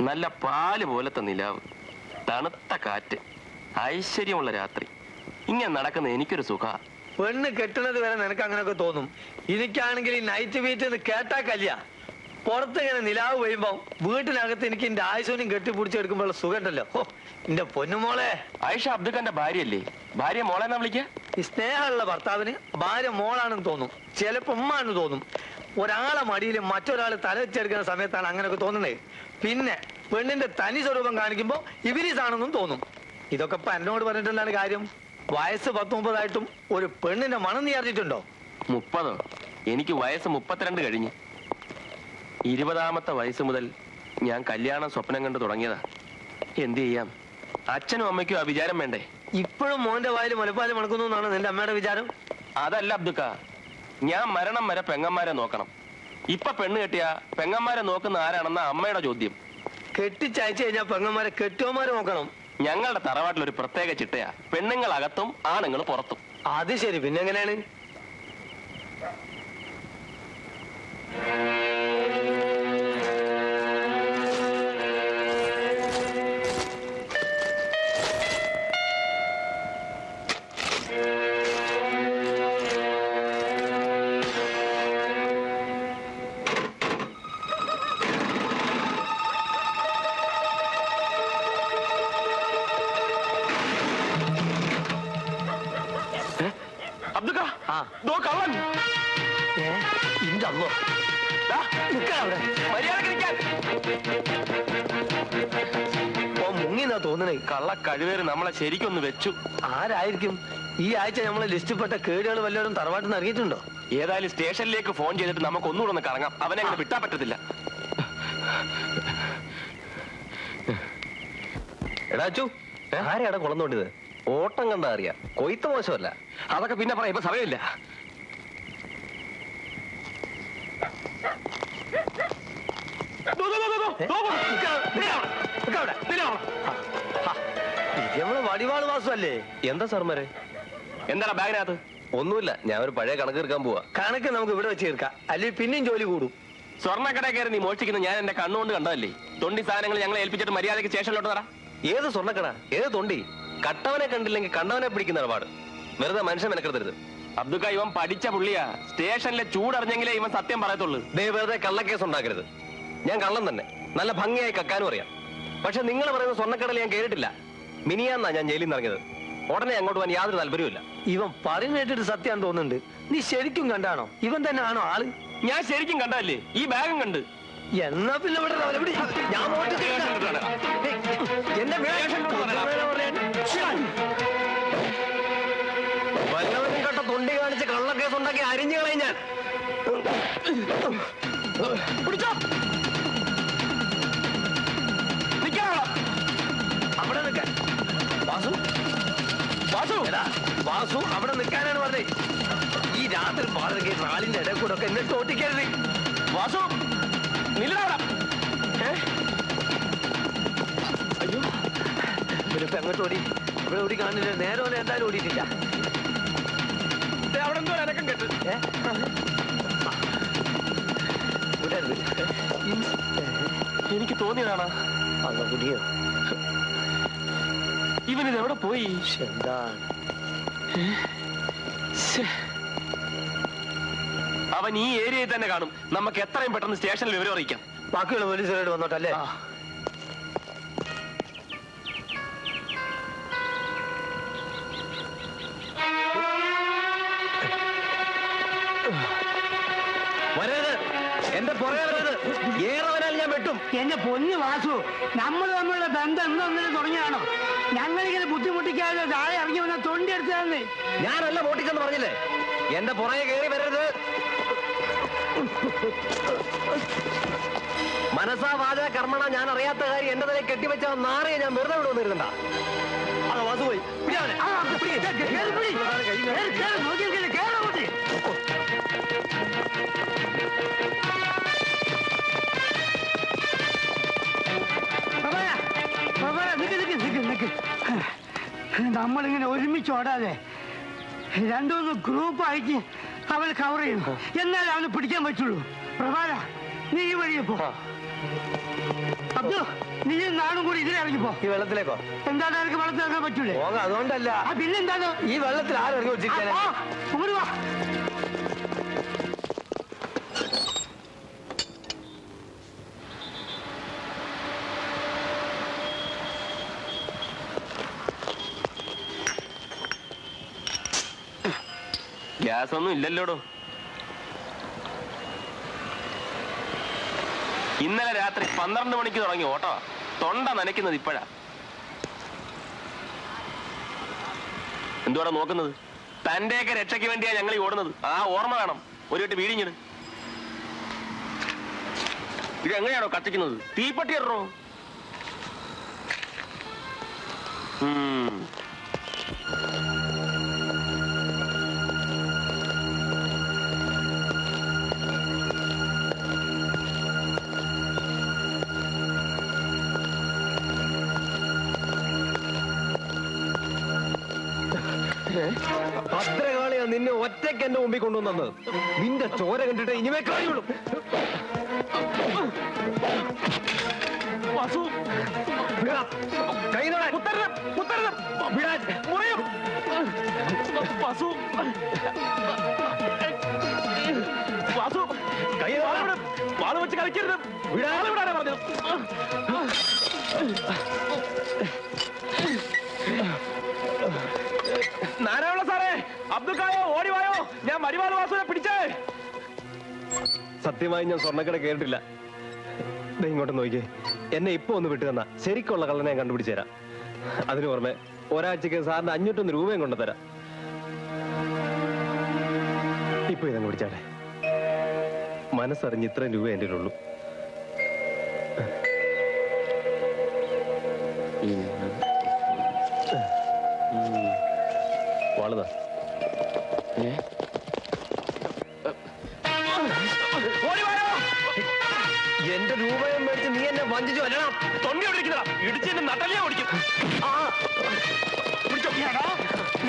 നല്ല പാല് പോലത്തെ നിലാവ്, തണുത്ത കാറ്റ്, ഐശ്വര്യമുള്ള രാത്രി. ഇങ്ങനെ നടക്കുന്ന എനിക്കൊരു സുഖ. പെണ്ണ് കെട്ടുന്നത് വരെ നിനക്ക് അങ്ങനെയൊക്കെ തോന്നും. എനിക്കാണെങ്കിൽ ഈ നൈറ്റ് ബീറ്റ് എന്ന് കേട്ടാ കല്യ. പുറത്തിങ്ങനെ നിലാവ് പെയ്യുമ്പോ വീട്ടിനകത്ത് എനിക്ക് എന്റെ ആയുസോനും കെട്ടിപ്പിടിച്ചെടുക്കുമ്പോഴുള്ള സുഖം ഉണ്ടല്ലോ. ഓ എന്റെ പൊന്നുമോളെ. ആയിഷ അബ്ദുഖാന്റെ ഭാര്യയല്ലേ? ഭാര്യ മോളെന്നാ വിളിക്കുക? ഈ സ്നേഹമുള്ള ഭർത്താവിന് ഭാര്യ മോളാണെന്ന് തോന്നും, ചിലപ്പോ ഉമ്മാണെന്ന് തോന്നും. ഒരാളെ മടിയിൽ മറ്റൊരാൾ തല വെച്ചെടുക്കുന്ന സമയത്താണ് അങ്ങനെയൊക്കെ തോന്നുന്നത്. പിന്നെ പെണ്ണിന്റെ തനി സ്വരൂപം കാണിക്കുമ്പോ ഇവരീസാണെന്നും തോന്നും. ഇതൊക്കെ ഇപ്പൊ എന്നോട് പറഞ്ഞിട്ടുണ്ടാണ് കാര്യം. വയസ്സ് 19 ഒരു പെണ്ണിന്റെ മണം നീ അറിഞ്ഞിട്ടുണ്ടോ? 30? എനിക്ക് വയസ്സ് 32 കഴിഞ്ഞു. 20ാമത്തെ വയസ്സ് മുതൽ ഞാൻ കല്യാണം സ്വപ്നം കണ്ടു തുടങ്ങിയതാ. എന്ത് ചെയ്യാം, അച്ഛനും അമ്മയ്ക്കും ആ വിചാരം വേണ്ടേ? ഇപ്പോഴും മോന്റെ വായിൽ മുലപ്പാല് മണക്കുന്നു എന്നാണ് നിന്റെ അമ്മയുടെ വിചാരം? അതല്ല അബ്ദുക്ക, ഞാൻ മരണം വരെ പെങ്ങന്മാരെ നോക്കണം. ഇപ്പൊ പെണ്ണ് കെട്ടിയ പെങ്ങന്മാരെ നോക്കുന്ന ആരാണെന്ന അമ്മയുടെ ചോദ്യം. കെട്ടിച്ചയച്ചു കഴിഞ്ഞാൽ പെങ്ങന്മാരെ കെട്ടിയോമാരെ നോക്കണം. ഞങ്ങളുടെ തറവാട്ടിൽ ഒരു പ്രത്യേക ചിട്ടയാ, പെണ്ണുങ്ങൾ അകത്തും ആണുങ്ങൾ പുറത്തും. അത് ശരി, പിന്നെ എങ്ങനെയാണ്? തോന്നണേ കള്ള കഴിവേറി നമ്മളെ ശരിക്കൊന്ന് വെച്ചു. ആരായിരിക്കും? ഈ ആഴ്ച നമ്മളെ ലിസ്റ്റിൽപ്പെട്ട കേടുകൾ വല്ലവരും തറവാട്ടിൽ നിന്ന് ഇറങ്ങിയിട്ടുണ്ടോ? ഏതായാലും സ്റ്റേഷനിലേക്ക് ഫോൺ ചെയ്തിട്ട് നമുക്ക് ഒന്നുകൂടെ ഒന്ന് കറങ്ങാം. അവനെ അങ്ങനെ വിട്ടാ പറ്റത്തില്ല. എടാച്ചു, ആരെയാടാ കുളന്നോണ്ടിത്? ഓട്ടം കണ്ടാ അറിയാം, കൊയ്ത്ത് മോശമല്ല. അതൊക്കെ പിന്നെ പറയാം, ഇപ്പൊ സമയമില്ല. നമ്മള് വടിവാള് വാസല്ലേ? എന്താ സാർമാരെ? എന്താടാ ബാഗിനകത്ത്? ഒന്നുമില്ല, ഞാൻ ഒരു പഴയ കണക്ക് തീർക്കാൻ പോവാ. കണക്ക് നമുക്ക് ഇവിടെ വെച്ച് തീർക്കാം, അല്ലെങ്കിൽ പിന്നെയും ജോലി കൂടും. സ്വർണ്ണക്കട കയറി നീ മോഷ്ടിക്കുന്ന ഞാൻ എന്റെ കണ്ണുകൊണ്ട് കണ്ടതല്ലേ? തൊണ്ടി സാധനങ്ങൾ ഞങ്ങളെ ഏൽപ്പിച്ചിട്ട് മര്യാദയ്ക്ക് സ്റ്റേഷനിലോട്ട് തരാം. ഏത് സ്വർണ്ണക്കട? ഏത് തൊണ്ടി? കട്ടവനെ കണ്ടില്ലെങ്കിൽ കണ്ടവനെ പിടിക്കുന്ന പാട്. വെറുതെ മനുഷ്യൻ മെനക്കെടുത്തരുത്. അബ്ദുക്ക ഇവൻ പഠിച്ച പുള്ളിയാ. സ്റ്റേഷനിലെ ചൂടറിഞ്ഞെങ്കിലേ ഇവൻ സത്യം പറയത്തുള്ളൂ. ദേ വെറുതെ കള്ളക്കേസ് ഉണ്ടാക്കരുത്. ഞാൻ കള്ളം തന്നെ, നല്ല ഭംഗിയായി കക്കാനും അറിയാം. പക്ഷെ നിങ്ങൾ പറയുന്ന സ്വർണ്ണക്കടൽ ഞാൻ കേട്ടിട്ടില്ല. മിനിയാന്നാ ഞാൻ ജയിലിൽ നിന്ന് ഇറങ്ങിയത്. ഉടനെ അങ്ങോട്ട് പോകാൻ യാതൊരു താല്പര്യമില്ല. ഇവൻ പറഞ്ഞു കേട്ടിട്ട് സത്യം തോന്നുന്നുണ്ട്. നീ ശരിക്കും കണ്ടാണോ? ഇവൻ തന്നെ ആണോ ആള്? ഞാൻ ശരിക്കും കണ്ടല്ലേ, ഈ ബാഗും കണ്ട്. എന്നാ പിന്നെ ഇവിടെ ഞാൻ എന്റെ വല്ലവരും കണ്ട തൊണ്ടി കാണിച്ച് കള്ളക്കേസ് ഉണ്ടാക്കി അരിഞ്ഞു കളയും ഞാൻ. അവിടെ നിൽക്കാൻ വാസു, വാസു, വാസു അവിടെ നിൽക്കാനാണ് പറഞ്ഞത്. ഈ രാത്രി പാടൊക്കെ നാലിന്റെ ഇടയിൽ കൂടെ ഒക്കെ എന്നെ തോട്ടിക്കരുത്. വാസു നില്ലടാ. അയ്യോ ഇവരിപ്പോ എങ്ങോട്ട് ഓടി? ഇവിടെ ഓടി കാണില്ല. നേരെ പോലെ എന്തായാലും ഓടിയിട്ടില്ല. അവിടെ എന്തോ അനക്കം കേട്ട്. വിടരുത്. എനിക്ക് തോന്നിയതാണാ അന്ന് പുതിയോ ഇവനിത് എവിടെ പോയി? എന്താ അവൻ ഈ ഏരിയയിൽ തന്നെ കാണും. നമുക്ക് എത്രയും പെട്ടെന്ന് സ്റ്റേഷനിൽ വിവരം അറിയിക്കാം. ബാക്കിയുള്ള പോലീസുകാരോട് വന്നോട്ടല്ലേ? വരരുത്, എന്റെ പുറകെ വരരുത്. ഏറവനാൽ ഞാൻ വെട്ടും. എന്റെ പൊന്നു വാസു, നമ്മൾ തമ്മിലുള്ള ബന്ധം എന്നൊന്നിനും തുടങ്ങിയാണോ? ഞങ്ങളിങ്ങനെ ബുദ്ധിമുട്ടിക്കാതെ താഴെ ഇറങ്ങി വന്ന തൊണ്ടി എടുത്തതെന്ന്. ഞാനല്ല പൊട്ടിച്ചെന്ന് പറഞ്ഞില്ലേ? എന്റെ പുറകെ കയറി വരരുത്. മനസ്സാ വാച കർമ്മണ ഞാൻ അറിയാത്ത കാര്യം എന്റെ തലയിൽ കെട്ടിവെച്ച നാറിയെ ഞാൻ വെറുതെ വിടുവന്നിരുന്നണ്ട. അതാ വാസു പോയി. ആ, പിടി, കേറ്, പിടി. കേറ്, നോക്കിയിരിക്കല്ലേ, കേറ് അങ്ങോട്ട്. പ്രഭയാ, പ്രഭയാ, നിക്ക്. നമ്മളിങ്ങനെ ഒരുമിച്ച് ഓടാതെ രണ്ടുമൂന്ന് ഗ്രൂപ്പായിട്ട് അവൾ കവർ ചെയ്യും. എന്നാലേ അവന് പിടിക്കാൻ പറ്റുള്ളൂ. പ്രഭാര, നീ ഈ വഴിയെ പോ. അബ്ദു, നീ നാടും കൂടി ഇതിലിറങ്ങിപ്പോ. ഈ വെള്ളത്തിലേക്കോ? എന്താണ് എനിക്ക് വെള്ളത്തിൽ ഇറങ്ങാൻ പറ്റൂലേ? പോകാം. അതുകൊണ്ടല്ല. പിന്നെന്താണ്? ഈ വെള്ളത്തിൽ ആരിറങ്ങി വെച്ചിരിക്കാനാ? അങ്ങോട്ട് വാ. ഗ്യാസ് ഒന്നും ഇല്ലല്ലോടോ. ഇന്നലെ രാത്രി 12 മണിക്ക് തുടങ്ങി ഓട്ടോ. തൊണ്ട നനയ്ക്കുന്നത് ഇപ്പോഴാ. എന്തുവാടാ നോക്കുന്നത്? തന്റെയൊക്കെ രക്ഷയ്ക്ക് വേണ്ടിയാ ഞങ്ങൾ ഈ ഓടുന്നത്. ആ ഓർമ്മ വേണം. ഒരു വട്ട് വീടിഞ്ഞിട്. ഇത് എങ്ങനെയാണോ കത്തിക്കുന്നത്? തീപ്പട്ടി ഇടറോ? ഭദ്രകാളിയാ നിന്നെ ഒറ്റയ്ക്ക് എന്റെ മുമ്പിൽ കൊണ്ടുവന്നത്. നിന്റെ ചോര കണ്ടിട്ട് ഇനിമേ കഴിയുള്ളൂ. വാള് വെച്ച് കളിക്കരുത്. വിടാനാ പറഞ്ഞത്. നാരായണ സാറേ, അബ്ദുക്കായോ ഓടിവായോ, ഞാൻ മരിവാൾ വാസുവിനെ പിടിച്ചേ. സത്യമായി ഞാൻ സ്വർണ്ണക്കട കേട്ടിട്ടില്ല. ഇങ്ങോട്ട് നോക്കിയേ, എന്നെ ഇപ്പൊ ഒന്ന് വിട്ടു തന്നാ ശരിക്കുള്ള കള്ളനെ ഞാൻ കണ്ടുപിടിച്ചു തരാം. അതിന് പുറമെ ഒരാഴ്ചക്ക് സാറിന് 501 രൂപയും കൊണ്ടുതരാം. ഇപ്പൊ ഇതങ്ങ് പിടിച്ചാട്ടെ. മനസ്സറിഞ്ഞ് ഇത്രയും രൂപ എൻ്റെ ഉള്ളൂ. വാളുതാ. എന്റെ രൂപയും മേടിച്ച് നീ എന്നെ വഞ്ചിച്ചു അല്ലണം. തൊണ്ടി ഓടിക്കുന്നതാ, ഇടിച്ചെന്റെ നട്ടലിയാ ഓടിക്കും.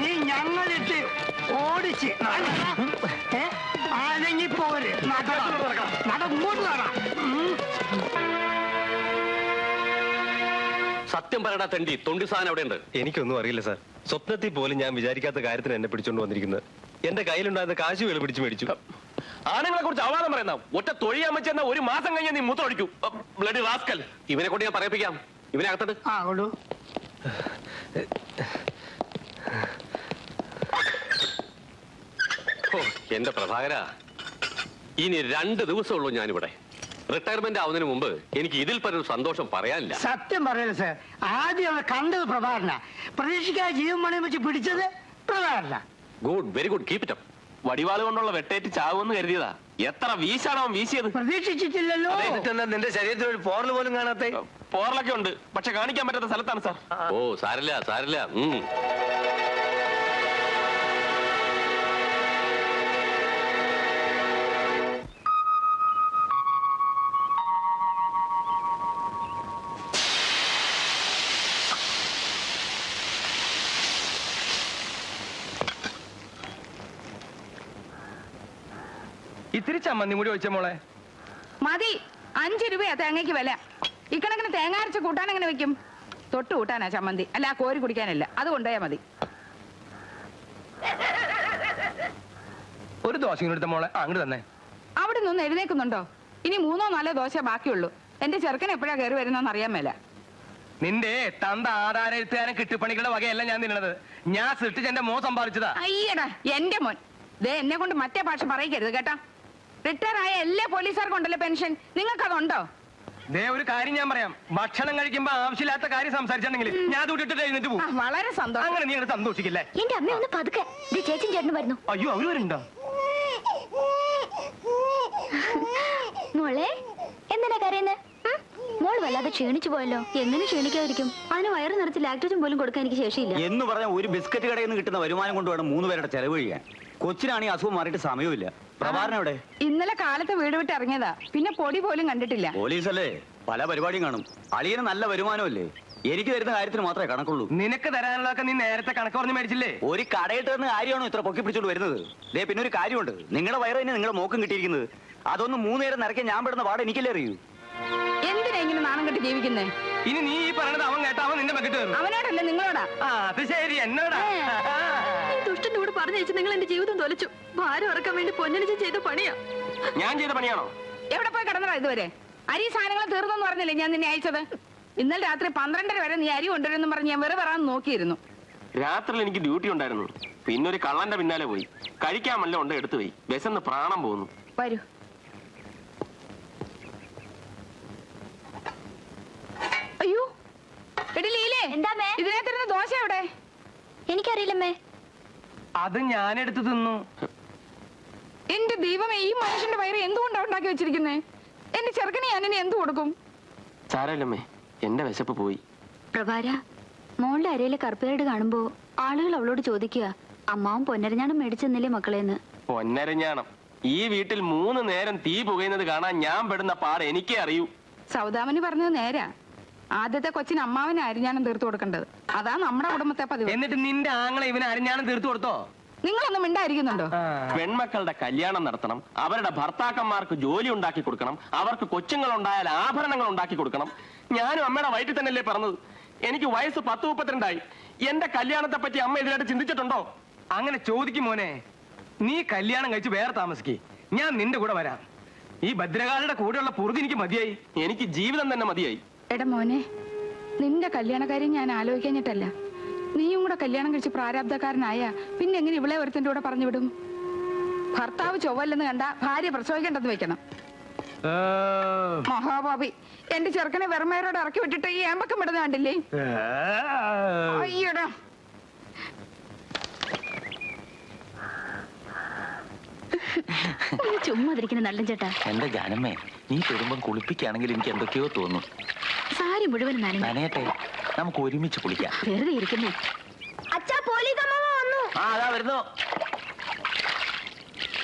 നീ ഞങ്ങളിട്ട് ഓടിച്ച് അല്ലെങ്കിൽ പോര്. നട ഇങ്ങോട്ട് നട. സത്യം സത്യം പറയടാ തെണ്ടി തൊണ്ടി സാധനം അവിടെ ഉണ്ട്. എനിക്കൊന്നും അറിയില്ല സാർ. സ്വപ്നത്തിൽ പോലും ഞാൻ വിചാരിക്കാത്ത കാര്യത്തിന് എന്നെ പിടിച്ചോണ്ട് വന്നിരിക്കുന്നത്. എന്റെ കയ്യിലുണ്ടായിരുന്ന കാശ് വേല പിടിച്ചു മേടിച്ചു. ആണുങ്ങളെ കുറിച്ച് അവാദം പറയുന്ന ഒറ്റ തൊഴിയാമച്ചെന്ന ഒരു മാസം കഴിഞ്ഞ് നീ മൂത്തൊഴിക്കൂ. Bloody rascal. ഇവനെ കൊണ്ട് ഞാൻ പറയിപ്പിക്കാം. ഇവനെ അകത്തത്. ആ കൊണ്ടു. എന്റെ പ്രഭാകര, ഇനി 2 ദിവസമുള്ളൂ ഞാനിവിടെ. റിട്ടയർമെന്റ് ആവുന്നതിന് മുമ്പ് എനിക്ക് ഇതിൽ പരൊരു സന്തോഷം പറയാനില്ല. സത്യം പറയല്ലേ സാർ, ആദ്യം അവനെ കണ്ടത് പ്രഭാകരന, പ്രതീക്ഷിക്കാതെ ജീവൻ പണയം വെച്ച് പിടിച്ചത് പ്രഭാകരന. Good, very good, keep it up. വടിവാള് കൊണ്ടുള്ള വെട്ടേറ്റ് ചാവുമെന്ന് കരുതിയതാ. എത്ര വീശാണ് അവൻ വീശിയത്. പ്രതീക്ഷിച്ചിട്ടില്ലല്ലോ. എന്നിട്ടെന്താ നിന്റെ ശരീരത്തിൽ ഒരു പോറൽ പോലും കാണാത്തെ? പോറലൊക്കെ ഉണ്ട്, പക്ഷെ കാണിക്കാൻ പറ്റാത്ത സ്ഥലത്താണ് സാർ. ഓ സാരില്ല സാരില്ല. ഇത്തിരി ചമ്മന്തി കൂടി ഒഴിച്ച മോളെ. മതി. 5 രൂപയാ തേങ്ങയ്ക്ക് വില. ഇക്കണക്കിന് തേങ്ങ അരച്ച് കൂട്ടാൻ എങ്ങനെ വെക്കും? തൊട്ട് കൂട്ടാനാ ചമ്മന്തി, അല്ല കോരി കുടിക്കാനല്ല. അത് കൊണ്ടുപോയാ മതി. ഒരു ദോശ എടുത്ത മോളെ അങ്ങോട്ട് തന്നെ. അവിടെ നിന്ന് എഴുന്നേക്കുന്നുണ്ടോ? ഇനി 3 4 ദോശ ബാക്കിയുള്ളൂ. എന്റെ ചെറുക്കൻ എപ്പോഴാ കയറി വരുന്നോന്ന് അറിയാൻ മേല. നിന്റെ തന്ത ആധാര എഴുത്തുകാരൻ കിട്ടുപണികളുടെ വകയല്ല ഞാൻ തിന്നത്. ഞാൻ സൃഷ്ടിച്ച് എന്റെ മോൻ സമ്പാദിച്ചതാ. അയ്യടാ എന്റെ മോൻ. ദേ എന്നെ കൊണ്ട് മറ്റേ ഭാഷ പറയിക്കരുത് കേട്ടാ. റിട്ടയർ ആയ എല്ലാ പോലീസുകാർക്കും ഉണ്ടല്ലോ പെൻഷൻ, നിങ്ങൾക്ക് അതുണ്ടോ? ദേ ഒരു കാര്യം ഞാൻ പറയാം, ഭക്ഷണം കഴിക്കുമ്പോ ആവശ്യമില്ലാത്ത കാര്യം സംസാരിച്ചിട്ടുണ്ടെങ്കിൽ ഞാൻ വിട്ടിട്ട് എഴുന്നേറ്റ് പോകും. വളരെ സന്തോഷം. അങ്ങനെ നീ സന്തോഷിക്കില്ലേ? എന്റെ അമ്മ ഒന്ന് പതുക്കെ. ചേച്ചി ചേട്ടന് വരുന്നു. അയ്യോ അവര് വരുന്നുണ്ടോ? മോളെ എന്തിനാ കരയുന്നത്? മോള് വല്ലാതെ ക്ഷീണിച്ചു പോയല്ലോ. എങ്ങനെ ക്ഷീണിക്കാതിരിക്കും? അതിന് വയറ് നിറച്ച് ലാക്ടോജൻ പോലും കൊടുക്കാൻ എനിക്ക് ശേഷിയില്ല. എന്ന് പറഞ്ഞ ഒരു ബിസ്ക്കറ്റ് കടയിൽ നിന്ന് കിട്ടുന്ന വരുമാനം കൊണ്ട് വേണം 3 പേരുടെ ചെലവ് ചെയ്യാൻ. കൊച്ചിനാണ് ഈ അസുഖം മാറിയിട്ട് സമയമില്ല. പ്രഭാകരൻ എവിടെ? ഇന്നലെ കാലത്ത് വീട് വിട്ട് ഇറങ്ങിയതാ, പിന്നെ പൊടി പോലും കണ്ടിട്ടില്ല. പോലീസല്ലേ, പല പരിപാടിയും കാണും. അളിയന് നല്ല വരുമാനമല്ലേ? എനിക്ക് തരുന്ന കാര്യത്തിന് മാത്രമേ കണക്കുള്ളൂ. നിനക്ക് തരാനുള്ളതൊക്കെ നീ നേരത്തെ കണക്ക് പറഞ്ഞ് മേടിച്ചില്ലേ? ഒരു കടയിട്ട് തരുന്ന കാര്യമാണോ ഇത്ര പൊക്കി പിടിച്ചോണ്ട് വരുന്നത്? ദേ പിന്നെ ഒരു കാര്യമുണ്ട്, നിങ്ങളുടെ വയറ് തന്നെ നിങ്ങളുടെ മോക്കും കിട്ടിയിരിക്കുന്നത്. അതൊന്നും 3 നേരം നിറയ്ക്കാൻ ഞാൻ പെടുന്ന പാട് എനിക്കല്ലേ അറിയൂ. എന്തിനാ ഇങ്ങനെ നാണം കെട്ട് ജീവിക്കുന്നേ? ഇനി നീ ഈ പറയണത് അവൻ കേട്ട അവൻ നിന്റെ മെക്കിട്ട് കയറും. അവനോടല്ല നിങ്ങളോടാ. അത് ശരി, എന്നോടാ. ഈ ദുഷ്ടന്റെ കൂടെ പറഞ്ഞയച്ച് നിങ്ങൾ എന്റെ ജീവിതം തൊലച്ചു. ഭാരം ഇറക്കാൻ വേണ്ടി പൊന്നണിച്ച് ചെയ്ത പണിയാ. ഞാൻ ചെയ്ത പണിയാണോ? എവിടെ പോയി കിടന്നടാ ഇതുവരെ? അരി സാധനങ്ങൾ തീർന്നെന്ന് പറഞ്ഞില്ലേ ഞാൻ നിന്നെ അയച്ചത്? ഇന്നലെ രാത്രി 12:30 വരെ നീ അരി കൊണ്ടുവരുമെന്ന് പറഞ്ഞ് ഞാൻ വെറുതെ വരാൻ നോക്കിയിരുന്നു. രാത്രിയിൽ എനിക്ക് ഡ്യൂട്ടി ഉണ്ടായിരുന്നു. പിന്നെ ഒരു കള്ളന്റെ പിന്നാലെ പോയി. കഴിക്കാൻ വല്ല ഉണ്ട് എടുത്തു പോയി. വിശന്ന് പ്രാണം പോകുന്നു. വരൂ. അയ്യോ എടിലീലേ, എന്താമേ? ഇതിനകത്തിരുന്ന ദോശ എവിടെ? എനിക്കറിയില്ലമ്മേ. അത് ഞാൻ എടുത്ത് തിന്നു. എന്റെ ദൈവമേ, ഈ മനുഷ്യന്റെ വയറ് എന്തുകൊണ്ടാ ഉണ്ടാക്കി വെച്ചിരിക്കുന്നേ? എന്റെ ചെറുക്കനെ ഞാൻ ഇനി എന്ത് കൊടുക്കും? സാരമില്ലമ്മേ, എന്റെ വിശപ്പ് പോയി. പ്രഭാര, മോളുടെ അരയിലെ കറുപ്പേരട് കാണുമ്പോ ആളുകൾ അവളോട് ചോദിക്കുക, അമ്മാവും പൊന്നരഞ്ഞാണം മേടിച്ചെന്നില്ലേ മക്കളേന്ന്. പൊന്നരഞ്ഞാണം. ഈ വീട്ടിൽ 3 നേരം തീ പുകയുന്നത് കാണാൻ ഞാൻ പെടുന്ന പാട് എനിക്കേ അറിയൂ. സൗദാമനി പറഞ്ഞത് നേരാ. ആദ്യത്തെ കൊച്ചിന് അമ്മാവനെ അരിഞ്ഞാണം തീർത്തു കൊടുക്കേണ്ടത്. അതാ നമ്മുടെ കുടുംബത്തെ പതിവ്. എന്നിട്ട് നിന്റെ ആങ്ങളെ ഇവന് അരിഞ്ഞാണം തീർത്തു കൊടുത്തോ? നിങ്ങളൊന്നും മിണ്ടായിരിക്കുന്നുണ്ടോ? പെൺമക്കളുടെ കല്യാണം നടത്തണം, അവരുടെ ഭർത്താക്കന്മാർക്ക് ജോലി ഉണ്ടാക്കി കൊടുക്കണം, അവർക്ക് കൊച്ചുങ്ങൾ ഉണ്ടായാൽ ആഭരണങ്ങൾ ഉണ്ടാക്കി കൊടുക്കണം. ഞാനും അമ്മയുടെ വയറ്റിൽ തന്നെയല്ലേ പറഞ്ഞത്. എനിക്ക് വയസ്സ് 10-32 എന്റെ കല്യാണത്തെ പറ്റി അമ്മ ഇതിനായിട്ട് ചിന്തിച്ചിട്ടുണ്ടോ? അങ്ങനെ ചോദിക്കും മോനെ. നീ കല്യാണം കഴിച്ച് വേറെ താമസിക്കേ, ഞാൻ നിന്റെ കൂടെ വരാം. ഈ ഭദ്രകാളിയുടെ കൂടെയുള്ള പുറുതി എനിക്ക് മതിയായി. എനിക്ക് ജീവിതം തന്നെ മതിയായി. എടാ മോനെ, നിന്റെ കല്യാണക്കാര്യം ഞാൻ ആലോചിക്കഞ്ഞിട്ടല്ല. നീയും കൂടെ കല്യാണം കഴിച്ച് പ്രാരാബ്ധക്കാരനായ പിന്നെ എങ്ങനെ ഇവളെ ഒരുത്തിന്റെ കൂടെ പറഞ്ഞു വിടും? ഭർത്താവ് ചൊവ്വല്ലെന്ന് കണ്ട ഭാര്യ പ്രസവിക്കേണ്ടെന്ന് വെക്കണം. മഹാഭാവി, എന്റെ ചെറുക്കനെ വെറുമേരോട് ഇറക്കി വിട്ടിട്ട് ഈ ഏമ്പക്കം വിടുന്ന കണ്ടില്ലേ? അയ്യടാ. ചുമ്മാതിരിക്കുന്ന നല്ല ചേട്ടാ. എന്റെ ജാനമ്മേ, നീ പെരുമ്പം കുളിപ്പിക്കുകയാണെങ്കിൽ എനിക്ക് എന്തൊക്കെയോ തോന്നും. സാരി മുഴുവൻ നനയട്ടെ, നമുക്ക് ഒരുമിച്ച് കുളിക്കാം. വെറുതെ ഇരിക്കുന്നേ. അച്ഛാ, പോലീസ് അമ്മാവ വന്നു. അതാ വരുന്നു.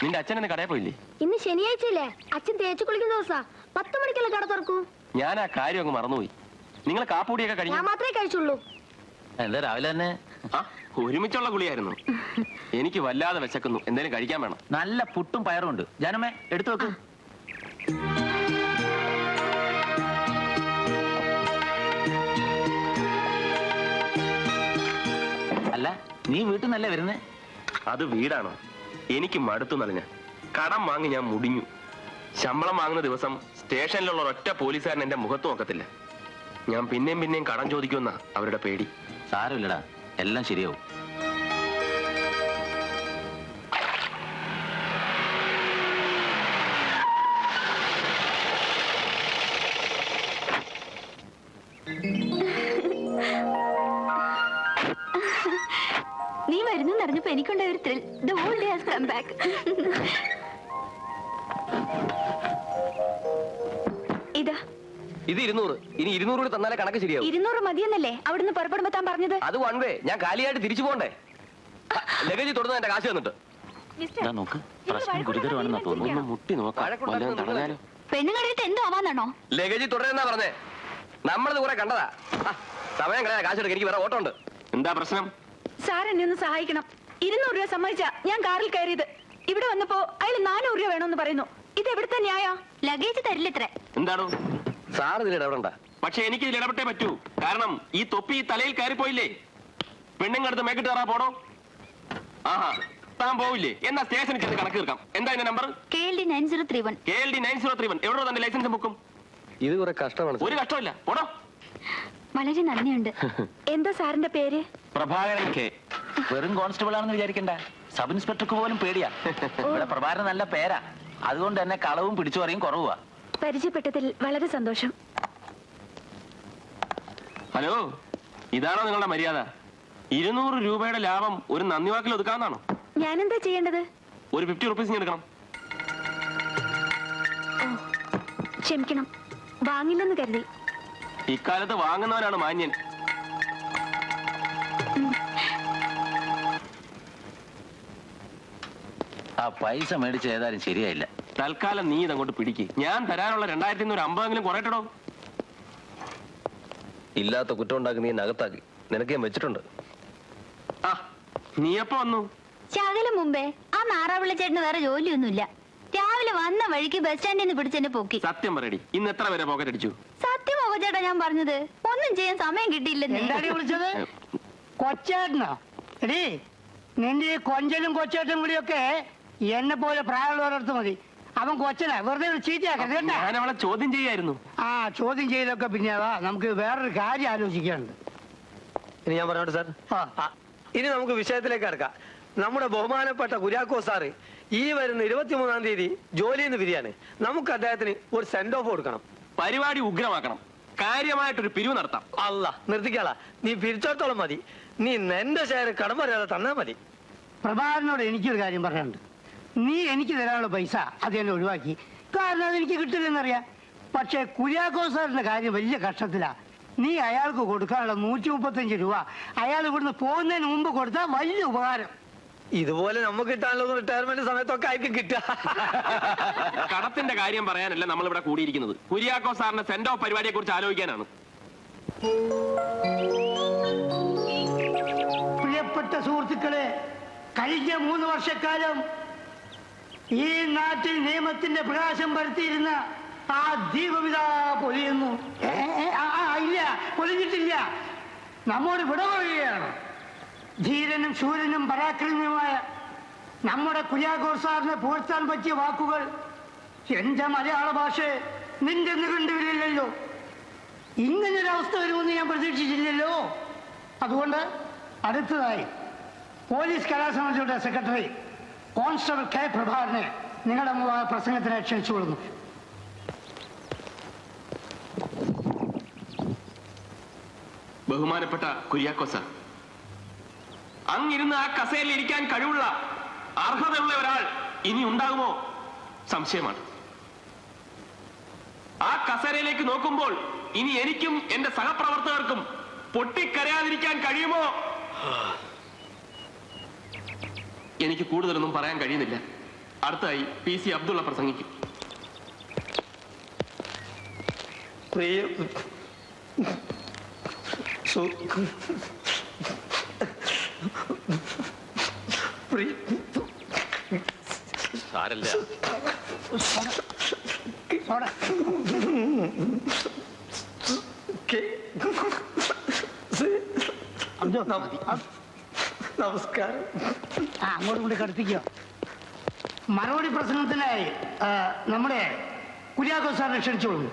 നിന്റെ അച്ഛനെന്ന് കടയിൽ പോയില്ലേ? ഇന്ന് ശനിയാഴ്ചയില്ലേ, അച്ഛൻ തേച്ചു കുളിക്കുന്ന ദിവസാ. 10 മണിക്കല്ലേ കട തുറക്കൂ. ഞാൻ ആ കാര്യം അങ്ങ് മറന്നുപോയി. നിങ്ങൾ കാപ്പൂടിയൊക്കെ ഞാൻ കഴിഞ്ഞു? മാത്രമേ കഴിച്ചുള്ളൂ. എന്താ രാവിലെ തന്നെ? ഒരുമിച്ചുള്ള കുളിയായിരുന്നു. എനിക്ക് വല്ലാതെ വിശക്കുന്നു, എന്തേലും കഴിക്കാൻ വേണം. നല്ല പുട്ടും പയറും ഉണ്ട്. ജാനമ്മേ, എടുത്തു വെക്ക്. നീ വീട്ടിൽ നിന്നല്ലേ വരുന്നേ? അത് വീടാണോ? എനിക്ക് മടുത്തു നനഞ്ഞ കടം വാങ്ങി ഞാൻ മുടിഞ്ഞു. ശമ്പളം വാങ്ങുന്ന ദിവസം സ്റ്റേഷനിലുള്ള ഒരൊറ്റ പോലീസുകാരൻ എന്റെ മുഖത്ത് നോക്കത്തില്ല. ഞാൻ പിന്നെയും പിന്നെയും കടം ചോദിക്കുമെന്നാ അവരുടെ പേടി. സാരമില്ലടാ, എല്ലാം ശരിയാവും. നീ വരുന്നു അറിഞ്ഞപ്പോ എനിക്കുണ്ടായ ഒരു thrill. The old day has come back. ഇതാ ഇത് 200. ഇനി 200 കൂടി തന്നാലേ കണക്ക് ശരിയാവും. 200 മതിയെന്നല്ലേ അവിടുന്ന് പുറപ്പെടുമ്പോ താൻ പറഞ്ഞത്? അത് വൺ വേ. ഞാൻ കാലിയായിട്ട് തിരിച്ചു പോകണ്ടേ? ലഗേജ് തുടർന്ന് എന്റെ കാശ് തന്നിട്ട്. ഇതാ നോക്ക്, പ്രശ്നം ഗുരുതരമാണെന്നാ തോന്നുന്നു. ഒന്ന് മുട്ടി നോക്കാം, വല്ലതും തടഞ്ഞാലോ? പെണ്ണുങ്ങളുടെ എന്ത് ആവാന്നാണോ? ലഗേജ് തുടരുന്നാ പറഞ്ഞേ. നമ്മളത് കുറെ കണ്ടതാ. സമയം കളയാ, കാശ് എടുക്ക. എനിക്ക് വേറെ ഓട്ടോ ഉണ്ട്. എന്താ പ്രശ്നം? സാർ എന്നെ ഒന്ന് സഹായിക്കണം. 200 രൂപ സമ്മതിച്ച ഞാൻ കാറിൽ കയറിയത്. ഇവിടെ വന്നപ്പോ അയാൾ 400 രൂപ വേണമെന്ന് പറയുന്നു. ഇത് എവിടുത്തെ ന്യായ? ലഗേജ് തരില്ലത്രേ. എന്താണോ സാർ ഇതിൽ ഇടപെടണ്ട. പക്ഷെ എനിക്ക് ഇതിൽ ഇടപെട്ടേ പറ്റൂ. കാരണം ഈ തൊപ്പി ഈ തലയിൽ കയറിപ്പോയില്ലേ. പെണ്ണുങ്ങടുത്ത് മേക്കിട്ട് കയറാ പോടോ. ആഹാ, താൻ പോവില്ലേ? എന്നാ സ്റ്റേഷനിൽ ചെന്ന് കണക്ക് തീർക്കാം. എന്താ എന്റെ നമ്പർ? KLD 9031. KLD 9031. എവിടെ തന്റെ ലൈസൻസ് ബുക്കും? ഇത് കുറെ കഷ്ടമാണ്. ഒരു കഷ്ടമില്ല, പോടോ. വളരെ നന്ദിയുണ്ട്. എന്താ സാറിന്റെ പേര്? പ്രഭാകരൻ കെ. വെറും കോൺസ്റ്റബിൾ ആണെന്ന് വിചാരിക്കണ്ട, സബ് ഇൻസ്പെക്ടർക്ക് പോലും പേടിയാ. ഇവിടെ പ്രഭാകരൻ നല്ല പേരാ, അതുകൊണ്ട് തന്നെ കളവും പിടിച്ചു പറയും കുറവാ. പരിചയപ്പെട്ടതിൽ വളരെ സന്തോഷം. ഹലോ, ഇതാണോ നിങ്ങളുടെ മര്യാദ? 200 രൂപയുടെ ലാഭം ഒരു നന്ദി വാക്കിൽ ഒതുക്കാവുന്നതാണോ? ഞാനെന്താ ചെയ്യേണ്ടത്? ഒരു 50 റുപ്പീസ് എടുക്കണം. ക്ഷമിക്കണം, വാങ്ങില്ലെന്ന് കരുതി. ഇക്കാലത്ത് വാങ്ങുന്നവനാണ് മാന്യൻ. ആ പൈസ മേടിച്ച് ഏതായാലും ശരിയായില്ല. തൽക്കാലം നീ ഇതങ്ങോട്ട് പിടിക്ക്. ഞാൻ തരാനുള്ള 2550 കുറയട്ടോ. ഇല്ലാത്ത കുറ്റം ഉണ്ടാക്കി നീ നകത്താക്കി. നിനക്ക് ഞാൻ വെച്ചിട്ടുണ്ട്. ആ, നീ എപ്പോ വന്നു? ശകലം മുമ്പേ. ആ നാറാവിള്ള ചേട്ടന് വേറെ ജോലിയൊന്നുമില്ല. രാവിലെ വന്ന വഴിക്ക് ബസ് സ്റ്റാൻഡിൽ നിന്ന് പിടിച്ചെന്നെ പോക്കി. സത്യം പറയടി, ഇന്ന് എത്ര പേരെ പോക്കറ്റ് അടിച്ചു? സത്യമോ ചേട്ടാ ഞാൻ പറഞ്ഞത്? ഒന്നും ചെയ്യാൻ സമയം കിട്ടിയില്ലെന്നേ. എന്താടി വിളിച്ചത്? കൊച്ചേട്ടനോ? എടീ, നിന്റെ ഈ കൊഞ്ചലും കൊച്ചേട്ടനും കൂടിയൊക്കെ എന്നെ പോലെ പ്രായമുള്ളവരടുത്ത് മതി. അവൻ കൊച്ചനാ, വെറുതെ ചീത്തയാക്കരുത് കേട്ടാ. ഞാൻ അവളെ ചോദ്യം ചെയ്യായിരുന്നു. ആ ചോദ്യം ചെയ്തൊക്കെ പിന്നെ നമുക്ക് വേറൊരു കാര്യം ആലോചിക്കാനുണ്ട്. ഇനി ഞാൻ പറഞ്ഞോട്ടെ സാർ. ആ. ഇനി നമുക്ക് വിഷയത്തിലേക്ക് കിടക്കാം. നമ്മുടെ ബഹുമാനപ്പെട്ട കുര്യാക്കോ സാറ് ഈ വരുന്ന 23-ാം തീയതി ജോലിയിൽ നിന്ന് പിരിയാണ്. നമുക്ക് അദ്ദേഹത്തിന് ഒരു സെൻഡ് ഓഫ് കൊടുക്കണം. പരിപാടി ഉഗ്രമാക്കണം. കാര്യമായിട്ടൊരു പിരിവ് നടത്താം. അല്ല, നിർത്തിക്കാളാ. നീ പിരിച്ചോടത്തോളം മതി. നീ എന്റെ ഷെയർ കടം പറയാതെ തന്നാ മതി. പ്രഭാകരനോട് എനിക്കൊരു കാര്യം പറയാനുണ്ട്. നീ എനിക്ക് തരാനുള്ള പൈസ അത് എന്നെ ഒഴിവാക്കി. കാരണം അതെനിക്ക് കിട്ടില്ലെന്നറിയാം. പക്ഷെ കുര്യാക്കോ സാറിന്റെ കാര്യം വലിയ കഷ്ടത്തിലാ. നീ അയാൾക്ക് കൊടുക്കാനുള്ള 135 രൂപ അയാൾ ഇവിടുന്ന് പോകുന്നതിന് മുമ്പ് കൊടുത്താൽ വലിയ ഉപകാരം. ഇതുപോലെ നമുക്ക് കിട്ടാനുള്ള റിട്ടയർമെന്റ് സമയത്തൊക്കെ ആയിരിക്കും കിട്ടുക. കടത്തിന്റെ കാര്യം പറയാനല്ല നമ്മൾ ഇവിടെ കൂടിയിരിക്കുന്നത്. കുര്യാക്കോ സാറിന്റെ സെൻഡ് ഓഫ് പരിപാടിയെ കുറിച്ച് ആലോചിക്കാനാണ്. പ്രിയപ്പെട്ട സുഹൃത്തുക്കളെ, കഴിഞ്ഞ 3 വർഷക്കാലം ഈ നാട്ടിൽ നിയമത്തിന്റെ പ്രകാശം പരത്തിയിരുന്ന ആ ദീപവിതാ പൊലിയുന്നു. ഇല്ല, പൊലിഞ്ഞിട്ടില്ല. നമ്മോട് വിട പറയുകയാണ്. ധീരനും ശൂരനും പരാക്രമിയുമായ നമ്മുടെ കുര്യാക്കോ സാറിനെ പുകഴ്ത്താൻ പറ്റിയ വാക്കുകൾ എന്റെ മലയാള ഭാഷ നിന്റെ കണ്ടുവരില്ലല്ലോ. ഇങ്ങനൊരവസ്ഥ വരുമെന്ന് ഞാൻ പ്രതീക്ഷിച്ചില്ലല്ലോ. അതുകൊണ്ട് അടുത്തതായി പോലീസ് കലാസമിതിയുടെ സെക്രട്ടറി കോൺസ്റ്റബിൾ കെ പ്രഭാകരനെ നിങ്ങളുടെ പ്രസംഗത്തിന് ക്ഷണിച്ചുകൊള്ളുന്നു. ബഹുമാനപ്പെട്ട കുര്യാക്കോ സാർ, അങ്ങിരുന്ന് ആ കസേരയിൽ ഇരിക്കാൻ കഴിവുള്ള അർഹതയുള്ള ഒരാൾ ഇനി ഉണ്ടാകുമോ സംശയമാണ്. ആ കസേരയിലേക്ക് നോക്കുമ്പോൾ ഇനി എനിക്കും എന്റെ സഹപ്രവർത്തകർക്കും പൊട്ടിക്കരയാതിരിക്കാൻ കഴിയുമോ? എനിക്ക് കൂടുതലൊന്നും പറയാൻ കഴിയുന്നില്ല. അടുത്തായി PC അബ്ദുള്ള പ്രസംഗിക്കും. സാരല്ല. നമസ്കാരം. അങ്ങോട്ട് കൊണ്ട് കടുപ്പിക്കോ. മറുപടി പ്രസംഗത്തിനായി നമ്മുടെ കുര്യാക്കോ സാറിനെ ക്ഷണിച്ചോളൂ.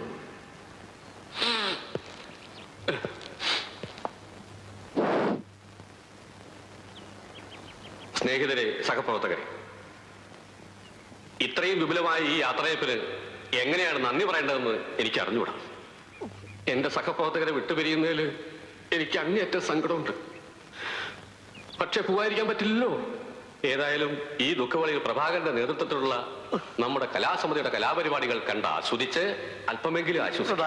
സ്നേഹിതരെ, സഹപ്രവർത്തകരെ, ഇത്രയും വിപുലമായ ഈ യാത്രയപ്പിന് എങ്ങനെയാണ് നന്ദി പറയേണ്ടതെന്ന് എനിക്ക് അറിഞ്ഞുകൂടാ. എന്റെ സഹപ്രവർത്തകരെ വിട്ടുപിരിയുന്നതിൽ എനിക്ക് അങ്ങേയറ്റം സങ്കടമുണ്ട്. പക്ഷെ പോകാതിരിക്കാൻ പറ്റില്ലല്ലോ. ഏതായാലും ഈ ദുഃഖവളിയിൽ പ്രഭാകരന്റെ നേതൃത്വത്തിലുള്ള നമ്മുടെ കലാസമിതിയുടെ കലാപരിപാടികൾ കണ്ട് ആസ്വദിച്ച് അല്പമെങ്കിലും ആശ്വസിക്കും.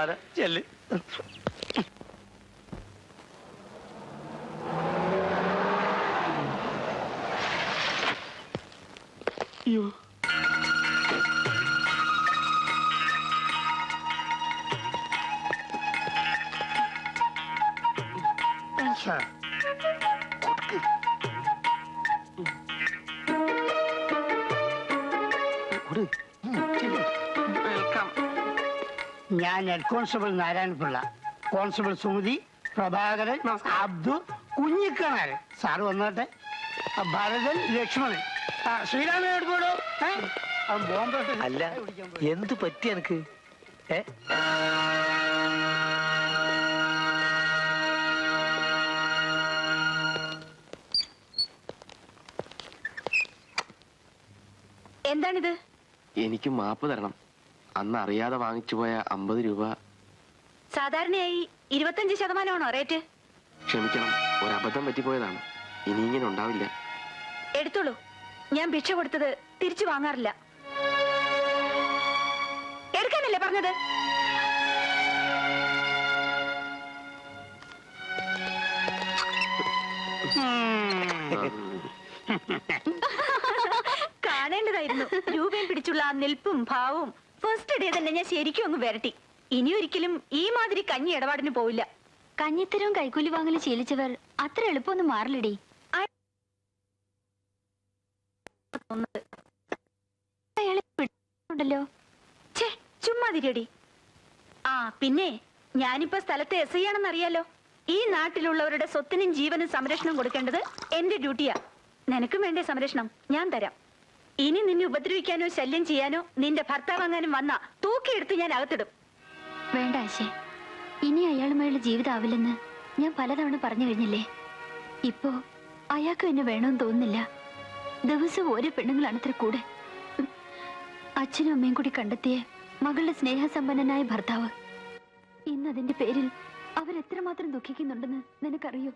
ഞാൻ head constable Narayana Pillai, constable Sumathi, Prabhakaran, Abdu, Kunhikkanaran, sir വന്നോട്ടെ, ഭരതൻ, ലക്ഷ്മണൻ, ശ്രീരാമൻ എടുക്കോടോ. അല്ല, എന്ത് പറ്റി എനിക്ക്? എന്താണിത്? എനിക്ക് മാപ്പ് തരണം. അന്ന് അറിയാതെ വാങ്ങിച്ചു പോയ 50 രൂപ. സാധാരണയായി 25% റേറ്റ്. ക്ഷമിക്കണം, ഒരബദ്ധം പറ്റിപ്പോയതാണ്. ഇനി ഇങ്ങനെ ഉണ്ടാവില്ല. എടുത്തോളൂ. ഞാൻ ഭിക്ഷ കൊടുത്തത് തിരിച്ചു വാങ്ങാറില്ല. എടുക്കാനല്ലേ പറഞ്ഞത്? കാണേണ്ടതായിരുന്നു. രൂപയും പിടിച്ചുള്ള ആ നിൽപ്പും ഭാവവും ഫസ്റ്റ് ഡേ തന്നെ ഞാൻ ശരിക്കും അങ്ങ് വരട്ടി. ഇനി ഒരിക്കലും ഈ മാതിരി കഞ്ഞി ഇടപാടിന് പോവില്ല. കഞ്ഞിത്തരവും കൈക്കൂലി വാങ്ങലും ശീലിച്ചവർ അത്ര എളുപ്പമൊന്നും മാറില്ലടി. ണ്ടല്ലോ. ഛേ, ചുമ്മാതിരിയടി. ആ പിന്നെ, ഞാനിപ്പോ സ്ഥലത്തെ SI ആണെന്ന് അറിയാലോ. ഈ നാട്ടിലുള്ളവരുടെ സ്വത്തിനും ജീവനും സംരക്ഷണം കൊടുക്കേണ്ടത് എന്റെ ഡ്യൂട്ടിയാ. നിനക്കും വേണ്ടേ സംരക്ഷണം? ഞാൻ തരാം. ഇനി നിന്നെ ഉപദ്രവിക്കാനോ ശല്യം ചെയ്യാനോ നിന്റെ ഭർത്താവാങ്ങാനും വന്നാ തൂക്കിയെടുത്ത് ഞാൻ അകത്തിടും. വേണ്ട ആശേ, ഇനി അയാളുമായുള്ള ജീവിതമാവില്ലെന്ന് ഞാൻ പലതവണ പറഞ്ഞു കഴിഞ്ഞില്ലേ. ഇപ്പോ അയാൾക്ക് എന്നെ വേണമെന്ന് തോന്നുന്നില്ല. ദിവസവും ഓരോ പെണ്ണുങ്ങളാണ് ഇത്ര കൂടെ. അച്ഛനും അമ്മയും കൂടി കണ്ടെത്തിയ മകളുടെ സ്നേഹസമ്പന്നനായ ഭർത്താവ്. ഇന്നതിന്റെ പേരിൽ അവരെത്രമാത്രം ദുഃഖിക്കുന്നുണ്ടെന്ന് നിനക്കറിയോ?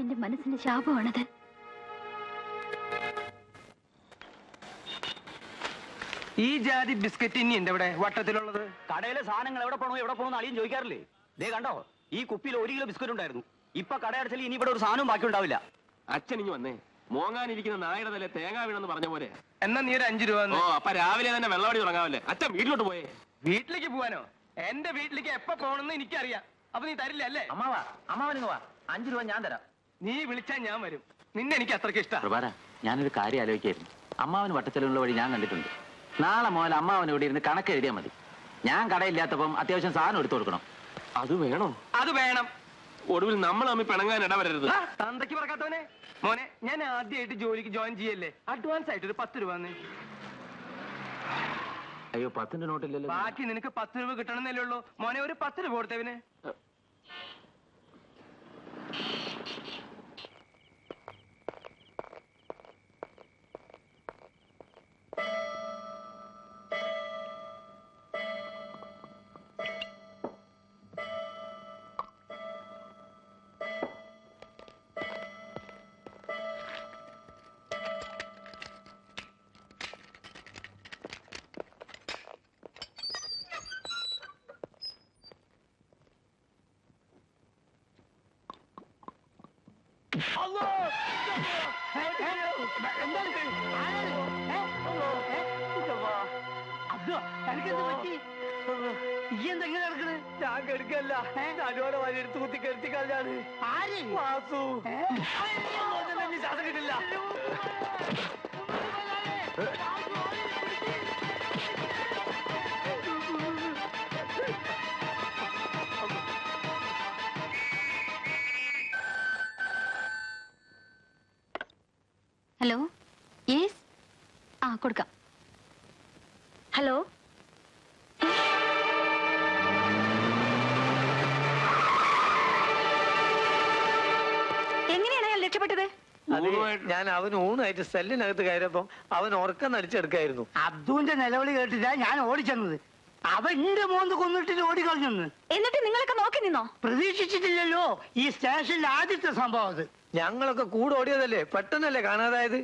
എന്റെ മനസ്സിന്റെ ശാപമാണത്. ഈ ജാതി ബിസ്ക്കറ്റ് ഇനി എന്റെ ഇവിടെ വട്ടത്തിലുള്ളത്? കടയിലെ സാധനങ്ങൾ എവിടെ പോണോ അളിയും ചോദിക്കാറില്ലേ? ദേ കണ്ടോ, ഈ കുപ്പിയിൽ 1 കിലോ ബിസ്ക്കറ്റ് ഉണ്ടായിരുന്നു. ഇപ്പൊ കടയടച്ചാൽ ഇനി ഇവിടെ ഒരു സാധനവും ബാക്കി ഉണ്ടാവില്ല. അച്ഛൻ ഇനി വന്നേ. മോങ്ങാനിരിക്കുന്ന നായുടെ തലേ തേങ്ങ വീണെന്ന് പറഞ്ഞ പോലെ. എന്നാ നീ ഒരു 5 രൂപ. ഓ, അപ്പൊ രാവിലെ തന്നെ വെള്ളവടി തുടങ്ങാവല്ലേ? അച്ഛൻ വീട്ടിലോട്ട് പോയേ. വീട്ടിലേക്ക് പോവാനോ? എന്റെ വീട്ടിലേക്ക് എപ്പോ പോണെന്ന് എനിക്കറിയാം. അപ്പൊ നീ തരില്ല അല്ലേ? അമ്മാവന് 5 രൂപ ഞാൻ തരാം. നീ വിളിച്ചാൽ ഞാൻ വരും. നിന്നെ എനിക്ക് അത്രയ്ക്ക് ഇഷ്ടം. പ്രഭാര, ഞാനൊരു കാര്യം ആലോചിക്കായിരുന്നു. അമ്മാവന് വട്ടച്ചെലവുള്ള വഴി ഞാൻ കണ്ടിട്ടുണ്ട്. നാളെ മുതൽ അമ്മാവൻ ഇവിടെ ഇരുന്ന് കണക്ക് എഴുതിയാൽ മതി. ഞാൻ കടയില്ലാത്തപ്പം അത്യാവശ്യം സാധനം എടുത്തു കൊടുക്കണം. അത് വേണോ? അത് വേണം. ഒടുവിൽ നമ്മൾ തമ്മിൽ പിണങ്ങാൻ ഇടവരരുത്. തന്തയ്ക്ക് പറക്കാത്തവനെ. മോനെ, ഞാൻ ആദ്യമായിട്ട് ജോലിക്ക് ജോയിൻ ചെയ്യല്ലേ. അഡ്വാൻസ് ആയിട്ട് ഒരു 10 രൂപ. അയ്യോ, 10ന്റെ നോട്ടില്ലല്ലോ. ബാക്കി നിനക്ക് 10 രൂപ കിട്ടണമെന്നല്ലേ ഉള്ളൂ. മോനെ, ഒരു 10 രൂപ കൊടുത്തവന്. ഞാൻ കെടുക്കല്ല, നടുവോടെ വഴിയെടുത്ത് കുത്തി കെടുത്തി കളഞ്ഞാണ്. വാസു ശ്വാസം കിട്ടില്ല. ഹലോ യെസ് ആ കൊടുക്കാം. ഹലോ എങ്ങനെയാണ് അയാൾ രക്ഷപ്പെട്ടത്? അത് ഞാൻ അവന് ഊണായിട്ട് സെല്ലിനകത്ത് കയറിയപ്പോ അവൻ ഉറക്കം നടിച്ചെടുക്കായിരുന്നു. അബ്ദുവിന്റെ നിലവിളി കേട്ടിട്ടാ ഞാൻ ഓടിച്ചെന്നത്. അവന്റെ മോന്ന് കൊന്നിട്ട് ഓടിക്കളഞ്ഞെന്ന്. എന്നിട്ട് നിങ്ങളൊക്കെ നോക്കി നിന്നോ? പ്രതീക്ഷിച്ചിട്ടില്ലല്ലോ ഈ സ്റ്റേഷനിൽ ആദ്യത്തെ സംഭവം അത്. ഞങ്ങളൊക്കെ കൂടെ ഓടിയതല്ലേ, പെട്ടെന്നല്ലേ കാണാതായത്.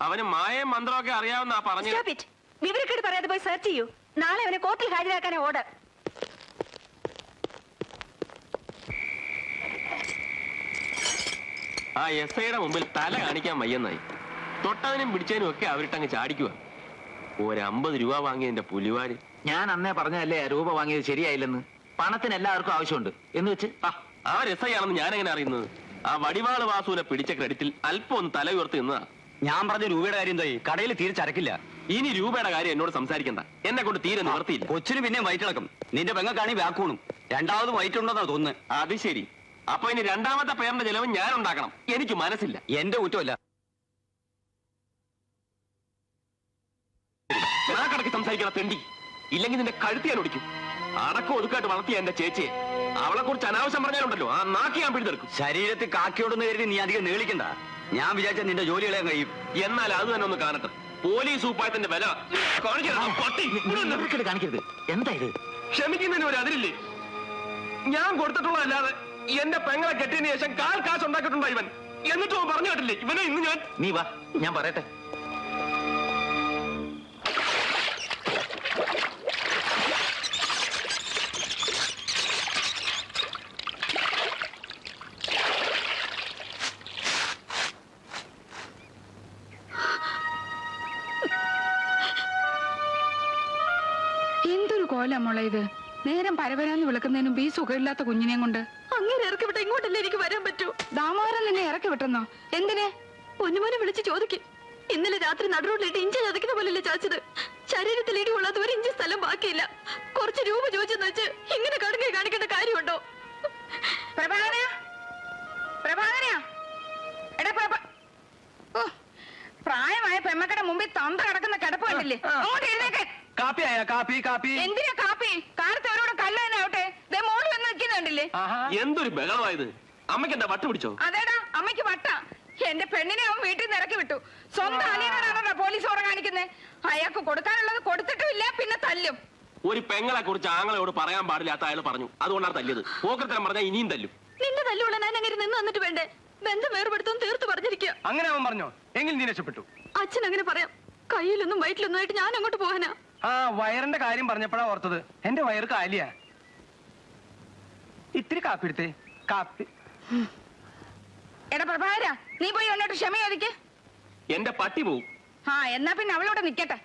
അവന് മായയും മന്ത്രമൊക്കെ അറിയാവുന്ന പറഞ്ഞു. Stop it. വിവരക്കേട് പറയാതെ പോയി സെർച്ച് ചെയ്യൂ. നാളെ അവനെ കോർട്ടിൽ ഹാജരാക്കാനേ ഓർഡർ. ആ SIയുടെ മുമ്പിൽ തല കാണിക്കാൻ വയ്യെന്നായി. തൊട്ടവനും പിടിച്ചതിനും ഒക്കെ അവരിട്ടങ്ങ് ചാടിക്കുക. ഒരു 50 രൂപ വാങ്ങിയതിന്റെ പുലിവാര്. ഞാൻ അന്നേ പറഞ്ഞതല്ലേ രൂപ വാങ്ങിയത് ശരിയായില്ലെന്ന്. പണത്തിന് എല്ലാവർക്കും ആവശ്യമുണ്ട് എന്ന് വെച്ച് ആ SI ആണെന്ന് ഞാൻ എങ്ങനെ അറിയുന്നത്? ആ വടിവാള് വാസുവിനെ പിടിച്ച ക്രെഡിറ്റിൽ അല്പം ഒന്ന് തല ഉയർത്തി നിന്നതാ. ഞാൻ പറഞ്ഞ രൂപയുടെ കാര്യം എന്തായി? കടയിൽ തീരെ ചരക്കില്ല. ഇനി രൂപയുടെ കാര്യം എന്നോട് സംസാരിക്കണ്ട. എന്നെ കൊണ്ട് തീരെ നിവർത്തിയില്ല. കൊച്ചിന് പിന്നെ വയറ്റിളക്കും. നിന്റെ പെങ്ങക്കാണി വ്യാക്കൂണും. രണ്ടാമത് വയറ്റുണ്ടെന്നാ തോന്നുന്നത്. അത് ശരി. അപ്പൊ ഇനി രണ്ടാമത്തെ പേരിന്റെ ചെലവ് ഞാൻ ഉണ്ടാക്കണം. എനിക്ക് മനസ്സില്ല. എന്റെ കുറ്റമല്ല. നാക്കടക്ക് സംസാരിക്കണം തെണ്ടി. ഇല്ലെങ്കിൽ നിന്റെ കഴുത്തി ഞാൻ ഒടിക്കും. അടക്കം ഒതുക്കായിട്ട് വളർത്തിയ എന്റെ ചേച്ചിയെ അവളെ കുറിച്ച് അനാവശ്യം പറഞ്ഞാലുണ്ടല്ലോ ആ നാക്കി ഞാൻ പിടിച്ചെടുക്കും. ശരീരത്തിൽ കാക്കിയോടൊന്ന് കരുതി നീ അധികം നീളിക്കണ്ട. ഞാൻ വിചാരിച്ച നിന്റെ ജോലികളെ കഴിയും. എന്നാൽ അത് തന്നെ ഒന്ന് കാണട്ടെ. പോലീസ് ഉപ്പായത്തിന്റെ വില കാണിക്കരുത്. എന്താ ഇത്? ക്ഷമിക്കുന്നതിന് ഒരു അതിരില്ലേ? ഞാൻ കൊടുത്തിട്ടുള്ളതല്ലാതെ എന്റെ പെങ്ങളെ കെട്ടിയതിന് ശേഷം കാശ് ഉണ്ടാക്കിയിട്ടുണ്ടോ ഇവൻ? എന്നിട്ടും അവൻ പറഞ്ഞു കേട്ടില്ലേ ഇവനെ ഇന്ന് ഞാൻ. നീ വാ, ഞാൻ പറയട്ടെ. എന്തൊരു കോല മോളെ ഇത്. നേരം പരവരാന്ന് വിളിക്കുന്നതിനും ഈ സുഖമില്ലാത്ത കുഞ്ഞിനെയും കൊണ്ട്. അങ്ങനെ ഇറക്കി വിട്ട ഇങ്ങോട്ടല്ലേ എനിക്ക് വരാൻ പറ്റൂ? ദാമോദരൻ നിന്നെ ഇറക്കി വിട്ടെന്നോ? എന്തിനെ? പൊന്നുമോനെ വിളിച്ച് ചോദിക്കും. ഇന്നലെ രാത്രി നടുറോഡിലിട്ട് ഇഞ്ചി ചതക്കുന്ന പോലല്ലേ ചാച്ചത്. ശരീരത്തിൽ ഇടി കൊള്ളാത്ത ഒരു ഇഞ്ചി സ്ഥലം ബാക്കിയില്ല. കുറച്ച് രൂപ ചോദിച്ചെന്ന് വെച്ച് ഇങ്ങനെ കടുങ്ങി കാണിക്കേണ്ട കാര്യമുണ്ടോ? പ്രായമായ പെമ്മക്കടെ മുമ്പിൽ തന്ത കിടക്കുന്ന കിടപ്പ് കണ്ടില്ലേ? അങ്ങോട്ട് എഴുന്നേക്ക്. കാപ്പി എന്തിനാ കാപ്പി? കാലത്ത് അവരോട് കല്ല് തന്നെ ആവട്ടെ. മോള് വന്ന് നിൽക്കുന്നുണ്ടില്ലേ? എന്തൊരു ബഹളമായത്. അമ്മയ്ക്ക് എന്താ വട്ട് പിടിച്ചോ? അതേടാ, അമ്മയ്ക്ക് വട്ട. എന്റെ പെണ്ണിനെ അവൻ വീട്ടിൽ നിന്ന് ഇറക്കി വിട്ടു. സ്വന്തം അനിയനാണോ പോലീസ് ഓറ കാണിക്കുന്നത്? അയാൾക്ക് കൊടുക്കാനുള്ളത് കൊടുത്തിട്ടുമില്ല, പിന്നെ തല്ലും. ഒരു പെങ്ങളെ കുറിച്ച് ആങ്ങളോട് പറയാൻ പാടില്ലാത്ത അയാൾ പറഞ്ഞു. അതുകൊണ്ടാണ് തല്ലിയത്. പോക്കത്തരം പറഞ്ഞാൽ ഇനിയും തല്ലും. നിന്റെ തല്ലുള്ള ഞാൻ അങ്ങനെ നിന്ന് വന്നിട്ട് വേണ്ടേ? ബന്ധം വേർപെടുത്തും തീർത്തു പറഞ്ഞിരിക്കുക. അങ്ങനെ അവൻ പറഞ്ഞോ? എങ്കിൽ നീ രക്ഷപ്പെട്ടു. അച്ഛൻ അങ്ങനെ പറയാം. കയ്യിലൊന്നും വയറ്റിലൊന്നും ആയിട്ട് ഞാൻ അങ്ങോട്ട് പോകാനാ. ആ വയറിന്റെ കാര്യം പറഞ്ഞപ്പോഴാ ഓർത്തത്. എന്റെ വയറ് കാലിയാ. ഇത്തിരി കാപ്പി എടുത്തേ. കാപ്പി. എടാ പ്രഭാകര, നീ പോയി വന്നിട്ട് ക്ഷമ ചോദിക്ക്. എന്റെ പട്ടി പോവും. എന്നാ പിന്നെ അവളോടെ നിക്കട്ടെ.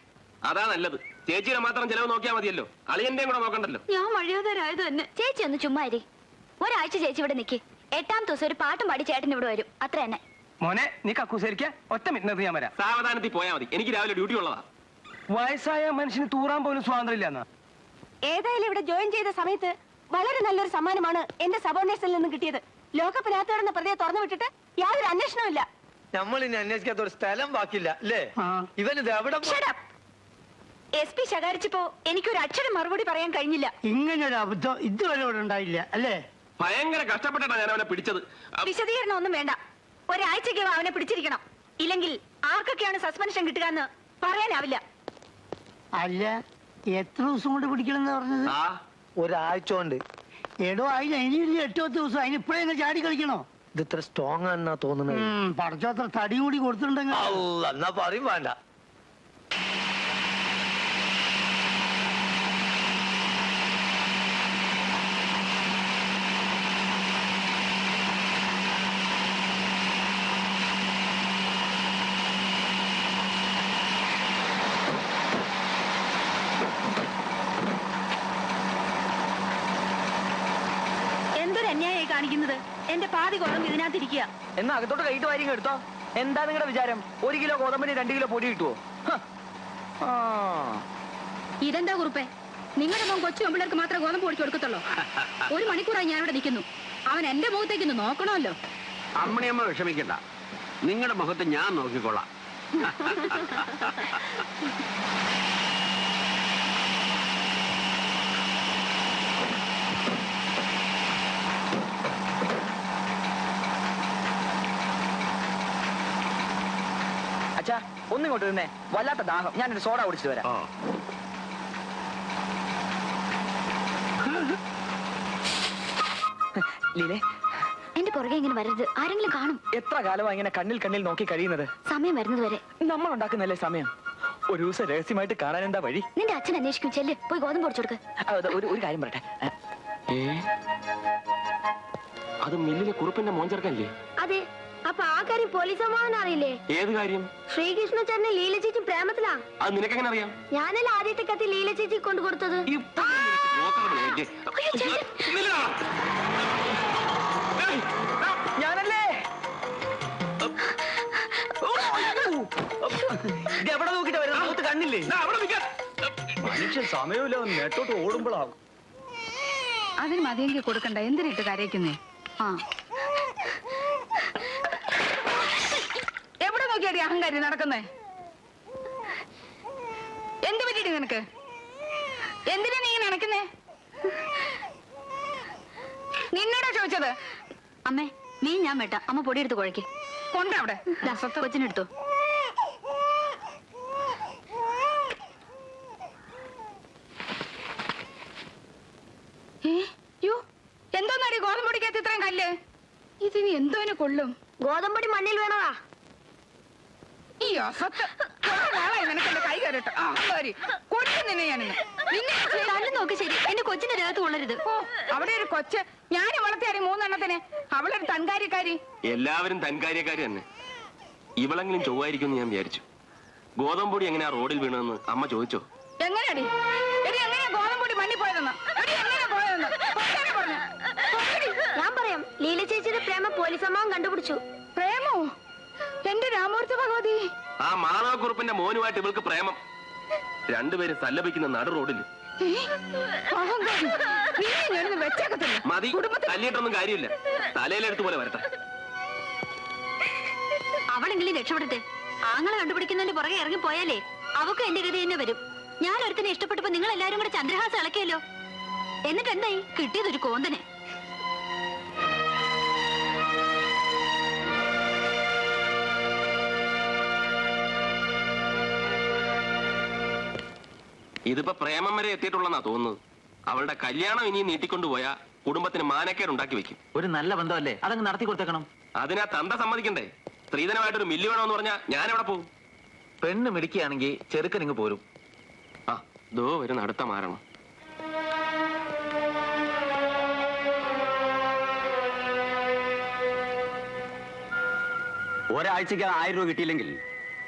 അതാ നല്ലത്. ചേച്ചിയുടെ മാത്രം ചെലവ് നോക്കിയാൽ മതിയല്ലോ. അളിയന്റെയും കൂടെ നോക്കണ്ടല്ലോ. ഞാൻ മഴയോദരായത് തന്നെ. ചേച്ചി ഒന്ന് ചുമ്മാരി. ഒരാഴ്ച ചേച്ചി ഇവിടെ നിൽക്കി. 8ാം ദിവസം ഒരു പാട്ടും പാടി ചേട്ടൻ ഇവിടെ വരും. അത്ര തന്നെ. മോനെ നീ കക്കൂസരിക്ക. ഒറ്റ മിനിറ്റ് ഞാൻ വരാം. സാവധാനത്തിൽ പോയാൽ മതി. എനിക്ക് രാവിലെ ഡ്യൂട്ടി ഉള്ളതാ. വയസ്സായ മനുഷ്യന് തൂറാൻ പോലും സ്വാതന്ത്ര്യം ഇല്ലെന്നാ. ഏതായാലും ഇവിടെ ജോയിൻ ചെയ്ത സമയത്ത് വളരെ നല്ലൊരു സമ്മാനമാണ് എന്റെ സബോർഡിനേറ്റ്സിൽ നിന്നും കിട്ടിയത്. ലോകപ്പിനകത്ത് കിടന്ന പ്രതിയെ തുറന്നു വിട്ടിട്ട് യാതൊരു അന്വേഷണവും ഇല്ല. നമ്മൾ ഇനി അന്വേഷിക്കാത്ത ഒരു സ്ഥലം ബാക്കില്ല അല്ലേ? ഇവനിത് എവിടെ? SP ശകാരിച്ചപ്പോ എനിക്കൊരു അക്ഷരം മറുപടി പറയാൻ കഴിഞ്ഞില്ല. ഇങ്ങനൊരു അബദ്ധം ഇതുവരെ ഇവിടെ ഉണ്ടായില്ല അല്ലേ? ഭയങ്കര കഷ്ടപ്പെട്ടാണ് ഞാൻ അവനെ പിടിച്ചത്. വിശദീകരണം ഒന്നും വേണ്ട. ഒരാഴ്ചയ്ക്ക് അവനെ പിടിച്ചിരിക്കണം. ഇല്ലെങ്കിൽ ആർക്കൊക്കെയാണ് സസ്പെൻഷൻ കിട്ടുക എന്ന് പറയാനാവില്ല. അല്ല, എത്ര ദിവസം കൊണ്ട് പിടിക്കണമെന്ന് പറഞ്ഞത്? ഒരാഴ്ച കൊണ്ട്. എടോ, അതിന് ഇനിയില്ല 8 ദിവസം. അതിനിപ്പോഴെങ്ങനെ ചാടി കളിക്കണോ? ഇത് ഇത്ര സ്ട്രോങ് ആണെന്നാ തോന്നുന്നത്. പഠിച്ചോ അത്ര തടി കൂടി കൊടുത്തിട്ടുണ്ടെങ്കിൽ എന്നാ പറയും വേണ്ട. എന്തൊരു അന്യായമായി കാണിക്കുന്നത്. എന്റെ പാതി ഗോതമ്പ് ഇതിനകത്തിരിക്കുക. എന്നാ അകത്തോട്ട് കൈയിട്ട് വാരിങ്ങ എടുത്തോ. എന്താ നിങ്ങളുടെ വിചാരം? 1 കിലോ ഗോതമ്പിന് 2 കിലോ പൊടി കിട്ടുവോ? ഇതെന്താ കുറുപ്പേ? നിങ്ങളുടെ മോൻ കൊച്ചു പെമ്പിള്ളേർക്ക് മാത്രമേ ഗോതമ്പ് പൊടിച്ചു കൊടുക്കത്തുള്ളൂ. 1 മണിക്കൂറായി ഞാൻ ഇവിടെ നിൽക്കുന്നു. അവൻ എന്റെ മുഖത്തേക്ക് ഒന്ന് നോക്കണമല്ലോ. അമ്മണിയമ്മ വിഷമിക്കണ്ട. നിങ്ങളുടെ മുഖത്ത് ഞാൻ നോക്കിക്കൊള്ളാം. അച്ഛാ ഒന്നിങ്ങോട്ട് നിന്നേ, വല്ലാത്ത ദാഹം. ഞാനൊരു സോഡ കുടിച്ചിട്ട് വരാം. ലീലേ, എന്റെ പുറകെ ഇങ്ങനെ വരരുത്, ആരെങ്കിലും കാണും. എത്ര കാലമാണ് ഇങ്ങനെ കണ്ണിൽ നോക്കി കഴിയുന്നത്? സമയം വരുന്നത് വരെ. നമ്മൾ ഉണ്ടാക്കുന്നല്ലേ സമയം. ഒരു ദിവസം രഹസ്യമായിട്ട് കാണാൻ എന്താ വഴി? നിന്റെ അച്ഛൻ അന്വേഷിക്കും. ചെല്ല്, പോയി ഗോതമ്പ് പൊടിച്ചു കൊടുക്ക്. ഒരു കാര്യം പറയട്ടെ. അത് മില്ലിലെ കുറുപ്പിന്റെ മോഞ്ചെറുക്കല്ലേ? അതെ. അപ്പൊ ആ കാര്യം പോലീസ് അമ്മാവൻ അറിയില്ലേ? ഏത് കാര്യം? ശ്രീകൃഷ്ണ ചേട്ടനെ ലീല ചേച്ചി പ്രേമത്തിലാ. അത് നിനക്കെങ്ങനെ അറിയാം? ഞാനല്ല ആദ്യത്തെ കത്തി ലീല ചേച്ചി കൊണ്ടു കൊടുത്തത്. ഞാനല്ലേ? ഇത് എവിടെ നോക്കിട്ട് വരുന്നത്? കണ്ണില്ലേ? മനുഷ്യൻ സമയമില്ല, നെട്ടോട്ട് ഓടുമ്പോഴാകും. അതിന് മതിയെങ്കിൽ കൊടുക്കണ്ട, എന്തിനിട്ട് കരയിക്കുന്നേ? ആ എവിടെ നോക്കിയാടി അഹങ്കാരി നടക്കുന്നേ? എന്ത് പറ്റിയിട്ട് നിനക്ക്? എന്തിനാ നീ ഇങ്ങനെ നടക്കുന്നേ? നിന്നോടാ ചോദിച്ചത്? അമ്മേ, മീൻ ഞാൻ വേട്ട. അമ്മ പൊടിയെടുത്ത് കുഴക്കി കൊണ്ടവിടെ കൊച്ചിനെടുത്തു. എന്തോന്നാടി ഗോതമ്പൊടിക്കകത്ത് ഇത്രയും കല്ല്? ഇതിന് എന്തോന് കൊള്ളും? ഗോതമ്പൊടി മണ്ണിൽ വേണതാ. ഈ അസത്ത് നിനക്കെന്റെ കൈ കയറട്ടെ. കൊല്ലുന്നിന്നെ ഞാനിന്ന്. തന്നെ നോക്ക്. ശരി, എന്റെ കൊച്ചിന്റെ ദേഹത്ത് കൊള്ളരുത്. ഓ, അവിടെ ഒരു കൊച്ച് ഞാൻ വളർത്തിയാടി 3 എണ്ണത്തിന്. അവളൊരു തൻകാര്യക്കാരി. എല്ലാവരും തൻകാര്യക്കാരി തന്നെ. ഇവളെങ്കിലും ചൊവ്വായിരിക്കും ഞാൻ വിചാരിച്ചു. ഗോതമ്പൊടി എങ്ങനെയാ റോഡിൽ വീണെന്ന് അമ്മ ചോദിച്ചോ? എങ്ങനെയാടി? എങ്ങനെയാ ഗോതമ്പൊടി മണ്ണി പോയതെന്ന്? എങ്ങനെയാ പോയതെന്ന് ഞാൻ പറയാം. ലീല ചേച്ചിയുടെ പ്രേമ പോലീസ് അമ്മാവൻ കണ്ടുപിടിച്ചു. പ്രേമോ? എന്റെ രാമൂർത്തി ഭഗവതി. ആ മാധവക്കുറുപ്പിന്റെ മോനുമായിട്ട് ഇവൾക്ക് പ്രേമം. രണ്ടുപേരും സല്ലപിക്കുന്ന നടു റോഡിൽ. മതി, തല്ലിയിട്ടൊന്നും കാര്യമില്ല. തലയിലെടുത്ത് പോലെ വരട്ടെ. അവളെങ്കിലും രക്ഷപ്പെടട്ടെ. ആങ്ങളെ കണ്ടുപിടിക്കുന്നതിന്റെ പുറകെ ഇറങ്ങി പോയാലേ അവക്ക് എന്റെ ഗതി തന്നെ വരും. ഞാൻ ഒരുത്തനെ ഇഷ്ടപ്പെട്ടപ്പോ നിങ്ങൾ എല്ലാരും കൂടെ ചന്ദ്രഹാസം ഇളക്കിയല്ലോ. എന്നിട്ട് എന്തായി? കിട്ടിയതൊരു കോന്തനെ. ഇതിപ്പോ പ്രേമം വരെ എത്തിയിട്ടുള്ളതാ തോന്നുന്നത്. അവളുടെ കല്യാണം ഇനി നീട്ടിക്കൊണ്ടുപോയാ കുടുംബത്തിന് മാനക്കേട് ഉണ്ടാക്കി വെക്കും. ഒരു നല്ല ബന്ധമല്ലേ, അതങ്ങ് നടത്തി കൊടുത്തേക്കണം. അതിനാ തന്ത സമ്മതിക്കണ്ടേ? സ്ത്രീധനമായിട്ടൊരു മില്ല് വേണമെന്ന് പറഞ്ഞാ ഞാൻ എവിടെ പോകും? പെണ്ണ് മിടിക്കുകയാണെങ്കിൽ ചെറുക്കനിങ്ങ് പോരും. ആ ദോ ഒരു നടത്ത മാറണം. ഒരാഴ്ചക്ക് 1000 രൂപ കിട്ടിയില്ലെങ്കിൽ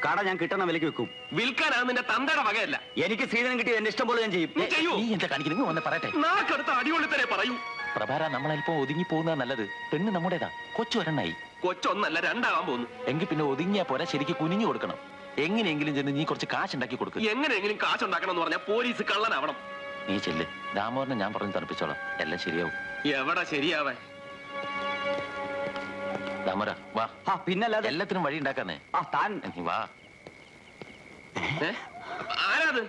കട ഞാൻ കിട്ടുന്ന വിലക്ക് വെക്കും. വിൽക്കാനാണ് നിന്റെ തന്തയുടെ വകയല്ല. എനിക്ക് സ്ത്രീധനം കിട്ടിയത് എന്റെ ഇഷ്ടം പോലെ ഞാൻ ചെയ്യും. നീ എന്താ കാണിക്കുന്നു? വന്ന് പറയട്ടെ. നാക്കടുത്ത അടികൊള്ളി തന്നെ പറയൂ. പ്രഭാര, നമ്മളൽപ്പം ഒതുങ്ങി പോകുന്നതാ നല്ലത്. പെണ്ണ് നമ്മുടേതാ. കൊച്ചു ഒരെണ്ണായി. കൊച്ചൊന്നല്ല, 2 ആവാൻ പോകുന്നു. എങ്കിൽ പിന്നെ ഒതുങ്ങിയാ പോരാ, ശരിക്ക് കുനിഞ്ഞു കൊടുക്കണം. എങ്ങനെയെങ്കിലും ചെന്ന് നീ കുറച്ച് കാശുണ്ടാക്കി കൊടുക്കും. എങ്ങനെയെങ്കിലും കാശുണ്ടാക്കണം എന്ന് പറഞ്ഞാൽ പോലീസ് കള്ളനാവണം. നീ ചെല്ല്, ദാമോദരനെ ഞാൻ പറഞ്ഞു തറപ്പിച്ചോളാം. എല്ലാം ശരിയാവും. എവിടെ ശരിയാവാൻ? ദാമോദര വാ. പിന്നല്ലാതെ എല്ലാത്തിനും വഴി ഉണ്ടാക്കാന്നേ. നീ വാ. ആരാത്?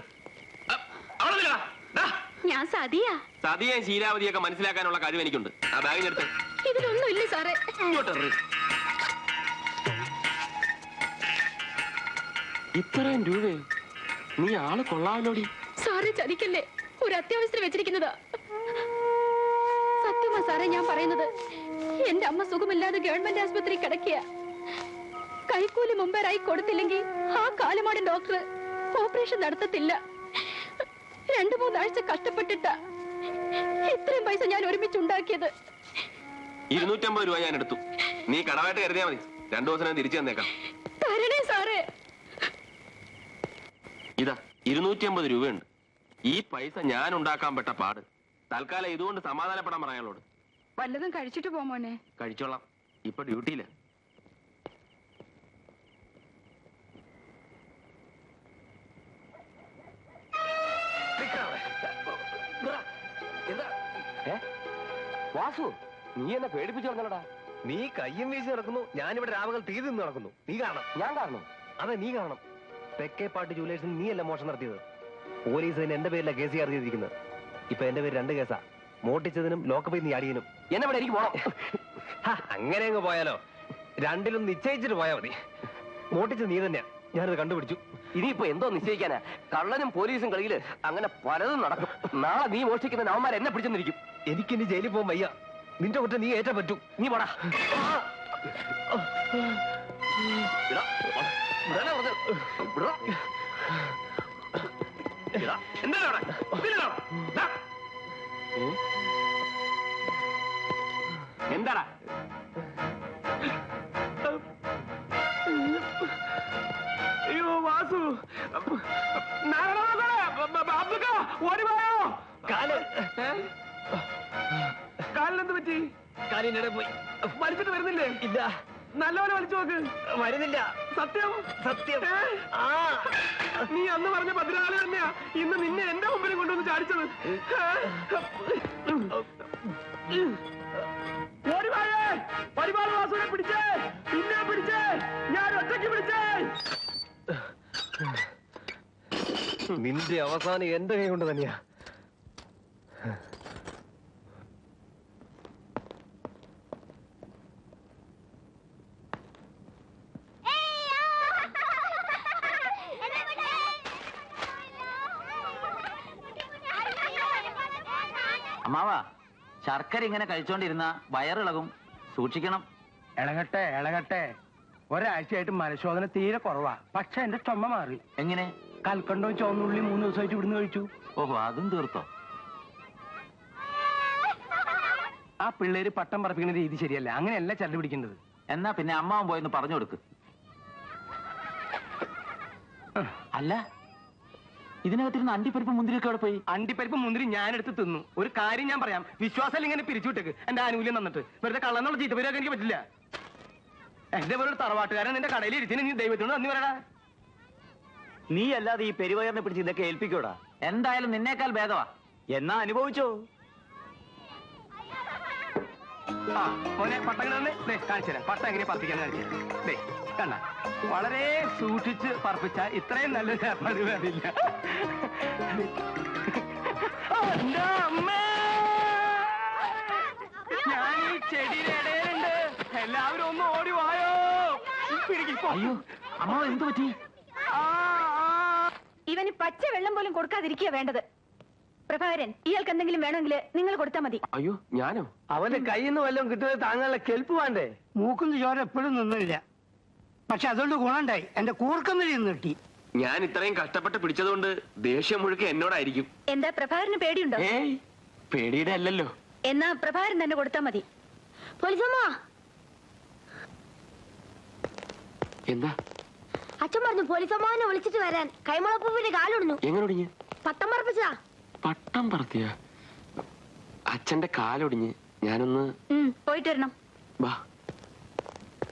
ഞാൻ സതിയാ. സതിയെ ശീലാവതിയൊക്കെ മനസ്സിലാക്കാനുള്ള കഴിവ് എനിക്കുണ്ട്. ആ ബാഗിനെടുത്ത്. ഇതിലൊന്നും ഇല്ല സാറേ. ഇങ്ങോട്ട് ഇത്രയും രൂപേ? നീ ആള് കൊള്ളാമല്ലോടി. സാറേ ചതിക്കല്ലേ, ഒരു അത്യാവശ്യത്തിന് വെച്ചിരിക്കുന്നതാ. സത്യമാ സാറേ ഞാൻ പറയുന്നത്. എന്റെ അമ്മ സുഖമില്ലാതെ ഗവൺമെന്റ് ആശുപത്രി കിടക്കുക. കൈക്കൂലി മുമ്പേരായി കൊടുത്തില്ലെങ്കിൽ ആ കാലമാടൻ ഡോക്ടർ ഓപ്പറേഷൻ നടത്തത്തില്ല. 2-3 ആഴ്ച കഷ്ടപ്പെട്ടിട്ടാ ഇത്രയും പൈസ ഞാൻ ഒരുമിച്ചുണ്ടാക്കിയത്. 250 രൂപ ഞാൻ എടുത്തു. നീ കടമായിട്ട് കരുതിയാ മതി. 2 ദിവസം തിരിച്ചു തന്നേക്കാം. തരണേ സാറേ. ഇതാ 250 രൂപയുണ്ട്. ഈ പൈസ ഞാൻ ഉണ്ടാക്കാൻ പെട്ട പാട്. തൽക്കാലം ഇതുകൊണ്ട് സമാധാനപ്പെടാൻ പറയാളോട്. വല്ലതും കഴിച്ചിട്ട് പോമോനെ. കഴിച്ചോളാം, ഇപ്പൊ ഡ്യൂട്ടിയില്ല. വാസു, നീ എന്നെ പേടിപ്പിച്ചു പറഞ്ഞല്ലടാ. നീ കയ്യും വീശി നടക്കുന്നു, ഞാനിവിടെ രാവുകൾ തീ നിന്ന് നടക്കുന്നു. നീ കാരണം. ഞാൻ കാരണം? അതെ നീ കാണണം. തെക്കേപ്പാട്ട് ജൂലേഴ്സിൽ നീയല്ല മോഷണം നടത്തിയത്. പോലീസ് തന്നെ എന്റെ പേരിലാണ് കേസ് ചാർജ് ചെയ്തിരിക്കുന്നത്. ഇപ്പൊ എന്റെ പേര് 2 കേസാ. മോട്ടിച്ചതിനും ലോക്കപ്പിൽ നീ അടിയനും. എന്നെ ഇവിടെ എനിക്ക് പോണം. അങ്ങനെ അങ്ങ് പോയാലോ? രണ്ടിലും നിശ്ചയിച്ചിട്ട് പോയാ മതി. മോട്ടിച്ചത് നീ തന്നെയാ. ഞാനത് കണ്ടുപിടിച്ചു. ഇനിയിപ്പോ എന്തോ നിശ്ചയിക്കാനാ? കള്ളനും പോലീസും കളിയില് അങ്ങനെ പലതും നടക്കും. നാളെ നീ മോഷ്ടിക്കുന്ന നവന്മാർ എന്നെ പിടിച്ചെന്നിരിക്കും. എനിക്കിനി ജയിലിൽ പോകാൻ വയ്യ. നിന്റെ കുറ്റം നീ ഏറ്റ പറ്റൂ. നീ പോടാ. എന്താടാ? അയ്യോ വാസു, ഓടിവായോ. കാലിനെന്ത് പറ്റി? കാലിനിടെ പോയി. വലിച്ചിട്ട് വരുന്നില്ലേ? ഇല്ല. നല്ലപോലെ വലിച്ചു നോക്ക്. വരുന്നില്ല. സത്യം? സത്യം. നീ അന്ന് പറഞ്ഞ 14 തന്നെയാ ഇന്ന് നിന്നെ എന്റെ മുമ്പിൽ കൊണ്ടുവന്ന് ചാടിച്ചത്. ഓടിവായേ, പരിപാടി വാസുവിനെ പിടിച്ചേ, പിന്നെ പിടിച്ചേ, ഞാൻ ഒറ്റയ്ക്ക് പിടിച്ചേ. നിന്റെ അവസാനം എന്റെ കൈ കൊണ്ട് തന്നെയാ. അമ്മാവാ, ശർക്കര ഇങ്ങനെ കഴിച്ചോണ്ടിരുന്ന വയറിളകും, സൂക്ഷിക്കണം. ഇളകട്ടെ ഇളകട്ടെ. ഒരാഴ്ചയായിട്ട് മലശോധന തീരെ കുറവാ. പക്ഷെ എന്റെ ചുമ മാറി. എങ്ങനെ? കൽക്കണ്ടവും ചുവന്നുള്ളി 3 ദിവസമായിട്ട് ഇവിടുന്ന് കഴിച്ചു. ഓഹോ, അതും തീർത്തോ? ആ പിള്ളേര് പട്ടം പറപ്പിക്കുന്ന രീതി ശരിയല്ല. അങ്ങനെയല്ല ചരട് പിടിക്കേണ്ടത്. എന്നാ പിന്നെ അമ്മാവൻ പോയെന്ന് പറഞ്ഞു കൊടുക്ക്. അല്ല, ഇതിനകത്തിരുന്ന് അണ്ടിപ്പരിപ്പ് മുന്തിരിയൊക്കെ അവിടെ പോയി. അണ്ടിപ്പരിപ്പ് മുന്തിരി ഞാനെടുത്ത് തിന്നു. ഒരു കാര്യം ഞാൻ പറയാം, വിശ്വാസം ഇങ്ങനെ പിരിച്ചുവിട്ടേക്ക്. എന്റെ ആനുകൂല്യം തന്നിട്ട് വെറുതെ കള്ളന്നുള്ള ചീത്തപ്പേരൊക്കെ എനിക്ക് പറ്റില്ല. എന്റെ പോലെ ഒരു തറവാട്ടുകാരൻ നിന്റെ കടയിൽ ഇരിച്ചിന് നീ ദൈവത്തിനോട് നന്ദി പറയടാ. നീ അല്ലാതെ ഈ പെരുവയറിനെ പിടിച്ച് ഇതൊക്കെ ഏൽപ്പിക്കൂടാ. എന്തായാലും നിന്നേക്കാൾ ഭേദവാ. എന്നാ അനുഭവിച്ചോ. ആ മോനെ പട്ടം കാണിച്ചു തരാം. പട്ടം എങ്ങനെ പറപ്പിക്കാൻ കാണിച്ചു തരാം. കണ്ട, വളരെ സൂക്ഷിച്ച് പറപ്പിച്ച ഇത്രയും നല്ലൊരു ഏർപ്പാട് വേറില്ല. ഞാൻ ഈ ചെടിയുടെ ഇടയിലുണ്ട്. എല്ലാവരും ഒന്ന് ഓടി വായോ. അയ്യോ അമ്മാവ, എന്ത് പറ്റി? ഇവന് പച്ച വെള്ളം പോലും കൊടുക്കാതിരിക്കുക വേണ്ടത്. പ്രഭാകരൻ, ഇയാൾക്ക് എന്തെങ്കിലും വേണമെങ്കിൽ നിങ്ങൾ കൊടുത്താൽ മതി. അയ്യോ ഞാനോ? അവന്റെ കയ്യിൽ നിന്ന് വല്ലതും കിട്ടുന്നത് താങ്കളുടെ കെൽപ്പ് വേണ്ടേ? മൂക്കുന്ന ചോര എപ്പോഴും നിന്നില്ല. പക്ഷെ അതുകൊണ്ട് ഗുണമുണ്ടായി. എന്റെ കൂർക്കമ്മലി നിന്ന് കിട്ടി. ഞാൻ ഇത്രയും കഷ്ടപ്പെട്ട് പിടിച്ചതുകൊണ്ട് ദേഷ്യം മുഴുക്ക എന്നോടായിരിക്കും. എന്താ പ്രഭാകരന് പേടിയുണ്ടോ? ഏയ്, പേടിയുടെ അല്ലല്ലോ. എന്നാ പ്രഭാകരൻ തന്നെ കൊടുത്താൽ മതി. പോലീസമ്മ, എന്താ? അച്ഛൻ പറഞ്ഞു പോലീസമ്മാനെ വിളിച്ചിട്ട് വരാൻ. കൈമുളപ്പൂവിന്റെ കാലൊടിഞ്ഞു. എങ്ങനെ ഒടിഞ്ഞ്? പട്ടം പറപ്പിച്ചാ. പട്ടം പറത്തിയ? അച്ഛന്റെ കാലൊടിഞ്ഞ്. ഞാനൊന്ന് പോയിട്ട് വരണം. വാ.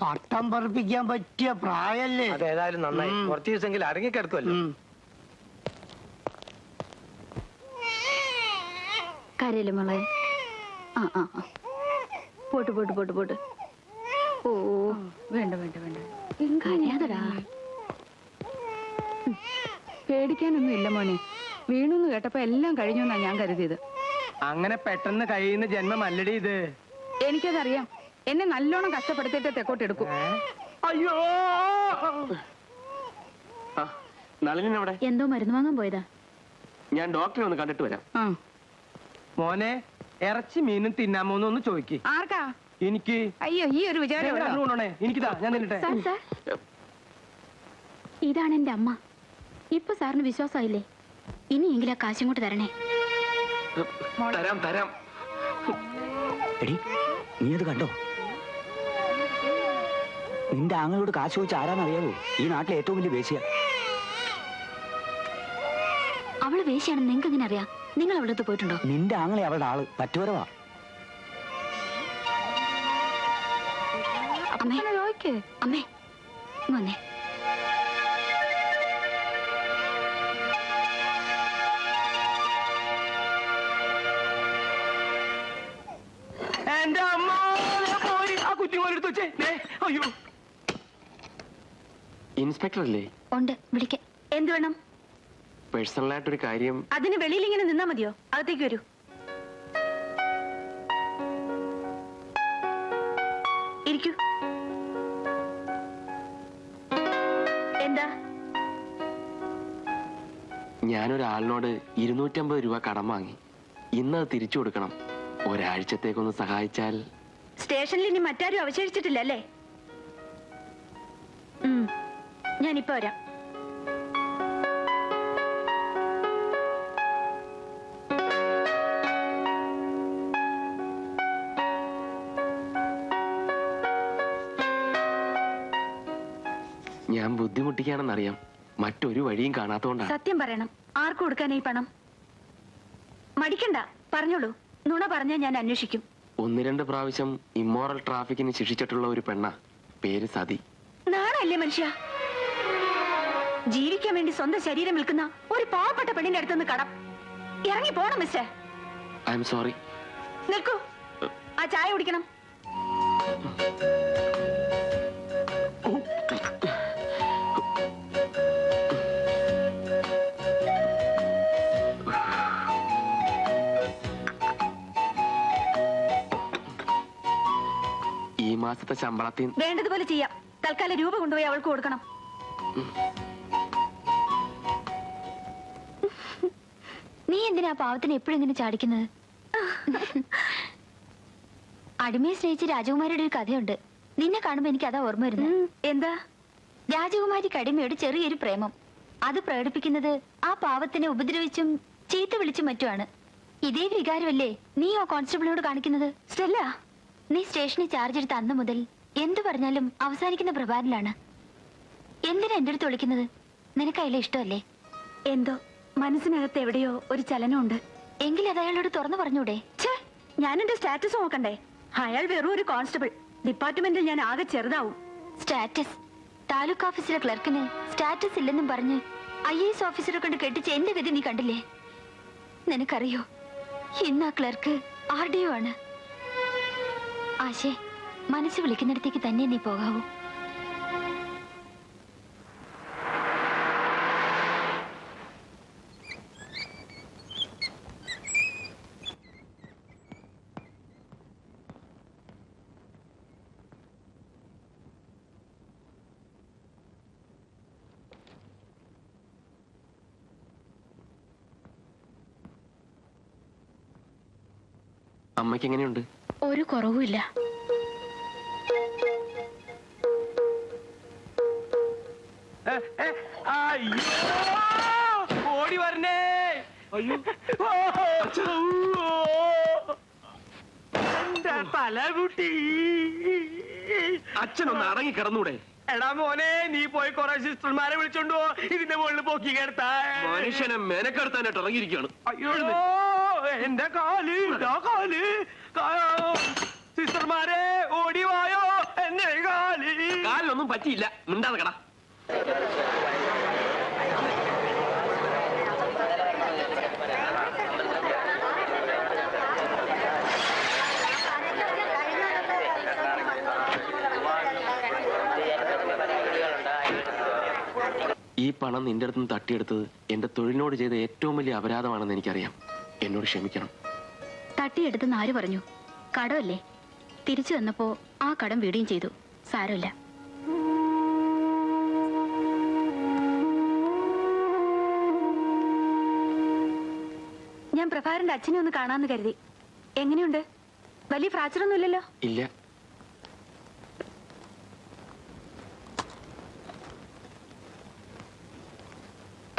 പട്ടം പറപ്പിക്കാൻ പറ്റിയ പ്രായല്ലേ? അതേതായാലും നന്നായി. കുറച്ച് ദിവസമെങ്കിലും അടങ്ങിക്കിടക്കുമല്ലോ. കരയില് മോളെ. ആ ആ പോട്ട് പോട്ട് പോട്ട് പോട്ട്. ഓ വേണ്ട വേണ്ട വേണ്ട. കരയാതടാ. പേടിക്കാനൊന്നും ഇല്ല മോനെ. വീണുന്ന് കേട്ടപ്പോ എല്ലാം കഴിഞ്ഞു എന്നാ ഞാൻ കരുതിയത്. അങ്ങനെ പെട്ടെന്ന് കഴിയുന്ന ജന്മമല്ലടി ഇത്. എനിക്കതറിയാം. എന്നെ നല്ലോണം കഷ്ടപ്പെടുത്തിയിട്ട് തെക്കോട്ട് എടുക്കും. അയ്യോ, നളിനവിടെ? എന്തോ മരുന്ന് വാങ്ങാൻ പോയതാ. ഞാൻ ഡോക്ടറെ ഒന്ന് കണ്ടിട്ട് വരാം. മോനെ ഇറച്ചി മീനും തിന്നാമോന്ന് ഒന്ന് ചോദിക്ക്. ആർക്കാ? എനിക്ക്. അയ്യോ, ഈ ഒരു വിചാരം. എനിക്കിതാ, ഞാൻ തിന്നട്ടെ. സാർ, ഇതാണ് എന്റെ അമ്മ. ഇപ്പൊ സാറിന് വിശ്വാസമായില്ലേ? ഇനിയെങ്കിലും ആ കാശും കൊണ്ട് തരണേ. തരാം തരാം. എടി, നീ അത് കണ്ടോ? നിന്റെ ആങ്ങളോട് കാശ് ചോദിച്ച ആരാന്നറിയാവോ? ഈ നാട്ടിലെ ഏറ്റവും വലിയ വേശ്യ. അവള് വേശ്യാണെന്ന് നിങ്ങൾക്ക് എങ്ങനെ അറിയാം? നിങ്ങൾ അവളുടെ അടുത്ത് പോയിട്ടുണ്ടോ? നിന്റെ ആങ്ങളെ അവളുടെ ആള് പറ്റുവരവാ. അമ്മേ അമ്മേ വന്നേ. എന്റെ അമ്മ പോയി. ആ കുറ്റി പോലെ എടുത്ത് വെച്ചേ. അയ്യോ, ഇൻസ്പെക്ടർ അല്ലേ? ഉണ്ട്, വിളിക്ക. എന്ത് വേണം? പേഴ്സണലായിട്ടൊരു കാര്യം. അതിന് വെളിയിൽ ഇങ്ങനെ നിന്നാ മതിയോ? അകത്തേക്ക് വരൂ. ഇരിക്കൂ. എന്താ? ഞാനൊരാളിനോട് 250 രൂപ കടം വാങ്ങി. ഇന്ന് അത് തിരിച്ചു കൊടുക്കണം. ഒരാഴ്ചത്തേക്കൊന്ന് സഹായിച്ചാൽ. സ്റ്റേഷനിൽ ഇനി മറ്റാരും അവശേഷിച്ചിട്ടില്ല അല്ലേ? ഞാനിപ്പോ വരാം. ഞാൻ ബുദ്ധിമുട്ടിക്കാണെന്നറിയാം. മറ്റൊരു വഴിയും കാണാത്തോണ്ടാണ്. സത്യം പറയണം. ആർക്ക് കൊടുക്കാനായി പണം? മടിക്കണ്ട, പറഞ്ഞോളൂ. നുണ പറഞ്ഞാൽ ഞാൻ അന്വേഷിക്കും. 1-2 പ്രാവശ്യം ഇമ്മോറൽ ട്രാഫിക്കിന് ശിക്ഷിച്ചിട്ടുള്ള ഒരു പെണ്ണ. പേര് സതി. നാണല്ലേ മനുഷ്യ? ജീവിക്കാൻ വേണ്ടി സ്വന്തം ശരീരം വിൽക്കുന്ന ഒരു പാവപ്പെട്ട പെണ്ണിന്റെ അടുത്തുനിന്ന് കടം. ഇറങ്ങി പോണം മിസ്റ്റർ. I am sorry. നിൽക്കൂ, ആ ചായ കുടിക്കണം. ഈ മാസത്തെ ശമ്പളത്തിൽ വേണ്ടതുപോലെ ചെയ്യാം. തൽക്കാലം രൂപ കൊണ്ടുപോയി അവൾക്ക് കൊടുക്കണം. നീ എന്തിനാ പാവത്തിന് എപ്പോഴും ഇങ്ങനെ ചാടിക്കുന്നത്? അടിമയെ സ്നേഹിച്ച് രാജകുമാരിയുടെ ഒരു കഥയുണ്ട്. നിന്നെ കാണുമ്പോ എനിക്ക് അതാ ഓർമ്മ വരുന്നത്. എന്താ? രാജകുമാരിക്ക് അടിമയോട് ചെറിയൊരു പ്രേമം. അത് പ്രകടിപ്പിക്കുന്നത് ആ പാവത്തിനെ ഉപദ്രവിച്ചും ചീത്ത വിളിച്ചും മറ്റുമാണ്. ഇതേ വികാരമല്ലേ നീ ആ കോൺസ്റ്റബിളിനോട് കാണിക്കുന്നത്? സ്റ്റെല്ല, നീ സ്റ്റേഷനിൽ ചാർജ് എടുത്ത അന്ന് മുതൽ എന്തു പറഞ്ഞാലും അവസാനിക്കുന്ന പ്രഭാതത്തിലാണ്. എന്തിനാ എന്റെ അടുത്ത് വിളിക്കുന്നത്? നിനക്ക് അയാളെ ഇഷ്ടമല്ലേ? എന്തോ മനസ്സിനകത്ത് എവിടെയോ ഒരു ചലനമുണ്ട്. എങ്കിൽ അത് അയാളോട് തുറന്നു പറഞ്ഞൂടെ? ഞാൻ എന്റെ സ്റ്റാറ്റസ് നോക്കണ്ടേ? അയാൾ വെറും ഒരു കോൺസ്റ്റബിൾ. ഡിപ്പാർട്ട്മെന്റിൽ ഞാൻ ആകെ ചെറുതാവും. സ്റ്റാറ്റസ്? താലൂക്ക് ഓഫീസിലെ ക്ലർക്കിന് സ്റ്റാറ്റസ് ഇല്ലെന്നും പറഞ്ഞ് IAS ഓഫീസറെ കൊണ്ട് കെട്ടിച്ച് എന്റെ ഗതി നീ കണ്ടില്ലേ? നിനക്കറിയോ, ഇന്ന് ആ ക്ലർക്ക് RDO ആണ്. ആശേ, മനസ്സ് വിളിക്കുന്നിടത്തേക്ക് തന്നെ നീ പോകാവൂ. അമ്മയ്ക്ക് എങ്ങനെയുണ്ട്? ഒരു കുറവുമില്ല. ഓടി വരണേ. അയ്യോ, എന്റെ തലകുട്ടി. അച്ഛനൊന്ന് അടങ്ങി കിടന്നൂടെ? എടാ മോനെ, നീ പോയി കുറെ സിസ്റ്റർമാരെ വിളിച്ചോണ്ടോ ഇതിന്റെ മുകളിൽ പോക്കി കിടത്താ. മനുഷ്യനെ മെനക്കെടുത്താനായിട്ട് ഇറങ്ങിയിരിക്കുകയാണ്. അയ്യോ, എന്റെ കാല്, സിസ്റ്റർമാരെ ഓടിവായോ, എന്നെ കാലിനൊന്നും പറ്റിയില്ല. മിണ്ടാതെ കട. ഈ പണം നിന്റെ അടുത്ത് നിന്ന് തട്ടിയെടുത്തത് എന്റെ തൊഴിലിനോട് ചെയ്ത ഏറ്റവും വലിയ അപരാധമാണെന്ന് എനിക്കറിയാം. എന്നോട് ക്ഷമിക്കണം. തട്ടിയെടുത്തെന്ന് ആര് പറഞ്ഞു? കടമല്ലേ. തിരിച്ചു വന്നപ്പോ ആ കടം വീടുകയും ചെയ്തു. സാരമില്ല. ഞാൻ പ്രഭാകരന്റെ അച്ഛനെ ഒന്ന് കാണാന്ന് കരുതി. എങ്ങനെയുണ്ട്? വലിയ ഫ്രാക്ചർ ഒന്നും ഇല്ലല്ലോ? ഇല്ല.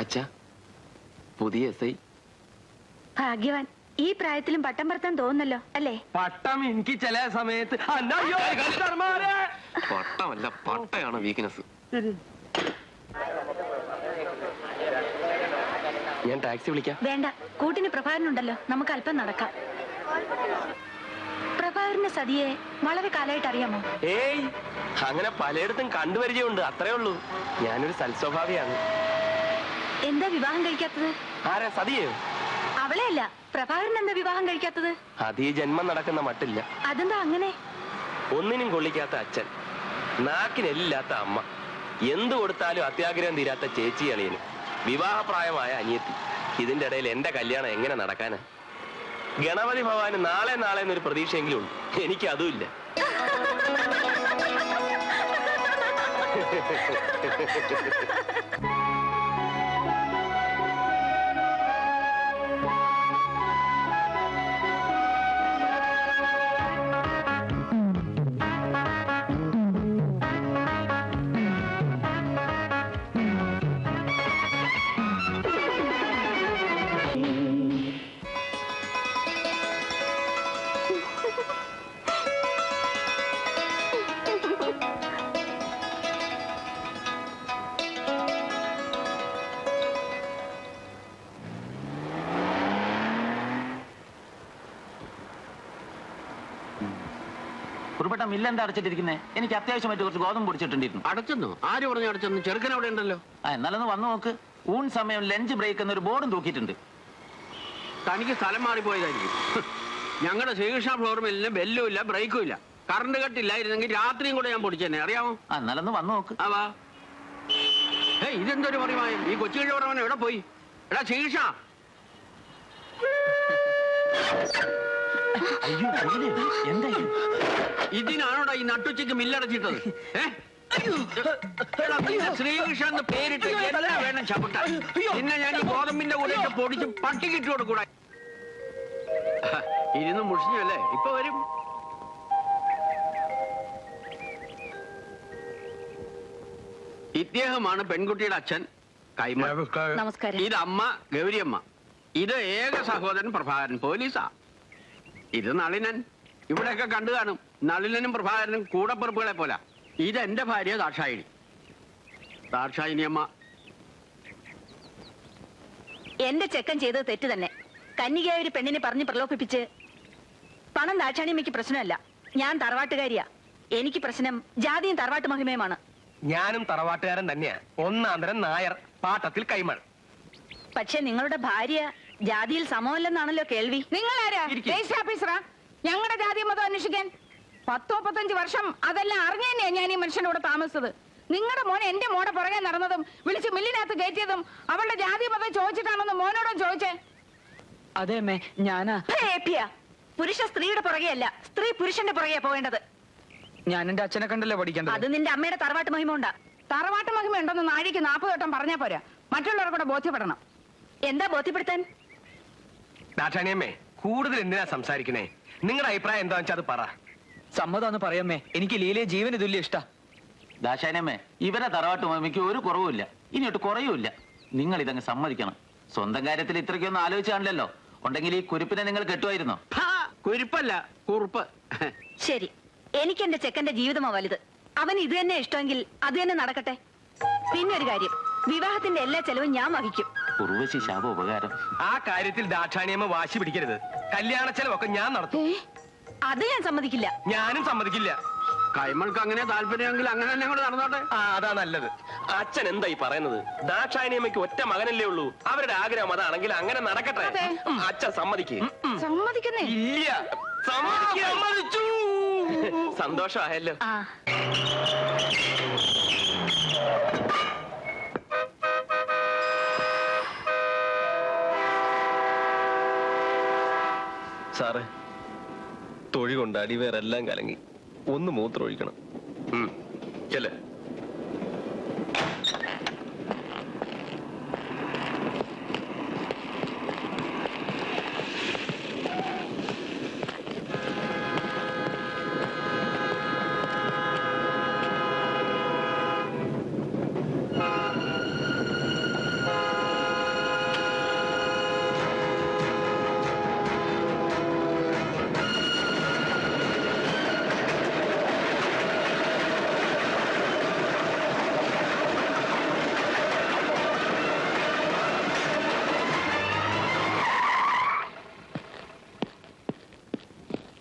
അച്ഛാ, പുതിയ SI. ഭാഗ്യവാൻ. ഈ പ്രായത്തിലും പട്ടം പറത്താൻ തോന്നുന്നല്ലോ അല്ലേ? പട്ടം എനിക്ക് ചില സമയത്ത് പട്ടമല്ല, പട്ടയാണ് വീക്ക്നെസ്. ഞാൻ ടാക്സി വിളിക്കാം. വേണ്ട, കൂട്ടിന് പ്രഭാകരനുണ്ടല്ലോ. നമുക്ക് അല്പം നടക്കാം. പ്രഭാകരന്റെ സതിയെ വളരെ കാലമായിട്ട് അറിയാമോ? ഏയ്, അങ്ങനെ പലയിടത്തും കണ്ടുപരിചയമുണ്ട്, അത്രേ ഉള്ളൂ. ഞാനൊരു സൽസ്വഭാവിയാണ്. എന്താ വിവാഹം കഴിക്കാത്തത്? ആരാ? സതിയോ? അവളെ അല്ല, പ്രഭാകരൻ എന്താ വിവാഹം കഴിക്കാത്തത്? അത് ഈ ജന്മം നടക്കുന്ന മട്ടില്ല. അതെന്താ അങ്ങനെ? ഒന്നിനും കൊള്ളിക്കാത്ത അച്ഛൻ, നാക്കിനെല്ലാത്ത അമ്മ, എന്ത് കൊടുത്താലും അത്യാഗ്രഹം തീരാത്ത ചേച്ചി അളിയന്, വിവാഹപ്രായമായ അനിയത്തി. ഇതിന്റെ ഇടയിൽ എന്റെ കല്യാണം എങ്ങനെ നടക്കാനാ? ഗണപതി ഭവാന് നാളെ എന്നൊരു പ്രതീക്ഷയെങ്കിലും ഉണ്ട്. എനിക്ക് അതുമില്ല. കുറുപ്പട്ട മില്ലെന്താ അടച്ചിട്ടിരിക്കുന്നേ? എനിക്ക് അത്യാവശ്യമായിട്ട് കുറച്ച് ഗോതമ്പ് പൊടിച്ചിട്ടുണ്ടായിരുന്നു. അടച്ചെന്നു? ആര് പറഞ്ഞു അടച്ചെന്നു? ചെറുക്കൻ അവിടെ ഉണ്ടല്ലോ. എന്നാലൊന്ന് വന്നു നോക്ക്. ഊൺ സമയം ലഞ്ച് ബ്രേക്ക് എന്നൊരു ബോർഡും തൂക്കിയിട്ടുണ്ട്. തനിക്ക് സ്ഥലം മാറിപ്പോയതായിരിക്കും. ഞങ്ങളുടെ ശ്രീകൃഷ്ണ ഫ്ലോർ മില്ലിന് ബെല്ലും ഇല്ല, ബ്രേക്കും ഇല്ല. കറണ്ട് കട്ടില്ലായിരുന്നെങ്കിൽ രാത്രിയും കൂടെ ഞാൻ പൊടിച്ചെന്നെ, അറിയാമോ? എന്നാലൊന്ന് വന്നു നോക്ക്. വാ. ഇതെന്തൊരു പറയുമായും? ഈ കൊച്ചു കഴിവറവൻ എവിടെ പോയി? എടാ ശ്രീകൃഷ്ണ, ഇതിനാണോടാ ഈ നട്ടുച്ചയ്ക്ക് മില്ലടച്ചിട്ടത്? ശ്രീകൃഷ്ണ എന്ന് പേരിട്ട് എല്ലാം വേണം ചവിട്ടാൻ. പിന്നെ ഞാൻ ഈ ഗോതമ്പിന്റെ കൂടെ പൊടിച്ച് പട്ടിക്കിട്ട് കൊടുക്കൂടാ. ഇരുന്ന് മുഷിഞ്ഞു അല്ലേ? ഇപ്പൊ വരും. ഇദ്ദേഹമാണ് പെൺകുട്ടിയുടെ അച്ഛൻ കൈമൾ. നമസ്കാരം. ഇത് അമ്മ ഗൗരിയമ്മ. ഇത് ഏക സഹോദരൻ പ്രഭാകരൻ, പോലീസാ. ഇത് നളിനൻ. ഇവിടെയൊക്കെ കണ്ടു കാണും. നളിനനും പ്രഭാകരനും കൂടപ്പിറപ്പുകളെ പോലെ. ഇത് എന്റെ ഭാര്യ ദാക്ഷായിനി. ദാക്ഷായിനി അമ്മ. എന്റെ ചെക്കൻ ചെയ്തത് തെറ്റ് തന്നെ. കന്യകയായ ഒരു പെണ്ണിനെ പറഞ്ഞ് പ്രലോഭിപ്പിച്ച് പണം ദാക്ഷാണിയമ്മയ്ക്ക് പ്രശ്നമല്ല. ഞാൻ തറവാട്ടുകാരിയാ. എനിക്ക് പ്രശ്നം ജാതിയും തറവാട്ട് മഹിമയുമാണ്. ഞാനും തറവാട്ടുകാരൻ തന്നെയാ. ഒന്നാന്തരം നായർ, പാട്ടത്തിൽ കൈമൾ. പക്ഷെ നിങ്ങളുടെ ഭാര്യ ജാതിയിൽ സമമല്ലെന്നാണല്ലോ കേൾവി. നിങ്ങളാരാ? രജിസ്റ്റർ ഓഫീസറാ? ഞങ്ങളുടെ ജാതി മതം അന്വേഷിക്കാൻ? 10-35 വർഷം അതെല്ലാം അറിഞ്ഞു തന്നെയാ ഞാൻ ഈ മനുഷ്യന്റെ കൂടെ താമസിച്ചത്. നിങ്ങളുടെ മോൻ എന്റെ മോടെ പുറകെ നടന്നതും വിളിച്ച് മില്ലിനകത്ത് കയറ്റിയതും അവളുടെ ജാതി മതം ചോദിച്ചിട്ടാണെന്ന് മോനോടും ചോദിച്ചേ? അതെ അമ്മേ, ഞാനാ. പുരുഷ സ്ത്രീയുടെ പുറകെയല്ല, സ്ത്രീ പുരുഷന്റെ പുറകെ പോകേണ്ടത്. ഞാൻ എന്റെ അച്ഛനെ കണ്ടല്ലേ പഠിക്കേണ്ടത്. അത് നിന്റെ അമ്മയുടെ തറവാട്ട് മഹിമ ഉണ്ടാ. തറവാട്ട് മഹിമ ഉണ്ടെന്ന് നാഴിക്ക് 40 വട്ടം പറഞ്ഞാ പോരാ, മറ്റുള്ളവർ കൂടെ ബോധ്യപ്പെടണം. എന്താ ബോധ്യപ്പെടുത്താൻ? ദാക്ഷാണിയമ്മേ, കൂടുതൽ എന്തിനാ സംസാരിക്കണേ? നിങ്ങളുടെ അഭിപ്രായം എന്താ വെച്ചാൽ അത് പറ. സമ്മതമാണെന്ന് പറയമ്മേ. എനിക്ക് ലീലയെ ജീവന് തുല്യ ഇഷ്ട. ദാശാനമ്മേ, ഇവരെ തറവാട്ട് മമ്മിക്ക് ഒരു കുറവുമില്ല, ഇനിയൊട്ട് കുറയുമില്ല. നിങ്ങൾ ഇതങ്ങ് സമ്മതിക്കണം. സ്വന്തം കാര്യത്തിൽ ഇത്രയ്ക്കൊന്നും ആലോചിച്ച് കാണില്ലല്ലോ. ഉണ്ടെങ്കിൽ ഈ കുരിപ്പിനെ നിങ്ങൾ കെട്ടുമായിരുന്നോ? കുരിപ്പല്ല, കുറുപ്പ്. ശരി, എനിക്ക് എന്റെ ചെക്കന്റെ ജീവിതമാ വലുത്. അവൻ ഇത് തന്നെ ഇഷ്ടമെങ്കിൽ അത് തന്നെ നടക്കട്ടെ. പിന്നെ ഒരു കാര്യം, വിവാഹത്തിന്റെ എല്ലാ ചെലവും ഞാൻ വഹിക്കും. ഉർവശി ശാപ ഉപകാരം. ആ കാര്യത്തിൽ ദാക്ഷാണിയമ്മ വാശി പിടിക്കരുത്. കല്യാണ ചെലവൊക്കെ ഞാൻ നടത്തും. അത് ഞാൻ സമ്മതിക്കില്ല. ഞാനും സമ്മതിക്കില്ല. കൈമൾക്ക് അങ്ങനെ താല്പര്യമെങ്കിൽ അങ്ങനെ തന്നെ കൂടെ നടന്നോട്ടെ. അതാ നല്ലത്. അച്ഛൻ എന്താ ഈ പറയുന്നത്? ദാക്ഷായണിയമ്മയ്ക്ക് ഒറ്റ മകനല്ലേ ഉള്ളൂ. അവരുടെ ആഗ്രഹം അതാണെങ്കിൽ അങ്ങനെ നടക്കട്ടെ. അച്ഛൻ സമ്മതിക്കേ? സമ്മതിക്കുന്നേ ഇല്ല. സമ്മതിച്ചു. സന്തോഷമായല്ലോ. സാറേ, തൊഴി കൊണ്ട് അടിവേറെല്ലാം കലങ്ങി. ഒന്ന് മൂത്രം ഒഴിക്കണം. ചെല്ലേ.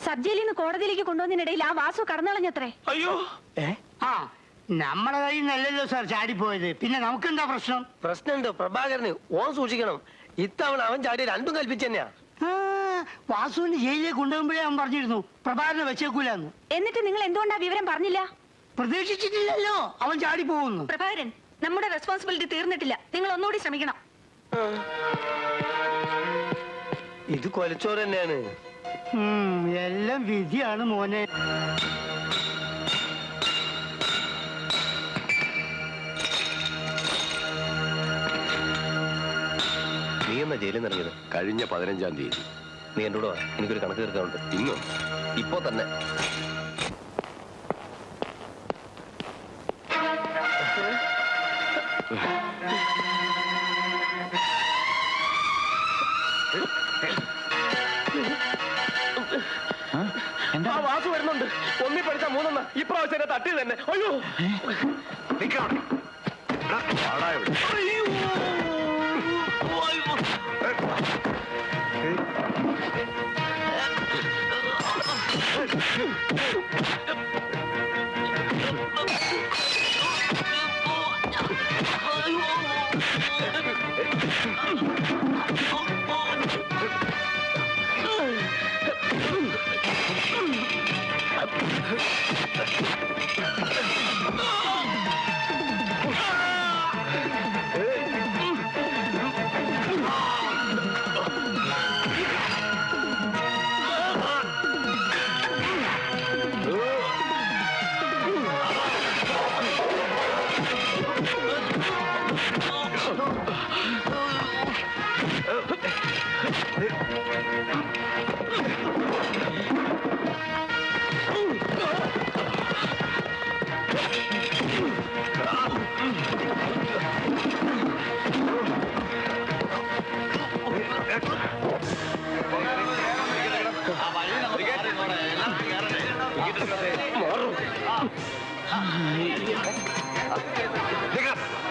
സബ്ജയിലിൽ നിന്ന് കോടതിയിലേക്ക് കൊണ്ടുവന്നതിനിടയിൽ ആ വാസു കടന്നളഞ്ഞത്രേ. അയ്യോ, നമ്മളെ കയ്യിൽ നിന്നല്ലല്ലോ സാർ ചാടിപ്പോയത്. പിന്നെ നമുക്കെന്താ പ്രശ്നം? പ്രശ്നമുണ്ട് പ്രഭാകരന്. ഓൻ സൂക്ഷിക്കണം. ഇത്തവണ അവൻ ചാടി രണ്ടും കൽപ്പിച്ചു തന്നെയാ. വാസുവിന് ജയിലിലേക്ക് കൊണ്ടുപോകുമ്പോഴേ അവൻ പറഞ്ഞിരുന്നു പ്രഭാകരനെ വെച്ചേക്കൂലെന്ന്. എന്നിട്ട് നിങ്ങൾ എന്തുകൊണ്ടാ വിവരം പറഞ്ഞില്ല? പ്രതീക്ഷിച്ചിട്ടില്ലല്ലോ അവൻ ചാടി പോകുന്നു. പ്രഭാകരൻ, നമ്മുടെ റെസ്പോൺസിബിലിറ്റി തീർന്നിട്ടില്ല. നിങ്ങൾ ഒന്നുകൂടി ശ്രമിക്കണം. ഇത് കൊലച്ചോറ് തന്നെയാണ്. എല്ലാം വിധിയാണ് മോനെ. നീ എന്നാ ജയിലിൽ നിന്ന് ഇറങ്ങിയത്? കഴിഞ്ഞ 15-ാം തീയതി. നീ എൻ്റെ കൂടെ വാ, എനിക്കൊരു കണക്ക് തീർക്കാനുണ്ട്. ഇന്നോ? ഇപ്പോ തന്നെ. ആ വാസു വരുന്നുണ്ട്. ഒന്നി പഠിച്ച 3 ഇപ്രാവശ്യം എന്നെ തട്ടി തന്നെ. അയ്യോ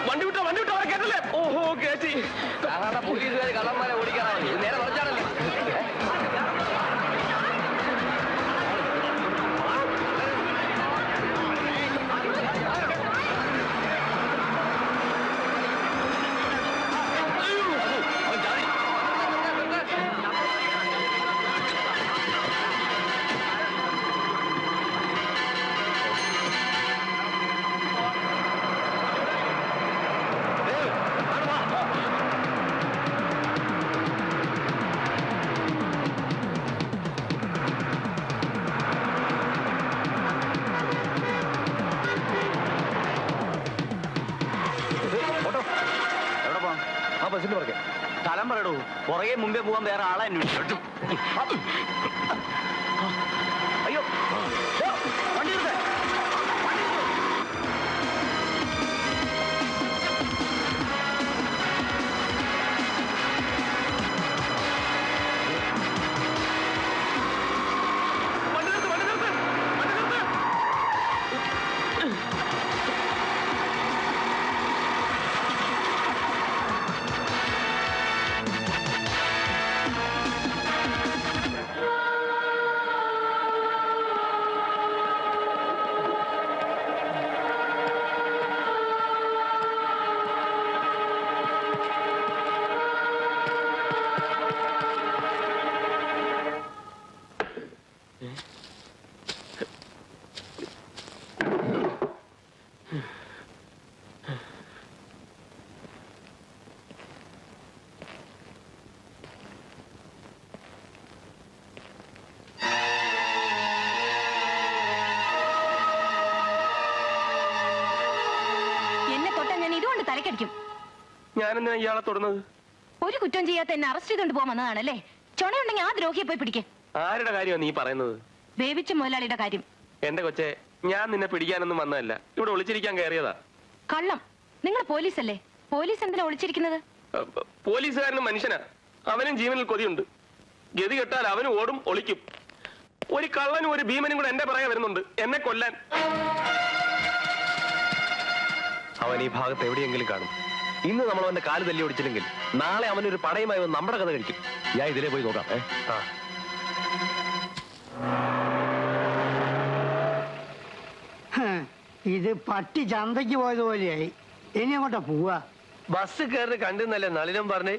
വണ്ടി വിട്ടോ അവരെ കേട്ടല്ലേ? ഓഹോ കേട്ടി. പോലീസുകാർ കള്ളന്മാരെ ഓടിക്കാറാണ്. നേരെ പറഞ്ഞാണല്ലോ. സ്ഥലം പറയടൂ. പുറകെ മുമ്പേ പോവാൻ വേറെ ആളെ അന്വേഷിച്ചു. അയ്യോ വണ്ടി എടുത്തേ. തലക്കടിക്കും. ഞാനെന്തിനാ ഇയാളെ തൊടുന്നത്? ഒരു കുറ്റം ചെയ്യാത്ത എന്നെ അറസ്റ്റ് ചെയ്തുകൊണ്ട് പോകാൻ വന്നതാണല്ലേ? ചുണയുണ്ടെങ്കിൽ ആ ദ്രോഹിയെ പോയി പിടിക്കേ. ആരുടെ കാര്യമാണ് നീ പറയുന്നത്? വേവിച്ച മുതലാളിയുടെ കാര്യം. എന്റെ കൊച്ചെ, ഞാൻ നിന്നെ പിടിക്കാനൊന്നും വന്നതല്ല, ഇവിടെ ഒളിച്ചിരിക്കാൻ കയറിയതാ. കള്ളം. നിങ്ങൾ പോലീസല്ലേ? പോലീസ് എന്തിനാ ഒളിച്ചിരിക്കുന്നത്? പോലീസുകാരനും മനുഷ്യനാ, അവനും ജീവനിൽ കൊതിയുണ്ട്. ഗതി കെട്ടാൽ അവനും ഓടും ഒളിക്കും. ഒരു കള്ളനും ഒരു ഭീമനും കൂടെ എന്റെ പറയാൻ വരുന്നുണ്ട്, എന്നെ കൊല്ലാൻ. അവൻ ഈ ഭാഗത്ത് എവിടെയെങ്കിലും കാണും. ഇന്ന് നമ്മൾ അവന്റെ കാല് തല്ലി ഓടിച്ചില്ലെങ്കിൽ നാളെ അവനൊരു പടയുമായി വന്ന് നമ്മുടെ കഥ കഴിക്കും. ഞാൻ ഇതിലേ പോയി നോക്കാം. ഇത് പട്ടി ചന്തയ്ക്ക് പോയതുപോലെയായി. ഇനി അങ്ങോട്ടാ പോവാ? ബസ് കയറി കണ്ടെന്നല്ലേ നളിനം പറഞ്ഞ്.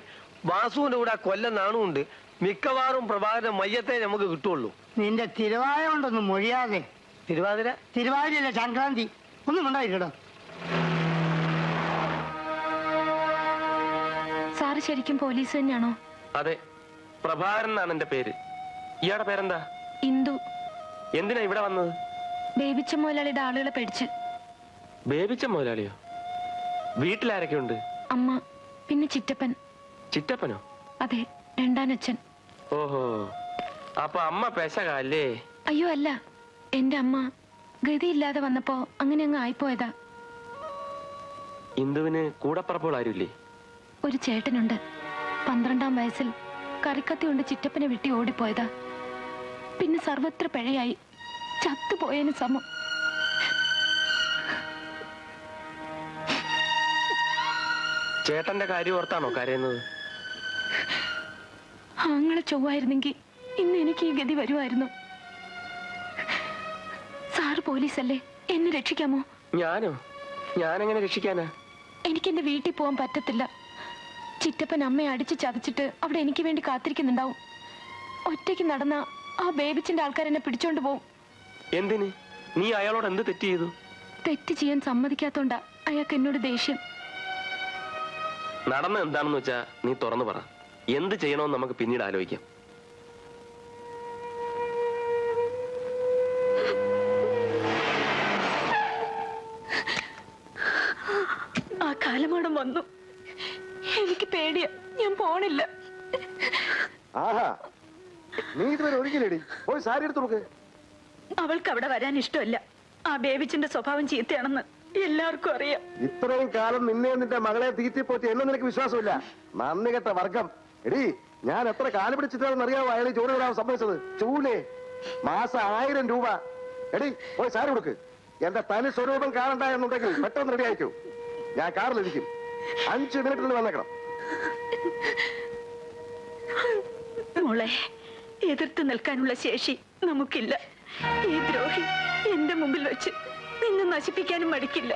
വാസുവിന്റെ കൂടെ കൊല്ലം നാണുണ്ട്. മിക്കവാറും പ്രഭാകരന്റെ മയ്യത്തെ നമുക്ക് കിട്ടുള്ളൂ. നിന്റെ തിരുവായ കൊണ്ടൊന്നും മൊഴിയാതെ തിരുവാതിര തിരുവാതിരയല്ല, സംക്രാന്തി. ഒന്നും ഉണ്ടായിട്ടോ. സാറ് ശരിക്കും പോലീസ് തന്നെയാണോ? അതെ, പ്രഭാകരൻ എന്നാണ് എന്റെ പേര്. ഇയാളുടെ പേരെന്താ? ഇന്ദു. എന്തിനാ ഇവിടെ വന്നത്? ബേബിച്ച മുതലാളിയുടെ ആളുകളെ പേടിച്ച്. ബേബിച്ച മുതലാളിയോ? വീട്ടിലാരൊക്കെ ഉണ്ട്? അമ്മ, പിന്നെ ചിറ്റപ്പൻ. ചിറ്റപ്പനോ? അതെ, രണ്ടാനച്ഛൻ. ഓഹോ, അപ്പൊ അമ്മ പെശകല്ലേ? അയ്യോ അല്ല, എന്റെ അമ്മ ഗതിയില്ലാതെ വന്നപ്പോ അങ്ങനെ അങ്ങ് ആയിപ്പോയതാ. ഇന്ദുവിന് കൂടപ്പറപ്പോൾ ആരുമില്ലേ? ഒരു ചേട്ടനുണ്ട്. 12-ാം വയസ്സിൽ കറിക്കത്തി കൊണ്ട് ചിറ്റപ്പനെ വെട്ടി ഓടിപ്പോയതാ. പിന്നെ സർവത്ര പിഴയായി, ചത്തുപോയതിന് സമം. ചേട്ടന്റെ കാര്യം ഓർത്താണോ കരയുന്നത്? ആങ്ങളെ ചൊവ്വായിരുന്നെങ്കിൽ ഇന്ന് എനിക്ക് ഈ ഗതി വരുമായിരുന്നു. സാറ് പോലീസല്ലേ, എന്നെ രക്ഷിക്കാമോ? ഞാനോ? ഞാനെങ്ങനെ രക്ഷിക്കാനാ? എനിക്ക് എന്റെ വീട്ടിൽ പോകാൻ പറ്റത്തില്ല. ചിറ്റപ്പൻ അമ്മയെ അടിച്ച് ചതച്ചിട്ട് അവിടെ എനിക്ക് വേണ്ടി കാത്തിരിക്കുന്നുണ്ടാവും. ഒറ്റയ്ക്ക് നടന്ന ആ ബേബിച്ചിന്റെ ആൾക്കാർ എന്നെ പിടിച്ചോണ്ട് പോവും. എന്തിന്? നീ അയാളോട് എന്ത് തെറ്റ് ചെയ്തു? തെറ്റ് ചെയ്യാൻ സമ്മതിക്കാത്തോണ്ടാ അയാൾക്ക് എന്നോട് ദേഷ്യം. നടന്ന എന്താണെന്ന് വെച്ചാ നീ തുറന്നു പറ. എന്ത് ചെയ്യണമെന്ന് നമുക്ക് പിന്നീട് ആലോചിക്കാം. ആ കാലമാടം വന്നു. എനിക്ക് പേടിയാ, ഞാൻ പോണില്ല. ആഹാ, നീ ഇതുവരെ ഒഴുകില്ലേടി? പോയി സാരി എടുത്തു നോക്ക്. അവൾക്ക് അവിടെ വരാൻ ഇഷ്ടമല്ല. ആ ബേബിച്ചിന്റെ സ്വഭാവം ചീത്തയാണെന്ന് എല്ലാവർക്കും അറിയാം. ഇത്രയും കാലം നിന്നെ നിന്റെ മകളെ തീറ്റിപ്പോറ്റി എന്നെ നിനക്ക് വിശ്വാസമില്ല. നന്ദി കെട്ട വർഗം. എടി, ഞാൻ എത്ര കാല് പിടിച്ചിട്ടാണെന്ന് അറിയാവോ അയാൾ ജോലി വിടാൻ സംഭവിച്ചത്? ചൂലേ, മാസം 1000 രൂപ. എടി, പോയി സാരി കൊടുക്ക്. എന്റെ തനി സ്വരൂപം കാണണ്ട എന്നുണ്ടെങ്കിൽ പെട്ടെന്ന് റെഡി ആയിക്കോ. ഞാൻ കാറിലിരിക്കും. 5 മിനിറ്റിൽ വന്നേക്കണം. മോളെ, എതിർത്ത് നിൽക്കാനുള്ള ശേഷി നമുക്കില്ല. ഈ ദ്രോഹി എന്റെ മുമ്പിൽ വെച്ച് നിന്നെ നശിപ്പിക്കാനും മടിക്കില്ല.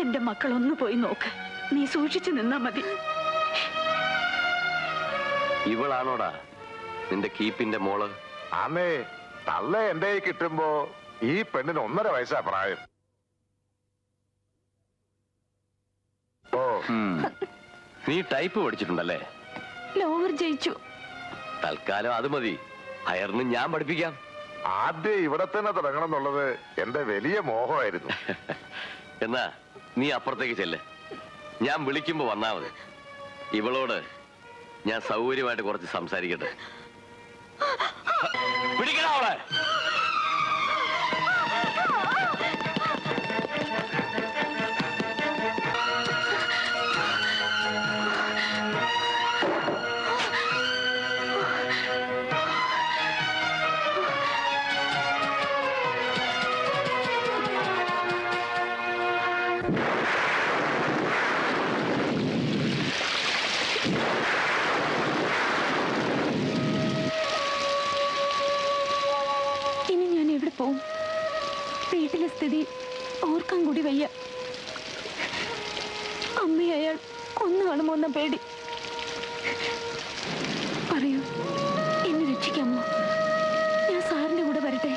എന്റെ മക്കൾ ഒന്ന് പോയി നോക്ക്. നീ സൂക്ഷിച്ചു നിന്നാ മതി. ഇവളാണോടാ നിന്റെ കീപ്പിന്റെ മോള്? അമ്മേ, തള്ള എന്റെ കിട്ടുമ്പോ ഈ പെണ്ണിന് 1.5 വയസ്സാ പ്രായം. ഓ, നീ ടൈപ്പ് പഠിച്ചിട്ടുണ്ടല്ലേ? ലോവർ ജയിച്ചു. തൽക്കാലം അത് മതി. ഹയറിന് ഞാൻ പഠിപ്പിക്കാം. ആദ്യം ഇവിടെ തന്നെ തുടങ്ങണം എന്നുള്ളത് എന്റെ വലിയ മോഹമായിരുന്നു. എന്നാ നീ അപ്പുറത്തേക്ക് ചെല്ല്. ഞാൻ വിളിക്കുമ്പോ വന്നാ മതി. ഇവളോട് ഞാൻ സൗകര്യമായിട്ട് കുറച്ച് സംസാരിക്കട്ടെ. പിടിക്കണ അവളെ. പോവും. വീട്ടിലെ സ്ഥിതി ഓർക്കാൻ കൂടി വയ്യ. അമ്മയെ അയാൾ കൊന്നു കാണുമോ എന്ന പേടി. പറയൂ, എന്നെ രക്ഷിക്കാമോ? ഞാൻ സാറിന്റെ കൂടെ വരട്ടെ?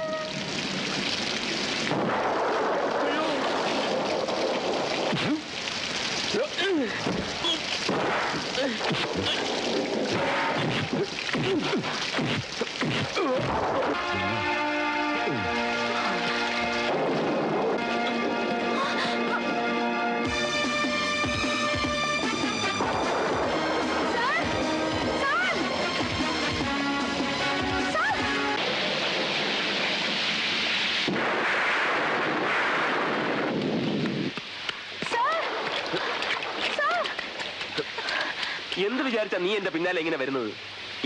എന്ത് വിചാരിച്ചാ നീ എന്റെ പിന്നാലെ എങ്ങനെ വരുന്നത്?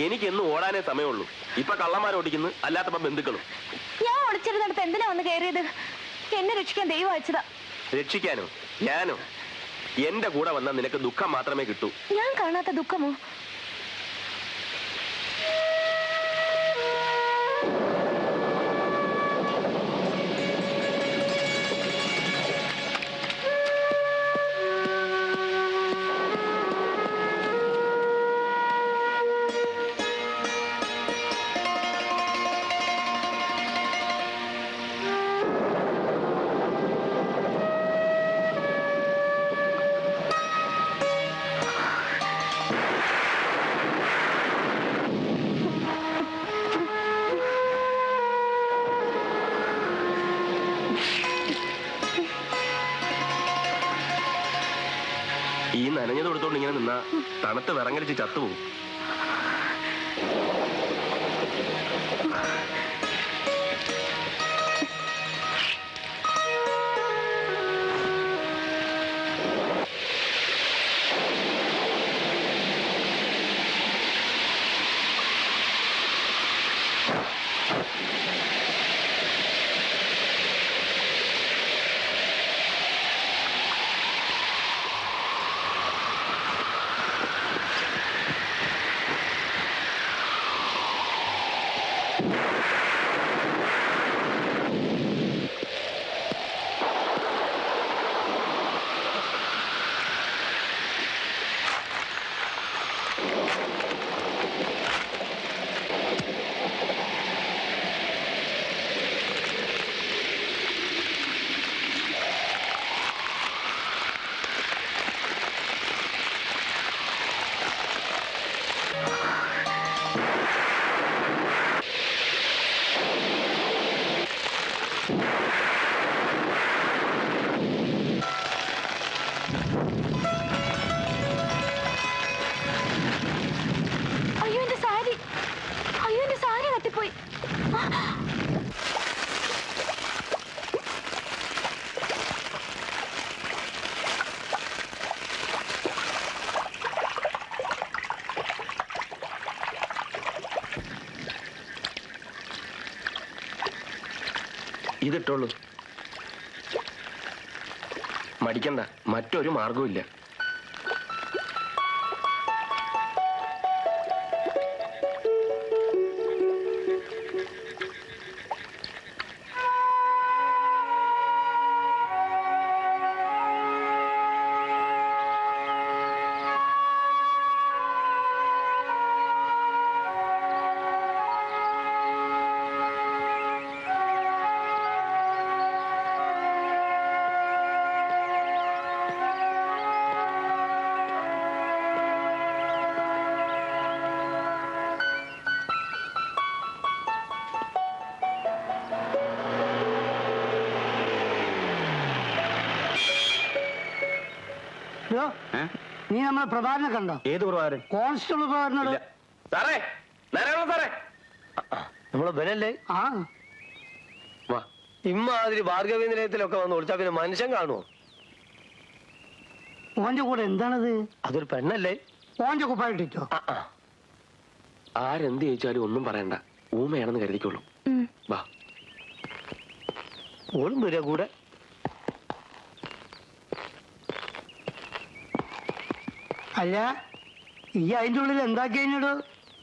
എനിക്ക് എന്നും ഓടാനേ സമയമുള്ളൂ. ഇപ്പൊ കള്ളന്മാർ ഓടിക്കുന്നു, അല്ലാത്തപ്പോ ബന്ധുക്കളും. ഞാൻ ഓടിച്ചിരുന്നിടത്ത് എന്തിനാ വന്ന് കയറിയത്? എന്നെ രക്ഷിക്കാൻ ദൈവം അയച്ചതാ. രക്ഷിക്കാനോ? ഞാനോ? എന്റെ കൂടെ വന്നാൽ നിനക്ക് ദുഃഖം മാത്രമേ കിട്ടൂ. ഞാൻ കാണാത്ത ദുഃഖമോ? ഈ നനഞ്ഞത് കൊടുത്തോണ്ട് ഇങ്ങനെ നിന്നാ തണുത്ത് വിറങ്ങലിച്ച് ചത്തുപോകും. ഇതിട്ടുള്ളൂ. മടിക്കണ്ട, മറ്റൊരു മാർഗവും ഇല്ല. നീ നമ്മളെ പ്രഭാകരനെ കണ്ടോ? ഏത് പ്രഭാകരൻ? കോൺസ്റ്റബിൾ പ്രഭാകരനോട്. സാറേ, നാരായണ സാറേ, നമ്മളെ ബനല്ലേ? ആ, വാ. ഇമ്മാതിരി ഭാർഗവീ നിലയത്തിലൊക്കെ വന്ന് വിളിച്ചാ പിന്നെ മനുഷ്യൻ കാണുമോ? ഓന്റെ കൂടെ എന്താണത്? അതൊരു പെണ്ണല്ലേ? ഓന്റെ കുപ്പായിട്ടോ? ആരെന്ത് ചോദിച്ചാലും ഒന്നും പറയണ്ട, ഊമയാണെന്ന് കരുതിക്കോളൂ. വാ. ഓളും വരിക കൂടെ. അല്ല, ഈ അതിന്റെ ഉള്ളിൽ എന്താക്കിയതിനോട്?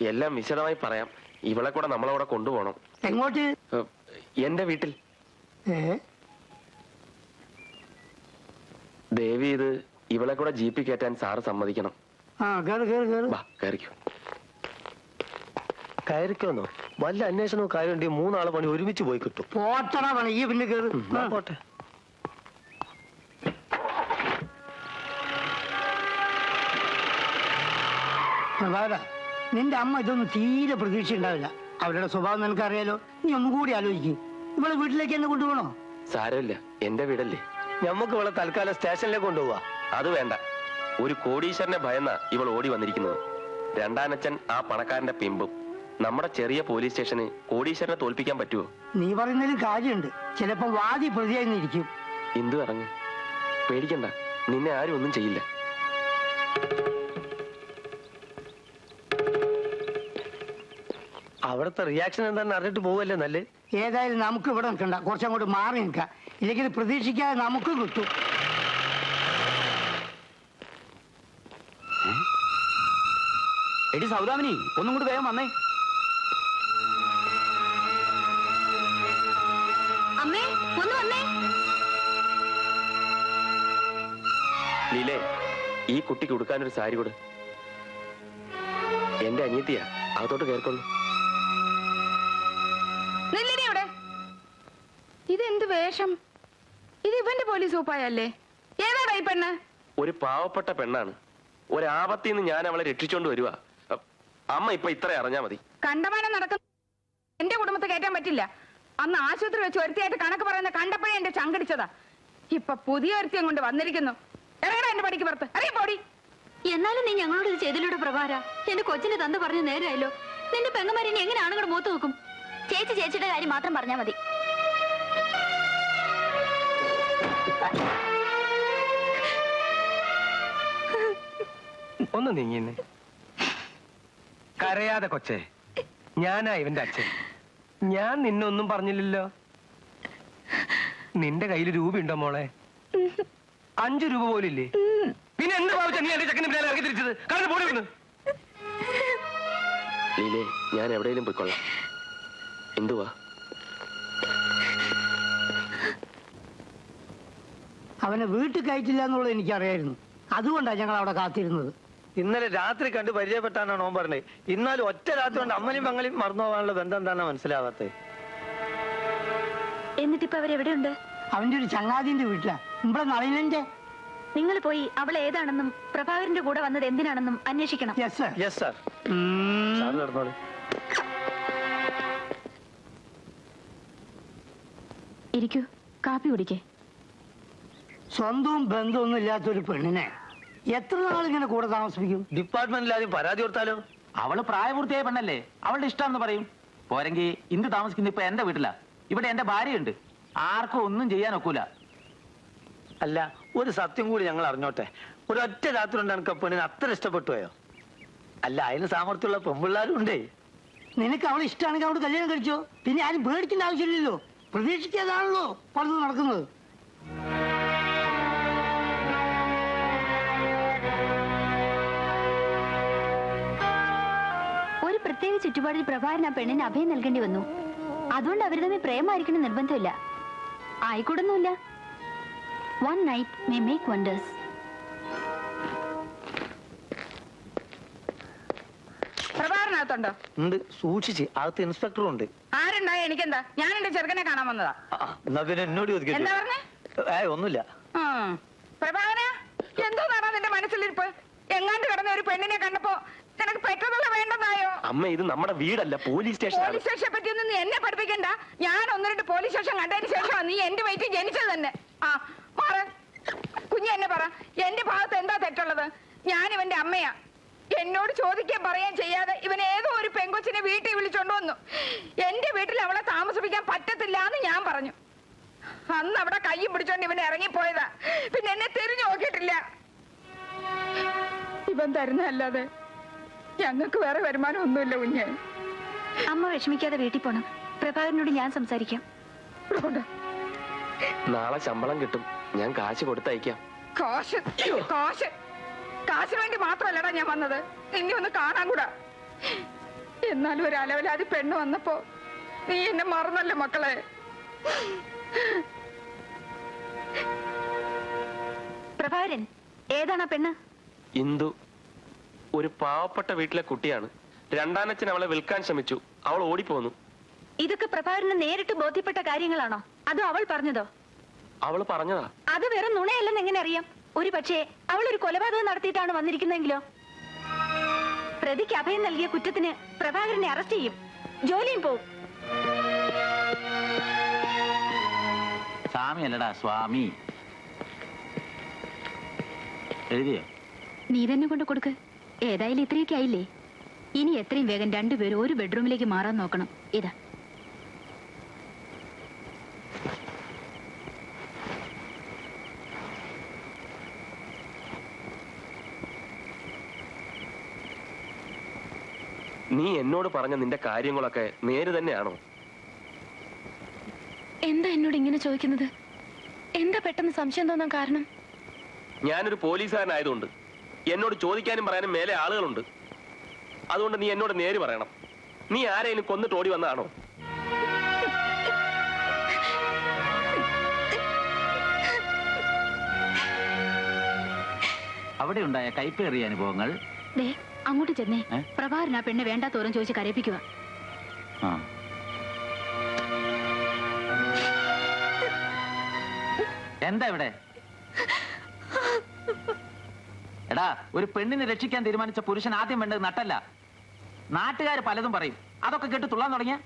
എല്ലാം വിശദമായി പറയാം. ഇവളെ കൂടെ നമ്മളവിടെ കൊണ്ടുപോകണം. എങ്ങോട്ട്? എന്റെ വീട്ടിൽ. ഏ, ദേവി, ഇത് ഇവളെ കൂടെ ജീപ്പിൽ കയറ്റാൻ സാറ് സമ്മതിക്കണം. ആ, കേറ് കേറ് കേറ്. വാ, കയറിക്കോ. കയറിക്കോന്നോ? വല്ല അന്വേഷണവും കാര്യമുണ്ടെങ്കിൽ മൂന്നാളെ പണി ഒരുമിച്ച് പോയി കിട്ടും. പോട്ടണ പണി, ഈ പിന്നെ കേറ്. പോട്ടെ. പ്രഭാകര, നിന്റെ അമ്മ ഇതൊന്നും തീരെ പ്രതീക്ഷ ഉണ്ടാവില്ല. അവരുടെ സ്വഭാവം നിനക്കറിയാലോ. നീ ഒന്നും കൂടി ആലോചിക്കും. ഇവളെ വീട്ടിലേക്ക് എന്നെ കൊണ്ടുപോകണോ? സാരമില്ല, എന്റെ വീടല്ലേ. ഞമ്മക്ക് ഇവളെ തൽക്കാലം സ്റ്റേഷനിലേക്ക് കൊണ്ടുപോവാ. അത് വേണ്ട. ഒരു കോടീശ്വരനെ ഭയന്ന ഇവൾ ഓടി വന്നിരിക്കുന്നത്. രണ്ടാനച്ചൻ ആ പണക്കാരന്റെ പിമ്പും. നമ്മുടെ ചെറിയ പോലീസ് സ്റ്റേഷന് കോടീശ്വരനെ തോൽപ്പിക്കാൻ പറ്റുമോ? നീ പറയുന്നതിലും കാര്യമുണ്ട്. ചിലപ്പോ വാദി പ്രതിയായിരിക്കും. എന്തു ഇറങ്ങ്, പേടിക്കണ്ട, നിന്നെ ആരും ഒന്നും ചെയ്യില്ല. അവിടുത്തെ റിയാക്ഷൻ എന്താണെന്ന് അറിഞ്ഞിട്ട് പോവല്ലേ നല്ലേ? ഏതായാലും നമുക്ക് ഇവിടെ നിൽക്കണ്ട, കുറച്ചങ്ങോട്ട് മാറി നിൽക്കാം. ഇല്ലെങ്കിൽ പ്രതീക്ഷിക്കാതെ നമുക്ക് കിട്ടും. എടി സൗദാമിനി, ഒന്നും കൂടി വേഗം വന്നേ. അമ്മേ, ഒന്ന് വന്നേ. ലീലേ, ഈ കുട്ടിക്ക് ഉടുക്കാനൊരു സാരി കൊടു. എന്റെ അനിയത്തിയാ, അകത്തോട്ട് കയറിക്കൊള്ളു. ഇതെന്ത് വേഷം? ഇത് ഇവന്റെ പോലീസ് സൂപ്പായല്ലേ? ഏതാടാ ഈ പെണ്ണ്? ഒരു പാവപ്പെട്ട പെണ്ണാണ്. ഒരാപത്തിന്ന് ഞാൻ അവളെ രക്ഷിച്ചോണ്ട് വരുവാ. അമ്മ ഇപ്പൊ ഇത്ര അറിഞ്ഞാ മതി. കണ്ടമാനം നടക്കുന്ന എന്റെ കുടുംബത്തെ കയറ്റാൻ പറ്റില്ല. അന്ന് ആശുപത്രി വെച്ച് ഒരുത്തിയായിട്ട് കണക്ക് പറയുന്ന കണ്ടപ്പോഴേ എന്റെ ചങ്കടിച്ചതാ. ഇപ്പൊ പുതിയ ഒരുത്തിയും കൊണ്ട് വന്നിരിക്കുന്നു. ഇറങ്ങടാ എന്റെ പടിക്ക് പുറത്ത്, അറിയ പോടി. എന്നാലും നീ ഞങ്ങളോട് ഇത് ചെയ്തിലൂടെ പ്രഭാര. എന്റെ കൊച്ചിന്റെ തന്ത പറഞ്ഞു നേരായല്ലോ. നിന്റെ പെങ്ങന്മാരെ നീ എങ്ങനെ ആണുങ്ങളുടെ മുഖത്ത് നോക്കും? ചേച്ചി ചേച്ചിയുടെ കാര്യം മാത്രം പറഞ്ഞാ മതി. ഒന്ന് നീങ്ങിന്ന്. കരയാതെ കൊച്ചേ, ഞാനാ ഇവന്റെ അച്ഛൻ. ഞാൻ നിന്നൊന്നും പറഞ്ഞില്ലല്ലോ. നിന്റെ കയ്യിൽ രൂപയുണ്ടോ മോളെ? 5 രൂപ പോലില്ലേ? പിന്നെ എന്ത് ഭാവിച്ച നീ എന്റെ ചെക്കന് പിന്നാലെ ഇറക്കി തിരിച്ചത്? കാരണം പോടി വന്ന്. ലീലേ, ഞാൻ എവിടെയെങ്കിലും പോയിക്കൊള്ളാം. എന്തുവാ? അവനെ വീട്ടിൽ കയറ്റില്ല എന്നുള്ളത് എനിക്കറിയായിരുന്നു. അതുകൊണ്ടാണ് ഞങ്ങൾ അവിടെ കാത്തിരുന്നത്. ഇന്നലെ രാത്രി കണ്ട് പരിചയപ്പെട്ടാണ് ഓൻ പറഞ്ഞത്. ഇന്നാലും ഒറ്റ രാത്രി കൊണ്ട് അമ്മയും പെങ്ങളെയും മറന്നു പോകാനുള്ള ബന്ധം എന്താണെന്ന് മനസ്സിലാവാത്തത്. എന്നിട്ടിപ്പോ അവരെവിടെയുണ്ട്? അവന്റെ ഒരു ചങ്ങാതിന്റെ വീട്ടിലാ, ഇവിടെ നളിനന്റെ. നിങ്ങൾ പോയി അവൾ ഏതാണെന്നും പ്രഭാകരന്റെ കൂടെ വന്നത് എന്തിനാണെന്നും അന്വേഷിക്കണം. Yes sir. സാർ നടന്നോളൂ. ഇരിക്കൂ, കാപ്പി കുടിക്കേ. സ്വന്തവും ബന്ധമൊന്നും ഇല്ലാത്തൊരു പെണ്ണിനെ എത്ര നാളിങ്ങനെ കൂടെ താമസിപ്പിക്കും? ഡിപ്പാർട്ട്മെന്റിൽ ആദ്യം പരാതി കൊടുത്താലോ? അവള് പ്രായപൂർത്തിയായ പെണ്ണല്ലേ, അവളുടെ ഇഷ്ടമെന്ന് പറയും. പോരെങ്കിൽ ഇന്ത് താമസിക്കുന്ന ഇപ്പൊ എന്റെ വീട്ടിലാ. ഇവിടെ എന്റെ ഭാര്യയുണ്ട്. ആർക്കും ഒന്നും ചെയ്യാൻ ഒക്കൂല. അല്ല, ഒരു സത്യം കൂടി ഞങ്ങൾ അറിഞ്ഞോട്ടെ. ഒരൊറ്റ രാത്രി കൊണ്ട് എനിക്ക് പെണ്ണിന് അത്ര ഇഷ്ടപ്പെട്ടു പോയോ? അല്ല, അതിന് സാമർത്ഥ്യമുള്ള പെൺപിള്ളാരും ഉണ്ടേ. നിനക്ക് അവളെ ഇഷ്ടമാണെങ്കിൽ അവള് കല്യാണം കഴിച്ചോ. പിന്നെ ആരും പേടിക്കേണ്ട ആവശ്യമില്ലല്ലോ. പ്രതീക്ഷിക്കാതാണല്ലോ പലതും നടക്കുന്നത്. ഒരു പ്രത്യേക ചുറ്റുപാടിൽ പ്രഭാകരൻ ആ പെണ്ണിന് അഭയം നൽകേണ്ടി വന്നു. അതുകൊണ്ട് അവർ തമ്മിൽ പ്രേമമായിരിക്കണം നിർബന്ധമില്ല. ആയിക്കൂടൊന്നുമില്ല. One night may make wonders. പ്രഭാകരനകത്തുണ്ടോ? ഉണ്ട്, സൂക്ഷിച്ച്. അകത്ത് ഇൻസ്പെക്ടറും ഉണ്ട്. ആരുണ്ടായ എനിക്കെന്താ? ഞാൻ എന്റെ ചെറുക്കനെ കാണാൻ വന്നതാ. എന്നാ പിന്നെ എന്നോട് എന്താ പറഞ്ഞേ? ഒന്നുമില്ല. പ്രഭാകര, എന്തോ നടന്ന നിന്റെ മനസ്സിലിരിപ്പ്? എങ്ങാണ്ട് കിടന്ന ഒരു പെണ്ണിനെ കണ്ടപ്പോ നിനക്ക് പെട്ടെന്നുള്ള വേണ്ടെന്നായോ? അമ്മ, ഇത് നമ്മുടെ വീടല്ല, പോലീസ് സ്റ്റേഷൻ. പോലീസ് സ്റ്റേഷനെ പറ്റിയൊന്നും നീ എന്നെ പഠിപ്പിക്കണ്ട. ഞാൻ 1-2 പോലീസ് സ്റ്റേഷൻ കണ്ടതിന് ശേഷമാണ് നീ എന്റെ വയറ്റിൽ ജനിച്ചത് തന്നെ. മാറ് കുഞ്ഞ്, എന്നെ പറ, എന്റെ ഭാഗത്ത് എന്താ തെറ്റുള്ളത്? ഞാൻ ഇവന്റെ അമ്മയാ. എന്നോട് ചോദിക്കാൻ പറയാൻ ചെയ്യാതെ ഇവൻ ഏതോ ഒരു പെങ്കൊച്ചിനെ വീട്ടിൽ വിളിച്ചോണ്ട് വന്നു. എന്റെ വീട്ടിൽ അവളെ താമസിപ്പിക്കാൻ പറ്റത്തില്ല എന്ന് ഞാൻ പറഞ്ഞു. അന്ന് അവിടെ കയ്യും പിടിച്ചോണ്ട് ഇവൻ ഇറങ്ങിപ്പോയതാ. പിന്നെ എന്നെ തിരിഞ്ഞു നോക്കിയിട്ടില്ല. ഇവൻ തരുന്നതല്ലാതെ ഞങ്ങൾക്ക് വേറെ വരുമാനം ഒന്നുമില്ല കുഞ്ഞ്. അമ്മ വിഷമിക്കാതെ വീട്ടിൽ പോണം. പ്രഭാകരനോട് ഞാൻ സംസാരിക്കാം. നാളെ ശമ്പളം കിട്ടും, ഞാൻ കാശ് കൊടുത്തയക്കാം. കാശിന് വേണ്ടി മാത്രമല്ലടാ ഞാൻ വന്നത്, നിന്നെ ഒന്ന് കാണാൻ കൂടാ. എന്നാലും ഒരു അലവലാതി പെണ്ണ് വന്നപ്പോ നീ എന്നെ മറന്നല്ലേ മക്കളെ. പ്രഭാകരൻ, ഏതാണ് ആ പെണ്ണ്? ഇന്ദു ഒരു പാവപ്പെട്ട വീട്ടിലെ കുട്ടിയാണ്. രണ്ടാനച്ഛൻ അവളെ വിൽക്കാൻ ശ്രമിച്ചു, അവൾ ഓടിപ്പോന്നു. ഇതൊക്കെ പ്രഭാകരന് നേരിട്ട് ബോധ്യപ്പെട്ട കാര്യങ്ങളാണോ അതോ അവൾ പറഞ്ഞതോ? അവള് പറഞ്ഞതാ. അത് വെറും നുണയല്ലെന്ന് എങ്ങനെ അറിയാം? ഒരു പക്ഷേ അവൾ ഒരു കൊലപാതകം നടത്തിയിട്ടാണ് വന്നിരിക്കുന്നതെങ്കിലോ? പ്രതിക്ക് അഭയം നൽകിയ കുറ്റത്തിന് പ്രഭാകരനെ അറസ്റ്റ് ചെയ്യും, ജോലിയും പോവും. സ്വാമി അല്ലടാ, സ്വാമി. എഴുതിയോ? നീ തന്നെ കൊണ്ട് കൊടുക്ക്. ഏതായാലും ഇത്രയൊക്കെ ആയില്ലേ? ഇനി എത്രയും വേഗം രണ്ടുപേരും ഒരു ബെഡ്റൂമിലേക്ക് മാറാൻ നോക്കണം. ഇതാ. നീ എന്നോട് പറഞ്ഞ നിന്റെ കാര്യങ്ങളൊക്കെ നേര് തന്നെയാണോ? എന്താ എന്നോട് ഇങ്ങനെ ചോദിക്കുന്നത്? എന്താ പെട്ടെന്ന് സംശയം തോന്നാൻ കാരണം? ഞാനൊരു പോലീസുകാരനായതുകൊണ്ട് എന്നോട് ചോദിക്കാനും പറയാനും മേലെ ആളുകളുണ്ട്. അതുകൊണ്ട് നീ എന്നോട് നേര് പറയണം. നീ ആരെയും കൊന്നിട്ട് ഓടി വന്നതാണോ? അവിടെ ഉണ്ടായ കൈപ്പേറിയ അനുഭവങ്ങൾ. അങ്ങോട്ട് ചെന്നേ. പ്രഭാകരൻ ആ പെണ്ണ് വേണ്ടാ തോറും ചോദിച്ച് കരയിപ്പിക്കുക. എന്താ ഇവിടെ? എടാ, ഒരു പെണ്ണിനെ രക്ഷിക്കാൻ തീരുമാനിച്ച പുരുഷൻ ആദ്യം വേണ്ടത് നട്ടല്ല. നാട്ടുകാർ പലതും പറയും, അതൊക്കെ കേട്ട് തുള്ളാൻ തുടങ്ങിയ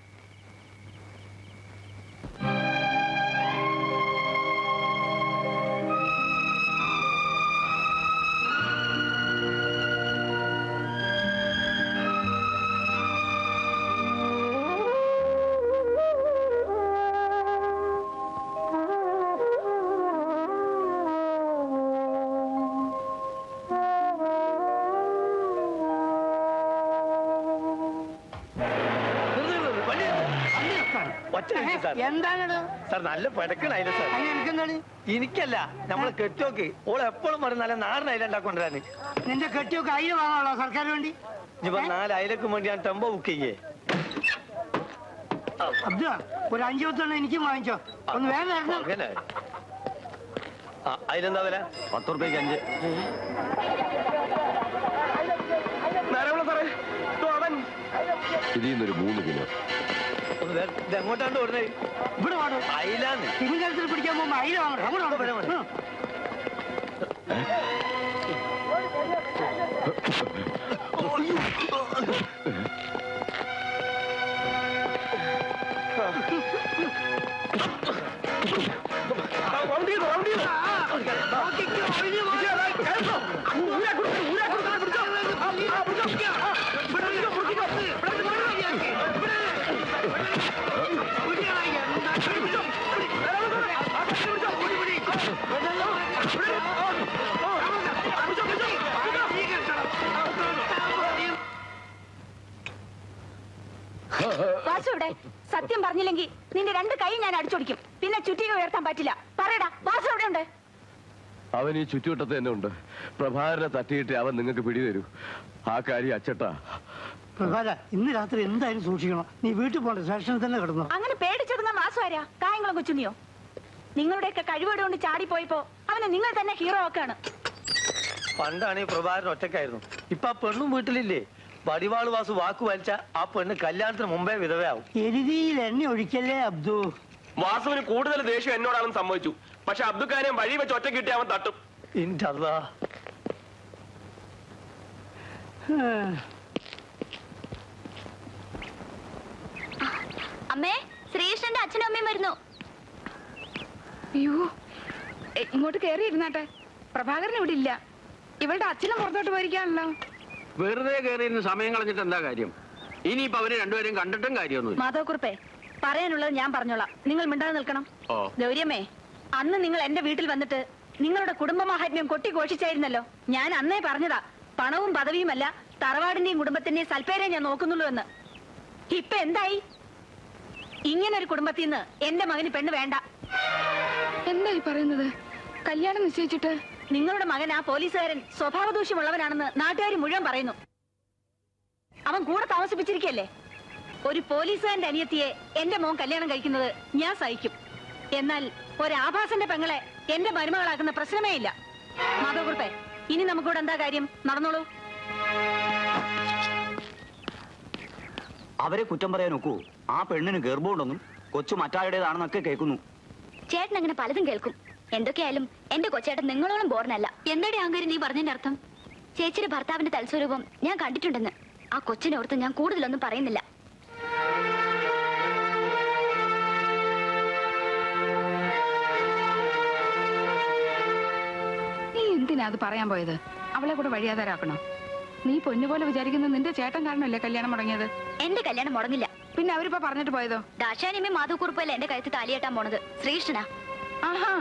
ഒറ്റ മിനിറ്റ് സാർ. എന്താണോ സാർ നല്ല പിടക്കണായില്ല സാർ. എനിക്കെന്താണ്? എനിക്കല്ല, നമ്മള് കെട്ടിയോക്ക് ഓൾ എപ്പോഴും പറയും നല്ല നാടൻ അയില ഉണ്ടാക്കൊണ്ടിരാന്. നിന്റെ കെട്ടിയൊക്കെ അയില വാങ്ങാനുള്ള സർക്കാർ വേണ്ടി. ഇനിയിപ്പോ 4 അയിലക്ക് വേണ്ടി ഞാൻ ടെമ്പോ ബുക്ക് ചെയ്യേ. അബ്ദു ഒരു 5 10 എനിക്ക് വാങ്ങിച്ചോ. ഒന്ന് വേഗം തരണം. അങ്ങനെ അതിലെന്താ വില? 10 രൂപയ്ക്ക് 5. ഇതിൽ നിന്നൊരു 3 കിലോ. ഇത് എങ്ങോട്ടാണ്ട് ഓടുന്നേ? ഇവിടെ വേണം. അയിലാന്ന് തിരുങ്കലത്തിൽ പിടിക്കാൻ പോകുമ്പോ അയില വാങ്ങണം. അങ്ങോട്ട് വാങ്ങണം. വാസുവിടെ സത്യം പറഞ്ഞില്ലെങ്കിൽ നിന്റെ 2 കൈ ഞാൻ അടിച്ചോടിക്കും. പിന്നെ ചുറ്റിക ഉയർത്താൻ പറ്റില്ല. പറയടാ, വാസു എവിടെ ഉണ്ട്? അവൻ ഈ ചുറ്റുവട്ടത്ത് തന്നെ ഉണ്ട്. പ്രഭാകരനെ തട്ടിയിട്ട് അവൻ നിങ്ങൾക്ക് പിടിതരൂ. ആ കാര്യം അച്ചട്ടാ. പ്രഭാര, ഇന്ന് രാത്രി എന്തായാലും സൂക്ഷിക്കണം. നീ വീട്ടിൽ പോകണ്ട, സ്റ്റേഷനിൽ തന്നെ കിടന്നു. അങ്ങനെ പേടിച്ചെടുന്ന മാസം ആരാ? കായംകുളം കൊച്ചുണ്ണിയോ? നിങ്ങളുടെയൊക്കെ കഴിവോട് കൊണ്ട് ചാടിപ്പോയപ്പോ അവനെ നിങ്ങൾ തന്നെ ഹീറോ ആക്കാണ്. പണ്ടാണ് ഈ പ്രഭാകരൻ ഒറ്റക്കായിരുന്നു. ഇപ്പൊ ആ പെണ്ണും വീട്ടിലില്ലേ? വടിവാള് വാസു വാക്ക് വലിച്ച ആ പെണ്ണ് കല്യാണത്തിന് മുമ്പേ വിധവയാവും. എരുതിയിൽ എണ്ണ ഒഴിക്കല്ലേ അബ്ദു. വാസുവിന് കൂടുതൽ ദേഷ്യം എന്നോടാണെന്ന് സമ്മതിച്ചു. പക്ഷെ അബ്ദുക്കാനെ വഴി വെച്ച് ഒറ്റ കിട്ടി അവൻ തട്ടും. അമ്മേ, ശ്രീകൃഷ്ണന്റെ അച്ഛനും അമ്മയും വരുന്നു. അയ്യോ, ഇങ്ങോട്ട് കേറിയിരുന്നാട്ടെ. പ്രഭാകരൻ ഇവിടെ ഇല്ല. ഇവളുടെ അച്ഛനും പുറത്തോട്ട് പോയിരിക്കാണല്ലോ. വെറുതെ കയറിയിരുന്ന് സമയം കളഞ്ഞിട്ട് എന്താ കാര്യം? ഇനിയിപ്പോ അവര് രണ്ടുപേരും കണ്ടിട്ടും കാര്യമൊന്നുമില്ല. മാധവക്കുറുപ്പേ, പറയാനുള്ളത് ഞാൻ പറഞ്ഞോളാം. നിങ്ങൾ മിണ്ടാതെ നിൽക്കണം. ഗൗരിയമ്മേ, അന്ന് നിങ്ങൾ എന്റെ വീട്ടിൽ വന്നിട്ട് നിങ്ങളുടെ കുടുംബ മാഹാത്മ്യം കൊട്ടിഘോഷിച്ചായിരുന്നല്ലോ. ഞാൻ അന്നേ പറഞ്ഞതാ, പണവും പദവിയുമല്ല തറവാടിന്റെയും കുടുംബത്തിന്റെയും സൽപ്പേരെ ഞാൻ നോക്കുന്നുള്ളൂ എന്ന്. ഇപ്പൊ എന്തായി? ഇങ്ങനൊരു കുടുംബത്തിൽ നിന്ന് എന്റെ മകന് പെണ്ണ് വേണ്ട. എന്തായി പറയുന്നത്? കല്യാണം നിശ്ചയിച്ചിട്ട് നിങ്ങളുടെ മകൻ ആ പോലീസുകാരൻ സ്വഭാവദൂഷ്യമുള്ളവനാണെന്ന് നാട്ടുകാർ മുഴുവൻ പറയുന്നു. അവൻ കൂടെ താമസിപ്പിച്ചിരിക്കല്ലേ. ഒരു പോലീസുകാരന്റെ അനിയത്തിയെ എന്റെ മോൻ കല്യാണം കഴിക്കുന്നത് ഞാൻ സഹിക്കും. എന്നാൽ ഒരാഭാസന്റെ പെങ്ങളെ എന്റെ മരുമകളാക്കുന്ന പ്രശ്നമേ ഇല്ല. മാധവകുറുപ്പേ, ഇനി നമുക്കിവിടെ എന്താ കാര്യം? നടന്നോളൂ. അവരെ കുറ്റം പറയാൻ നോക്കൂ. ആ പെണ്ണിന് ഗർഭമുണ്ടെന്നും കൊച്ചു മറ്റാരുടേതാണെന്നൊക്കെ കേൾക്കുന്നു. ചേട്ടൻ അങ്ങനെ പലതും കേൾക്കും. എന്തൊക്കെയായാലും എന്റെ കൊച്ചേട്ടൻ നിങ്ങളോളം ബോർനല്ല. എന്താടി ആങ്കാരി നീ പറഞ്ഞതിന്റെ അർത്ഥം? ചേച്ചിയുടെ ഭർത്താവിന്റെ തൽസ്വരൂപം ഞാൻ കണ്ടിട്ടുണ്ടെന്ന്. ആ കൊച്ചിനോർത്ത് ഞാൻ കൂടുതലൊന്നും പറയുന്നില്ല. നീ എന്തിനാ അത് പറയാൻ പോയത്? അവളെ കൂടെ വഴിയാതാരാക്കണോ? നീ പൊന്നുപോലെ വിചാരിക്കുന്ന നിന്റെ ചേട്ടൻ കാരണമല്ലേ കല്യാണം മുടങ്ങിയത്? എന്റെ കല്യാണം മുടങ്ങില്ല. പിന്നെ അവരിപ്പോ പറഞ്ഞിട്ട് പോയതോ? ദാശാനിയമ്മ മാധവക്കുറുപ്പല്ല എന്റെ കഴുത്ത് താലിയേട്ടാൻ പോണത്, ശ്രീകൃഷ്ണനാ. ആഹാ,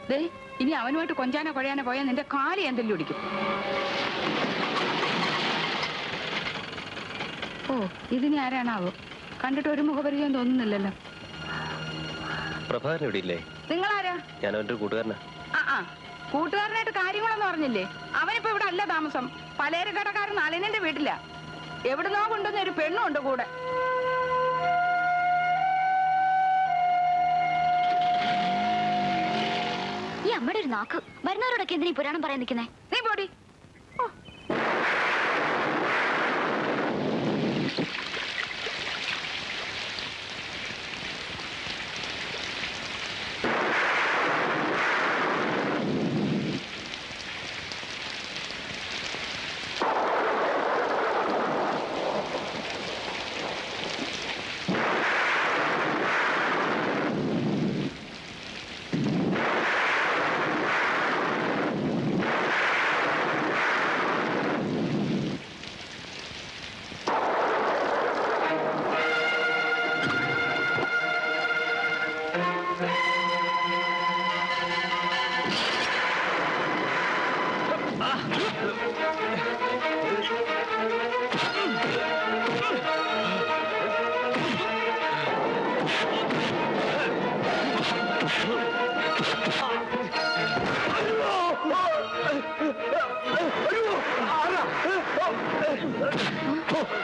ദേ ഇനി അവനുമായിട്ട് കൊഞ്ചാനോ കൊഴയാനോ പോയാൽ നിന്റെ കാലി എന്തെങ്കിലും ഒടിക്കും. ഓ, ഇതിനി ആരാണാവോ? കണ്ടിട്ട് ഒരു മുഖപരിചയം തോന്നുന്നില്ലല്ലോ. പ്രഭാകരൻ ഇവിടെ ഇല്ലേ? നിങ്ങളാരാ? ഞാൻ അവന്റെ കൂട്ടുകാരനാ. ആ, കൂട്ടുകാരനായിട്ട് കാര്യങ്ങളൊന്നും പറഞ്ഞില്ലേ? അവനിപ്പോ ഇവിടെ അല്ല താമസം. പലചരക്കടക്കാരൻ നളിനന്റെ വീട്ടില. എവിടുന്നോ കൊണ്ടുവന്ന ഒരു പെണ്ണുണ്ട് കൂടെ. ഈ അമ്മയുടെ ഒരു നാക്ക്. വരുന്നവരോടൊക്കെ എന്തിനാ പുരാണം പറയാൻ നിൽക്കുന്നേ? നീ പോടി.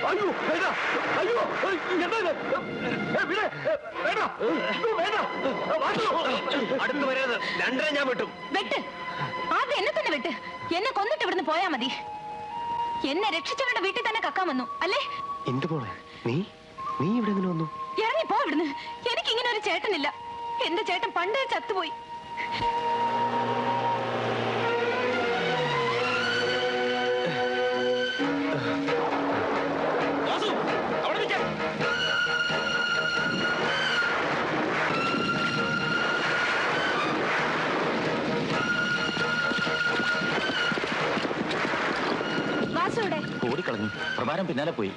അയ്യോ വേണ്ട അയ്യോ എന്താ വേണ്ട അടുത്ത് വരരുത്. രണ്ടര ഞാൻ വിട്ടു. വെട്ട് ആദ്യം എന്നെ തന്നെ വെട്ട്. എന്നെ കൊന്നിട്ട് ഇവിടുന്ന് പോയാ മതി. എന്നെ രക്ഷിച്ചവരുടെ വീട്ടിൽ തന്നെ കക്കാൻ വന്നു അല്ലേ? എന്ത് പോണേ നീ ഇവിടെ എങ്ങനെ വന്നു? ഇറങ്ങി പോ ഇവിടുന്ന്. എനിക്ക് ഇങ്ങനെ ഒരു ചേട്ടനില്ല. എന്റെ ചേട്ടൻ പണ്ടേ ചത്തുപോയി. വാസുവിടെ ഓടിക്കളഞ്ഞു. പ്രഭാരം പിന്നാലെ പോയി.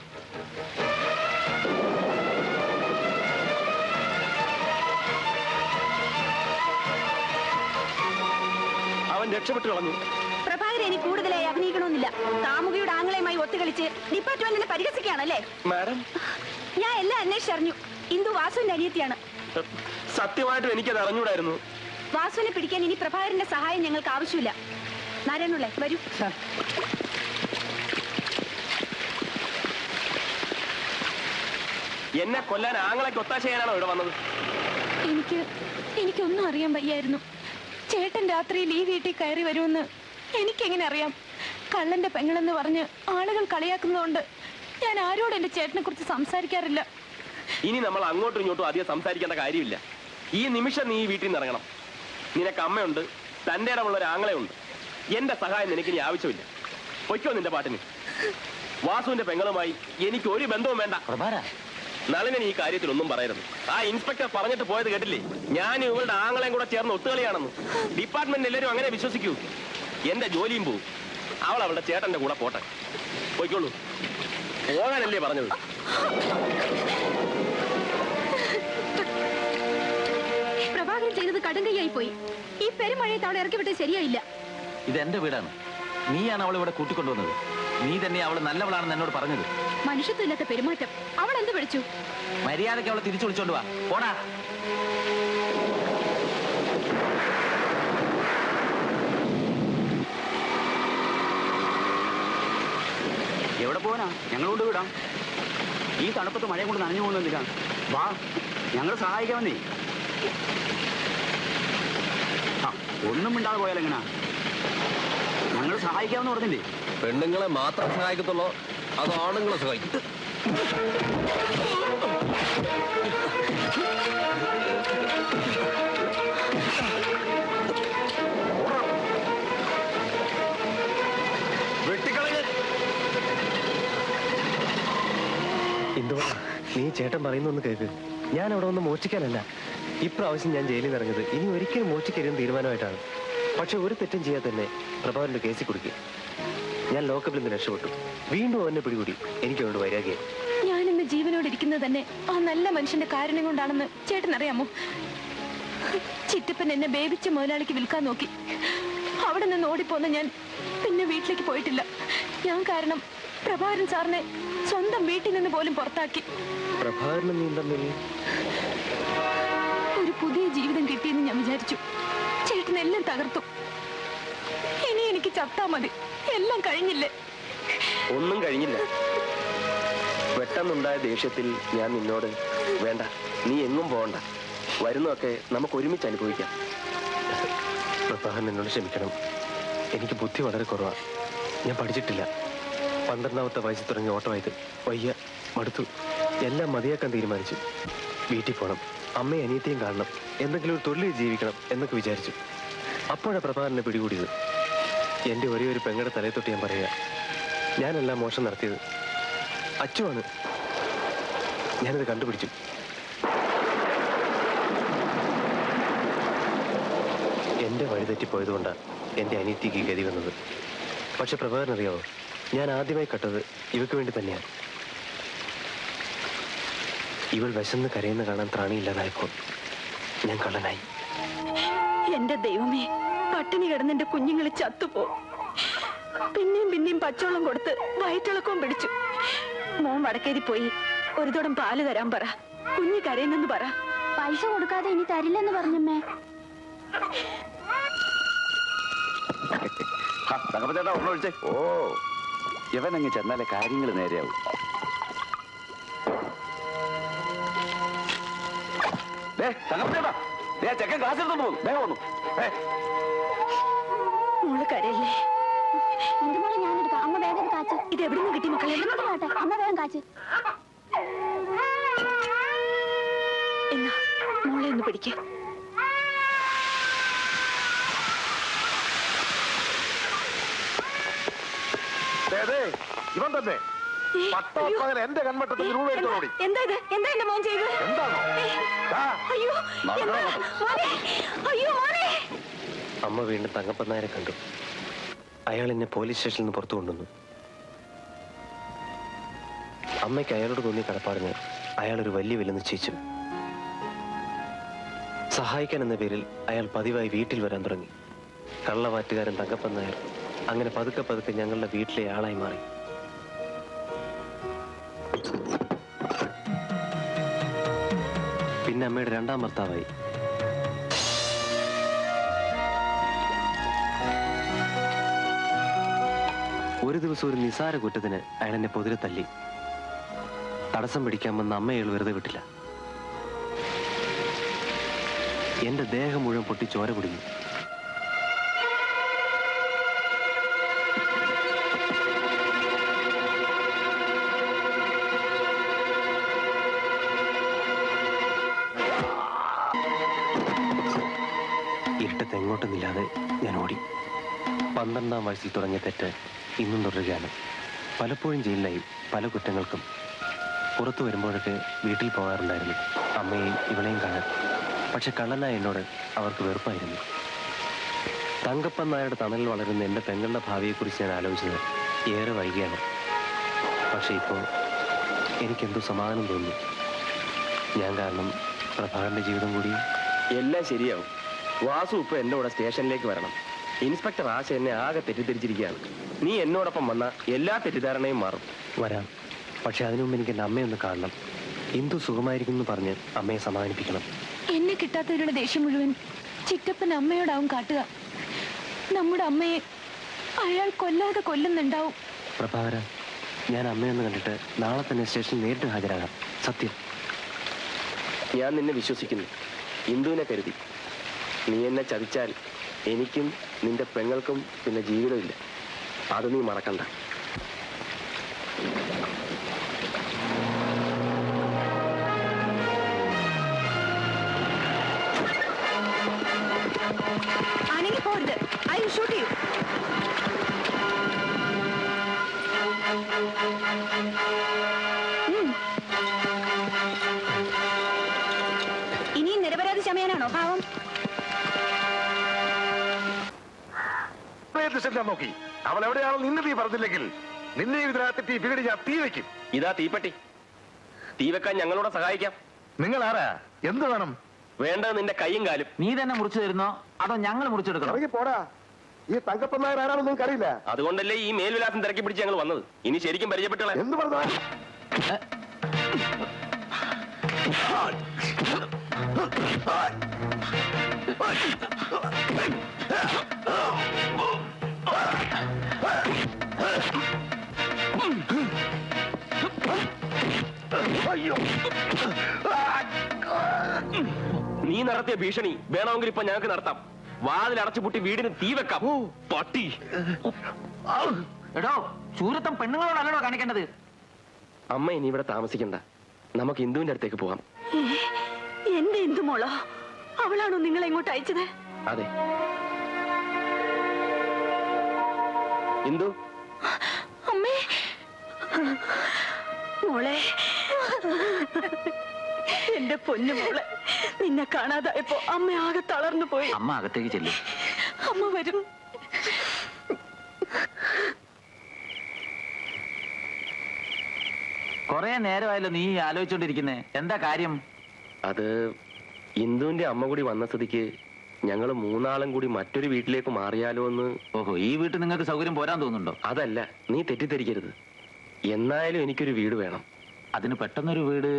അവൻ രക്ഷപ്പെട്ടു കളഞ്ഞു. പ്രഭാകരൻ ഇനി കൂടുതലായി അഭിനയിക്കണമെന്നില്ല. കാമുകിയുടെ ആംഗളയുമായി ഒത്തുകളിച്ച് ഡിപ്പാർട്ട്മെന്റിനെ പരിഹസിക്കുകയാണല്ലേ? മാഡം, ഞാൻ എല്ലാം അന്വേഷിച്ചറിഞ്ഞു. ഇന്ദു വാസുവിന്റെ അനിയത്തിയാണ്. സത്യമായിട്ടും എനിക്കത് അറിഞ്ഞൂടായിരുന്നു. വാസുവിനെ പിടിക്കാൻ ഇനി പ്രഭാകരന്റെ സഹായം ഞങ്ങൾക്ക് ആവശ്യമില്ല. നാരായണുള്ളേ വരൂ. എന്നെ കൊല്ലാൻ ആങ്ങളൊക്കെ ഒത്താശ ചെയ്യാനാണോ ഇവിടെ വന്നത്? എനിക്കൊന്നും അറിയാൻ വയ്യായിരുന്നു. ചേട്ടൻ രാത്രിയിൽ ഈ വീട്ടിൽ കയറി വരുമെന്ന് എനിക്കെങ്ങനെ അറിയാം? കള്ളന്റെ പെങ്ങളെന്ന് പറഞ്ഞ് ആളുകൾ കളിയാക്കുന്നതുകൊണ്ട് ഞാൻ ആരോടും എന്റെ ചേട്ടനെ കുറിച്ച് സംസാരിക്കാറില്ല. ഇനി നമ്മൾ അങ്ങോട്ടും ഇങ്ങോട്ടും അധികം സംസാരിക്കേണ്ട കാര്യമില്ല. ഈ നിമിഷം നീ ഈ വീട്ടിൽ നിന്ന് ഇറങ്ങണം. നിനക്ക് അമ്മയുണ്ട്, തന്റെ ഇടമുള്ള ഒരു ആങ്ങളയുണ്ട്. എന്റെ സഹായം നിനക്കിനി ആവശ്യമില്ല. പൊയ്ക്കോ നിന്റെ പാട്ടിന്. വാസുവിന്റെ പെങ്ങളുമായി എനിക്ക് ഒരു ബന്ധവും വേണ്ട. നളിനൻ ഈ കാര്യത്തിൽ ഒന്നും പറയരുത്. ആ ഇൻസ്പെക്ടർ പറഞ്ഞിട്ട് പോയത് കേട്ടില്ലേ? ഞാൻ ഇവളുടെ ആങ്ങളെയും കൂടെ ചേർന്ന് ഒത്തുകളിയാണെന്ന്. ഡിപ്പാർട്ട്മെന്റ് എല്ലാവരും അങ്ങനെ വിശ്വസിക്കൂ. എന്റെ ജോലിയും പോവും. അവൾ അവളുടെ ചേട്ടന്റെ കൂടെ പോട്ടെ. പോയിക്കോളൂ. പോകാനല്ലേ പറഞ്ഞത്? പ്രഭാകരൻ ചെയ്തത് കടുങ്കയായി പോയി. ഈ പെരുമഴയത്ത് അവളെ ഇറക്കി വിട്ടത് ശരിയായില്ല. ഇതെന്റെ വീടാണ്. നീയാണ് അവൾ ഇവിടെ കൂട്ടിക്കൊണ്ടുവന്നത്. നീ തന്നെ അവൾ നല്ലവളാണെന്ന് എന്നോട് പറഞ്ഞത്. മനുഷ്യത്വമില്ലാത്ത പെരുമാറ്റം. അവൾ എന്ത് വിളിച്ചു? മര്യാദയ്ക്ക് അവളെ തിരിച്ചു വിളിച്ചോണ്ട് വാ. പോടാ. എവിടെ പോകാനാ? ഞങ്ങൾ കൊണ്ട് വിടാം. ഈ തണുപ്പത്ത് മഴ കൊണ്ട് നനഞ്ഞു പോകുന്നില്ല. വാ, ഞങ്ങൾ സഹായിക്കാമെന്നേ. ഒന്നും മിണ്ടാതെ പോയാലെങ്ങനാ? ഞങ്ങൾ സഹായിക്കാമെന്ന് പറഞ്ഞില്ലേ? പെണ്ണുങ്ങളെ മാത്രം സഹായിക്കത്തുള്ളൂ, അത് ആണുങ്ങളെ സഹായിക്കും. എന്തുവാ നീ ചേട്ടൻ പറയുന്നൊന്ന് കേൾക്ക്. ഞാൻ അവിടെ ഒന്ന് മോഷ്ടിക്കാനല്ല. ഇപ്രാവശ്യം ഞാൻ ജയിലിൽ നിന്ന് ഇറങ്ങുന്നത് ഇനി ഒരിക്കലും മോഷ്ടിക്കരുതെന്ന് തീരുമാനമായിട്ടാണ്. പക്ഷെ ഒരു തെറ്റും ചെയ്യാൻ തന്നെ പ്രഭാകരന്റെ കേസിൽ കൊടുക്കുക. ഞാൻ ലോക്കപ്പിൽ നിന്ന് രക്ഷപ്പെട്ടു. വീണ്ടും അവനെ പിടികൂടി. എനിക്ക് അവനോട് വൈരാഗ്യം. ഞാൻ ഇന്ന് ജീവനോട് ഇരിക്കുന്നത് തന്നെ ആ നല്ല മനുഷ്യന്റെ കാരണം കൊണ്ടാണെന്ന് ചേട്ടൻ അറിയാമോ? ചിറ്റപ്പൻ എന്നെ ബേബിച്ച മുതലാളിക്ക് വിൽക്കാൻ നോക്കി. അവിടെ നിന്ന് ഓടിപ്പോന്ന ഞാൻ പിന്നെ വീട്ടിലേക്ക് പോയിട്ടില്ല. ഞാൻ കാരണം പ്രഭാകരൻ സാറിനെ സ്വന്തം വീട്ടിൽ നിന്ന് പോലും പുറത്താക്കി. പ്രഭാകരനും നീ തമ്മിൽ ഒരു പുതിയ ജീവിതം കിട്ടിയെന്ന് ഞാൻ വിചാരിച്ചു. ചേട്ടൻ എല്ലാം തകർത്തു. ഇനി എനിക്ക് ചത്താ മതി. എല്ലാം കഴിഞ്ഞില്ലേ? ഒന്നും കഴിഞ്ഞില്ല. പെട്ടെന്നുണ്ടായ ദേഷ്യത്തിൽ ഞാൻ നിന്നോട് വേണ്ട, നീ എങ്ങും പോകണ്ട, വരുന്നതൊക്കെ നമുക്ക് ഒരുമിച്ച് അനുഭവിക്കാം. പ്രഭാകരൻ എന്നോട് ക്ഷമിക്കണം. എനിക്ക് ബുദ്ധി വളരെ കുറവാണ്. ഞാൻ പഠിച്ചിട്ടില്ല. 12ാമത്തെ വയസ്സിൽ തുടങ്ങി ഓട്ടമായത്. വയ്യ, മടുത്തു. എല്ലാം മതിയാക്കാൻ തീരുമാനിച്ചു. വീട്ടിൽ പോകണം, അമ്മയും അനിയത്തെയും കാണണം, എന്തെങ്കിലും ഒരു തൊഴിൽ ജീവിക്കണം എന്നൊക്കെ വിചാരിച്ചു. അപ്പോഴാണ് പ്രഭാകരനെ പിടികൂടിയത്. എൻ്റെ ഒരേ ഒരു പെങ്ങളുടെ തലയെ തൊട്ട് ഞാൻ പറയുക, ഞാനല്ല മോശം നടത്തിയത്, അച്ചുവാണ്. ഞാനത് കണ്ടുപിടിച്ചു. എൻ്റെ വഴിതെറ്റിപ്പോയതുകൊണ്ടാണ് എൻ്റെ അനിയത്തിക്ക് ഗതി വന്നത്. പക്ഷെ പ്രഭാകരൻ അറിയാമോ, ഞാൻ ആദ്യമായി കട്ടത് ഇവക്ക് വേണ്ടി തന്നെയാണ്. ഇവൾ വിശന്ന് കരയുന്ന കാണാൻ ത്രാണിയില്ലാതായപ്പോൾ ഞാൻ കള്ളനായി. എന്റെ ദൈവമേ, പട്ടിണി കിടന്ന് എന്റെ കുഞ്ഞുങ്ങളെ ചത്തുപോ. പിന്നെയും പിന്നെയും പച്ചവെള്ളം കൊടുത്ത് വയറ്റിളക്കവും പിടിച്ചു. മോൻ വടക്കേരി പോയി ഒരു തുടം പാല് തരാൻ പറ. കുഞ്ഞ് കരയുന്നെന്ന് പറ. പൈസ കൊടുക്കാതെ ഇനി തരില്ലെന്ന് പറഞ്ഞമ്മേ. തങ്കപ്പച്ചേട്ടാ ഒന്ന് വിളിച്ചേ. ഓ ഇവനങ്ങ് ചെന്നാലേ കാര്യങ്ങൾ നേരെയാവും. തങ്കപ്പച്ചേട്ടാ ചെക്കൻ ക്ലാസ് എടുത്തോണ്ട് പോകും. വേഗം വന്നു. മോള് കരയല്ലേ? എന്റെ മോളെ ഞാനെടുക്കാം. അമ്മ വേഗം കാച്ച്. ഇത് എവിടെ നിന്ന് കിട്ടി മക്കളെ? അമ്മ വേഗം കാച്ച്. എന്നാ മോളെ ഒന്ന് പിടിക്ക. ഇവൻ തന്നെ പട്ടാപ്പകൽ എന്റെ കൺവട്ടത്തിൽ രൂപ എടുത്തോടി. എന്താ ഇത്? എന്താ എന്റെ മോൻ ചെയ്തത്? എന്താണോ? അയ്യോ മോനെ, അയ്യോ മോനെ. അമ്മ വീണ്ടും തങ്കപ്പൻ നായരെ കണ്ടു. അയാൾ എന്നെ പോലീസ് സ്റ്റേഷനിൽ നിന്ന് പുറത്തു കൊണ്ടുവന്നു. അമ്മയ്ക്ക് അയാളോട് തോന്നിയ കടപ്പാടിന് അയാൾ ഒരു വലിയ വില നിശ്ചയിച്ചു. സഹായിക്കാൻ എന്ന പേരിൽ അയാൾ പതിവായി വീട്ടിൽ വരാൻ തുടങ്ങി. കള്ളവാറ്റുകാരൻ തങ്കപ്പൻ നായർ അങ്ങനെ പതുക്കെ പതുക്കെ ഞങ്ങളുടെ വീട്ടിലെ ആളായി മാറി. പിന്നെ അമ്മയുടെ രണ്ടാം ഭർത്താവായി. ഒരു ദിവസം ഒരു നിസാര കുറ്റത്തിന് അയാൾ എന്നെ പൊതിരെ തല്ലി. തടസ്സം പിടിക്കാൻ വന്ന അമ്മയെ വെറുതെ വിട്ടില്ല. എന്റെ ദേഹം മുഴുവൻ പൊട്ടി ചോര കുടിഞ്ഞു. ഇരുട്ടത്ത് എങ്ങോട്ടൊന്നില്ലാതെ ഞാൻ ഓടി. 12ാം വയസ്സിൽ തുടങ്ങിയ തെറ്റ് ഇന്നും തുടരുകയാണ്. പലപ്പോഴും ജയിലിലായി പല കുറ്റങ്ങൾക്കും. പുറത്തു വരുമ്പോഴൊക്കെ വീട്ടിൽ പോകാറുണ്ടായിരുന്നു അമ്മയെയും ഇവളെയും കാണാൻ. പക്ഷെ കള്ളനായ എന്നോട് അവർക്ക് വെറുപ്പായിരുന്നു. തങ്കപ്പൻ നായരുടെ തണലിൽ വളരുന്ന എൻ്റെ പെങ്ങളുടെ ഭാവിയെക്കുറിച്ച് ഞാൻ ആലോചിച്ചത് ഏറെ വൈകിയാണ്. പക്ഷെ ഇപ്പോൾ എനിക്കെന്തോ സമാധാനം തോന്നി. ഞാൻ കാരണം പ്രഭാകരന്റെ ജീവിതം കൂടി. എല്ലാം ശരിയാവും. വാസു ഇപ്പൊ എൻ്റെ കൂടെ സ്റ്റേഷനിലേക്ക് വരണം. ഇൻസ്പെക്ടർ ആശ എന്നെ ആകെ തെറ്റിദ്ധരിച്ചിരിക്കുകയാണ്. നീ എന്നോടൊപ്പം വന്ന എല്ലാ തെറ്റിദ്ധാരണയും മാറും. വരാം. പക്ഷെ അതിനു മുമ്പ് എനിക്ക് എൻ്റെ അമ്മയൊന്ന് കാണണം. ഇന്ദു സുഖമായിരിക്കും എന്ന് പറഞ്ഞ് അമ്മയെ സമാധാനിപ്പിക്കണം. എന്നെ കിട്ടാത്തവരുടെ ദേഷ്യം മുഴുവൻ ചിറ്റപ്പൻ അമ്മയോടാവും കാട്ടുക. നമ്മുടെ അമ്മയെ അയാൾ കൊല്ലാതെ കൊല്ലുന്നുണ്ടാവും. പ്രഭാകര, ഞാൻ അമ്മയൊന്ന് കണ്ടിട്ട് നാളെ തന്നെ സ്റ്റേഷനിൽ നേരിട്ട് ഹാജരാകാം. സത്യം. ഞാൻ നിന്നെ വിശ്വസിക്കുന്നു. ഇന്ദുവിനെ കരുതി. നീ എന്നെ ചതിച്ചാൽ എനിക്കും നിന്റെ പെങ്ങൾക്കും പിന്നെ ജീവിതമില്ല. അത് നീ മറക്കണ്ട. ആണെങ്കിൽ പോരുത്. I will shoot U. ഇനിയും നിരപരാധി ചമയാനാണോ ഭാവം? നോക്കി അവൾ എവിടെയാണോ നിന്ന് നീ പറഞ്ഞില്ലെങ്കിൽ നിന്നെ ഇതിനകത്ത് വീട് ഞാൻ തീ വെക്കും. ഇതാ തീപ്പെട്ടി. തീ വെക്കാൻ ഞങ്ങളോട് സഹായിക്കാം. നിങ്ങൾ ആരാ? എന്ത് വേണം? വേണ്ടത് നിന്റെ കൈയും കാലും. നീ തന്നെ മുറിച്ചു തരുന്നോ അതോ ഞങ്ങൾ മുറിച്ചെടുക്കണം? ഇറങ്ങി പോടാ. ഈ തങ്കപ്പൻ നായർ ആരാണെന്ന് നിങ്ങൾക്ക് അറിയില്ല. അതുകൊണ്ടല്ലേ ഈ മേൽവിലാസം തിരക്കി പിടിച്ച് ഞങ്ങൾ വന്നത്. ഇനി ശരിക്കും പരിചയപ്പെട്ട എന്ത് പറഞ്ഞു? നീ നടത്തിയ ഭീഷണി വേണമെങ്കിൽ ഇപ്പൊ ഞങ്ങൾക്ക് നടത്താം. വാതിൽ അടച്ചുപൂട്ടി വീടിന് തീ വെക്കാം. പട്ടി. എടോ, ശൂരത്വം പെണ്ണുങ്ങളോടല്ലോ കാണിക്കേണ്ടത്. അമ്മ ഇനി ഇവിടെ താമസിക്കണ്ട. നമുക്ക് ഇന്ദുവിന്റെ അടുത്തേക്ക് പോകാം. എന്റെ ഇന്ദു മോളോ? അവളാണോ നിങ്ങളെ ഇങ്ങോട്ട് അയച്ചത്? അതെ. ഇന്ദു. അമ്മേ. മോളെ, എന്റെ പൊന്നു മോളെ, നിന്നെ കാണാതായപ്പോ അമ്മ ആകെ തളർന്നു പോയി. അമ്മ അകത്തേക്ക് ചെല്ലും. അമ്മ വരും. കൊറേ നേരമായല്ലോ നീ ആലോചിച്ചോണ്ടിരിക്കുന്നേ. എന്താ കാര്യം? അത് ഇന്ദുവിന്റെ അമ്മ കൂടി വന്ന സ്ഥിതിക്ക് ഞങ്ങൾ മൂന്നാളും കൂടി മറ്റൊരു വീട്ടിലേക്ക് മാറിയാലോ എന്ന്. ഓഹോ, ഈ വീട്ടിൽ നിങ്ങൾക്ക് സൗകര്യം പോരാൻ തോന്നുന്നുണ്ടോ? അതല്ല, നീ തെറ്റിദ്ധരിക്കരുത്. എന്നായാലും എനിക്കൊരു വീട് വേണം. അതിന് പെട്ടെന്നൊരു വീട്?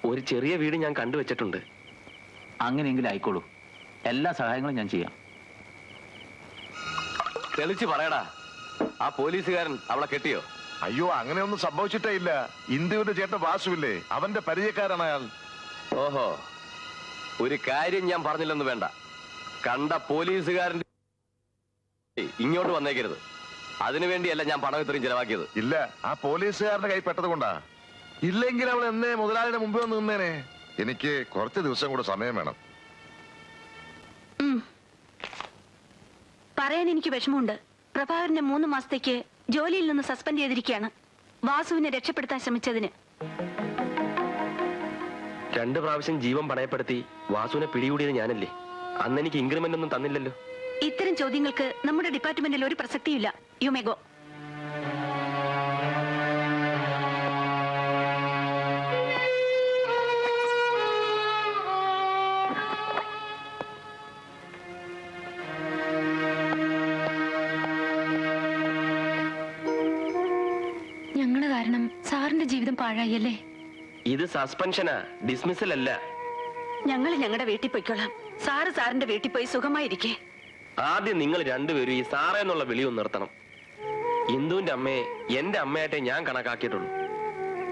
ഒരു ചെറിയ വീട് ഞാൻ കണ്ടുവച്ചിട്ടുണ്ട്. അങ്ങനെയെങ്കിലും ആയിക്കോളൂ. എല്ലാ സഹായങ്ങളും ഞാൻ ചെയ്യാം. തെളിച്ച് പറയടാ, ആ പോലീസുകാരൻ അവളെ കെട്ടിയോ? അയ്യോ, അങ്ങനെയൊന്നും സംഭവിച്ചിട്ടേ ഇല്ല. ഇന്ദുവിന്റെ ചേട്ടൻ വാസുവില്ലേ, അവന്റെ പരിചയക്കാരാണ് അയാൾ. ഓഹോ, ഒരു കാര്യം ഞാൻ പറഞ്ഞില്ലെന്ന് വേണ്ട. കണ്ട പോലീസുകാരൻ ഇങ്ങോട്ട് വന്നേക്കരുത്. അതിനുവേണ്ടിയല്ല ഞാൻ പണം ഇത്രയും ചെലവാക്കിയത്. ഇല്ല, ആ പോലീസുകാരന്റെ കൈ പെട്ടത് കൊണ്ടാ. ഇല്ലെങ്കിൽ അവൾ എന്നെ മുതലാളിയുടെ മുമ്പ് വന്ന് നിന്നേനെ. എനിക്ക് കുറച്ച് ദിവസം കൂടെ സമയം വേണം. പറയാൻ എനിക്ക് വിഷമമുണ്ട്. പ്രഭാകരനെ 3 മാസത്തേക്ക് ജോലിയിൽ നിന്ന് സസ്പെൻഡ് ചെയ്തിരിക്കുകയാണ്, വാസുവിനെ രക്ഷപ്പെടുത്താൻ ശ്രമിച്ചതിന്. 2 പ്രാവശ്യം ജീവൻ പണയപ്പെടുത്തി വാസുവിനെ പിടികൂടിയത് ഞാനല്ലേ? അന്ന് എനിക്ക് ഇൻക്രിമെന്റ് ഒന്നും തന്നില്ലല്ലോ. ഇത്തരം ചോദ്യങ്ങൾക്ക് നമ്മുടെ ഡിപ്പാർട്ട്മെന്റിൽ ഒരു പ്രസക്തിയില്ല. You may go. ഞങ്ങള് കാരണം സാറിന്റെ ജീവിതം പാഴായല്ലേ? ഇത് സസ്പെൻഷനാ, ഡിസ്മിസൽ അല്ല. ഞങ്ങൾ ഞങ്ങളുടെ വീട്ടിൽ പോയിക്കോളാം. സാറ് സാറിന്റെ വീട്ടിൽ പോയി സുഖമായിരിക്കേ. ആദ്യം നിങ്ങൾ രണ്ടുപേരും ഈ സാറേ എന്നുള്ള വിളിയൊന്ന് നിർത്തണം. ഇന്ദുവിന്റെ അമ്മയെ എന്റെ അമ്മയായിട്ടേ ഞാൻ കണക്കാക്കിയിട്ടുള്ളൂ.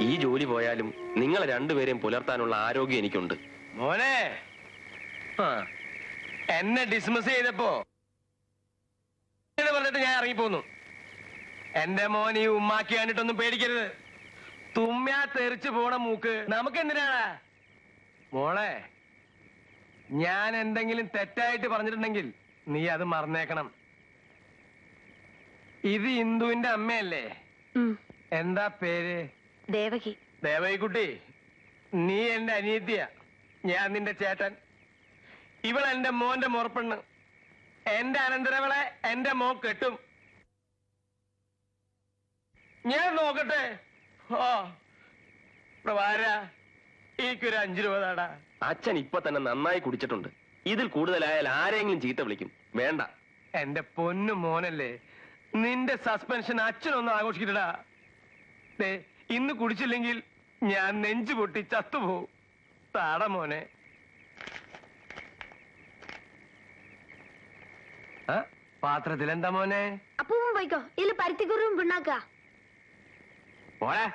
ഈ ജോലി പോയാലും നിങ്ങൾ രണ്ടുപേരെയും പുലർത്താനുള്ള ആരോഗ്യം എനിക്കുണ്ട്. മോനെ, എന്നെ ഡിസ്മിസ് ചെയ്തപ്പോ പറഞ്ഞിട്ട് ഞാൻ ഇറങ്ങിപ്പോന്നു. എന്റെ മോൻ ഈ ഉമ്മാക്കി കണ്ടിട്ടൊന്നും പേടിക്കരുത്. തുമ്മ്യാ തെറിച്ചു പോണ മൂക്ക് നമുക്ക് എന്തിനാണ്? മോളെ, ഞാൻ എന്തെങ്കിലും തെറ്റായിട്ട് പറഞ്ഞിട്ടുണ്ടെങ്കിൽ നീ അത് മറന്നേക്കണം. ഇത് ഇന്ദുവിന്റെ അമ്മയല്ലേ? എന്താ പേര്? ദേവകി. ദേവകിക്കുട്ടി, നീ എന്റെ അനിയത്തിയ, ഞാൻ നിന്റെ ചേട്ടൻ. ഇവളെന്റെ മോന്റെ മുറപ്പെണ്ണ്. എന്റെ അനന്തരവളെ എന്റെ മോൻ കെട്ടും. ഞാൻ നോക്കട്ടെ. ഓ പ്രഭാര, എനിക്കൊരു 5 രൂപ താടാ. അച്ഛൻ ഇപ്പൊ തന്നെ നന്നായി കുടിച്ചിട്ടുണ്ട്. ഇതിൽ കൂടുതലായാൽ ആരെങ്കിലും ചീത്ത വിളിക്കും. വേണ്ട. എന്റെ പൊന്നു മോനല്ലേ, നിന്റെ സസ്പെൻഷൻ അച്ഛനൊന്നും ആഘോഷിക്കട്ടാ. ഇന്ന് കുടിച്ചില്ലെങ്കിൽ ഞാൻ നെഞ്ചു പൊട്ടി ചത്തുപോകും. താട മോനെ. പാത്രത്തിൽ എന്താ മോനെ? അപ്പൂപ്പൻ പോയിക്കോ, ഇതിൽ പരുത്തിക്കുറും പിണ്ണാക്ക. പോരാ.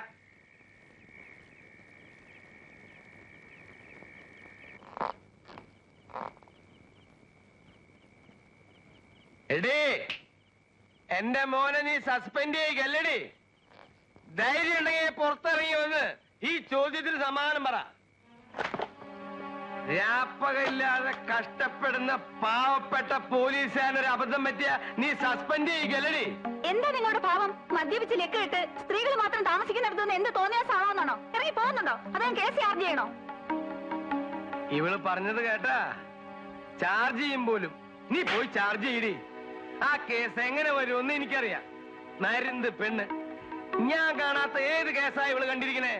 എടേ, എന്റെ മോനെ നീ സസ്പെൻഡ് ചെയ്യല്ലടി. ധൈര്യം ഉണ്ടെങ്കിൽ പുറത്തിറങ്ങി വന്ന് ഈ ചോദ്യത്തിന് സമാധാനം പറ. രാപ്പകയില്ലാതെ കഷ്ടപ്പെടുന്ന പാവപ്പെട്ട പോലീസുകാരനൊരു അബദ്ധം പറ്റിയ നീ സസ്പെൻഡ് ചെയ്യല്ലടി. എന്താ നിങ്ങളുടെ ഭാവം? മദ്യപിച്ച് ലെക്കിട്ട് സ്ത്രീകൾ മാത്രം താമസിക്കുന്നിടത്തുനിന്ന് എന്ത് തോന്നിയാ സാവാന്നാണോ? ഇറങ്ങി പോകുന്നുണ്ടോ? അതോ കേസ് ചാർജ് ചെയ്യണോ? ഇവള് പറഞ്ഞത് കേട്ടാ? ചാർജ് ചെയ്യും പോലും. നീ പോയി ചാർജ് ചെയ്യടി. ആ കേസ് എങ്ങനെ വരുമെന്ന് എനിക്കറിയാം. നരുന്ത് പെണ്ണ്. ഞാൻ കാണാത്ത ഏത് കേസാ ഇവള് കണ്ടിരിക്കണേ?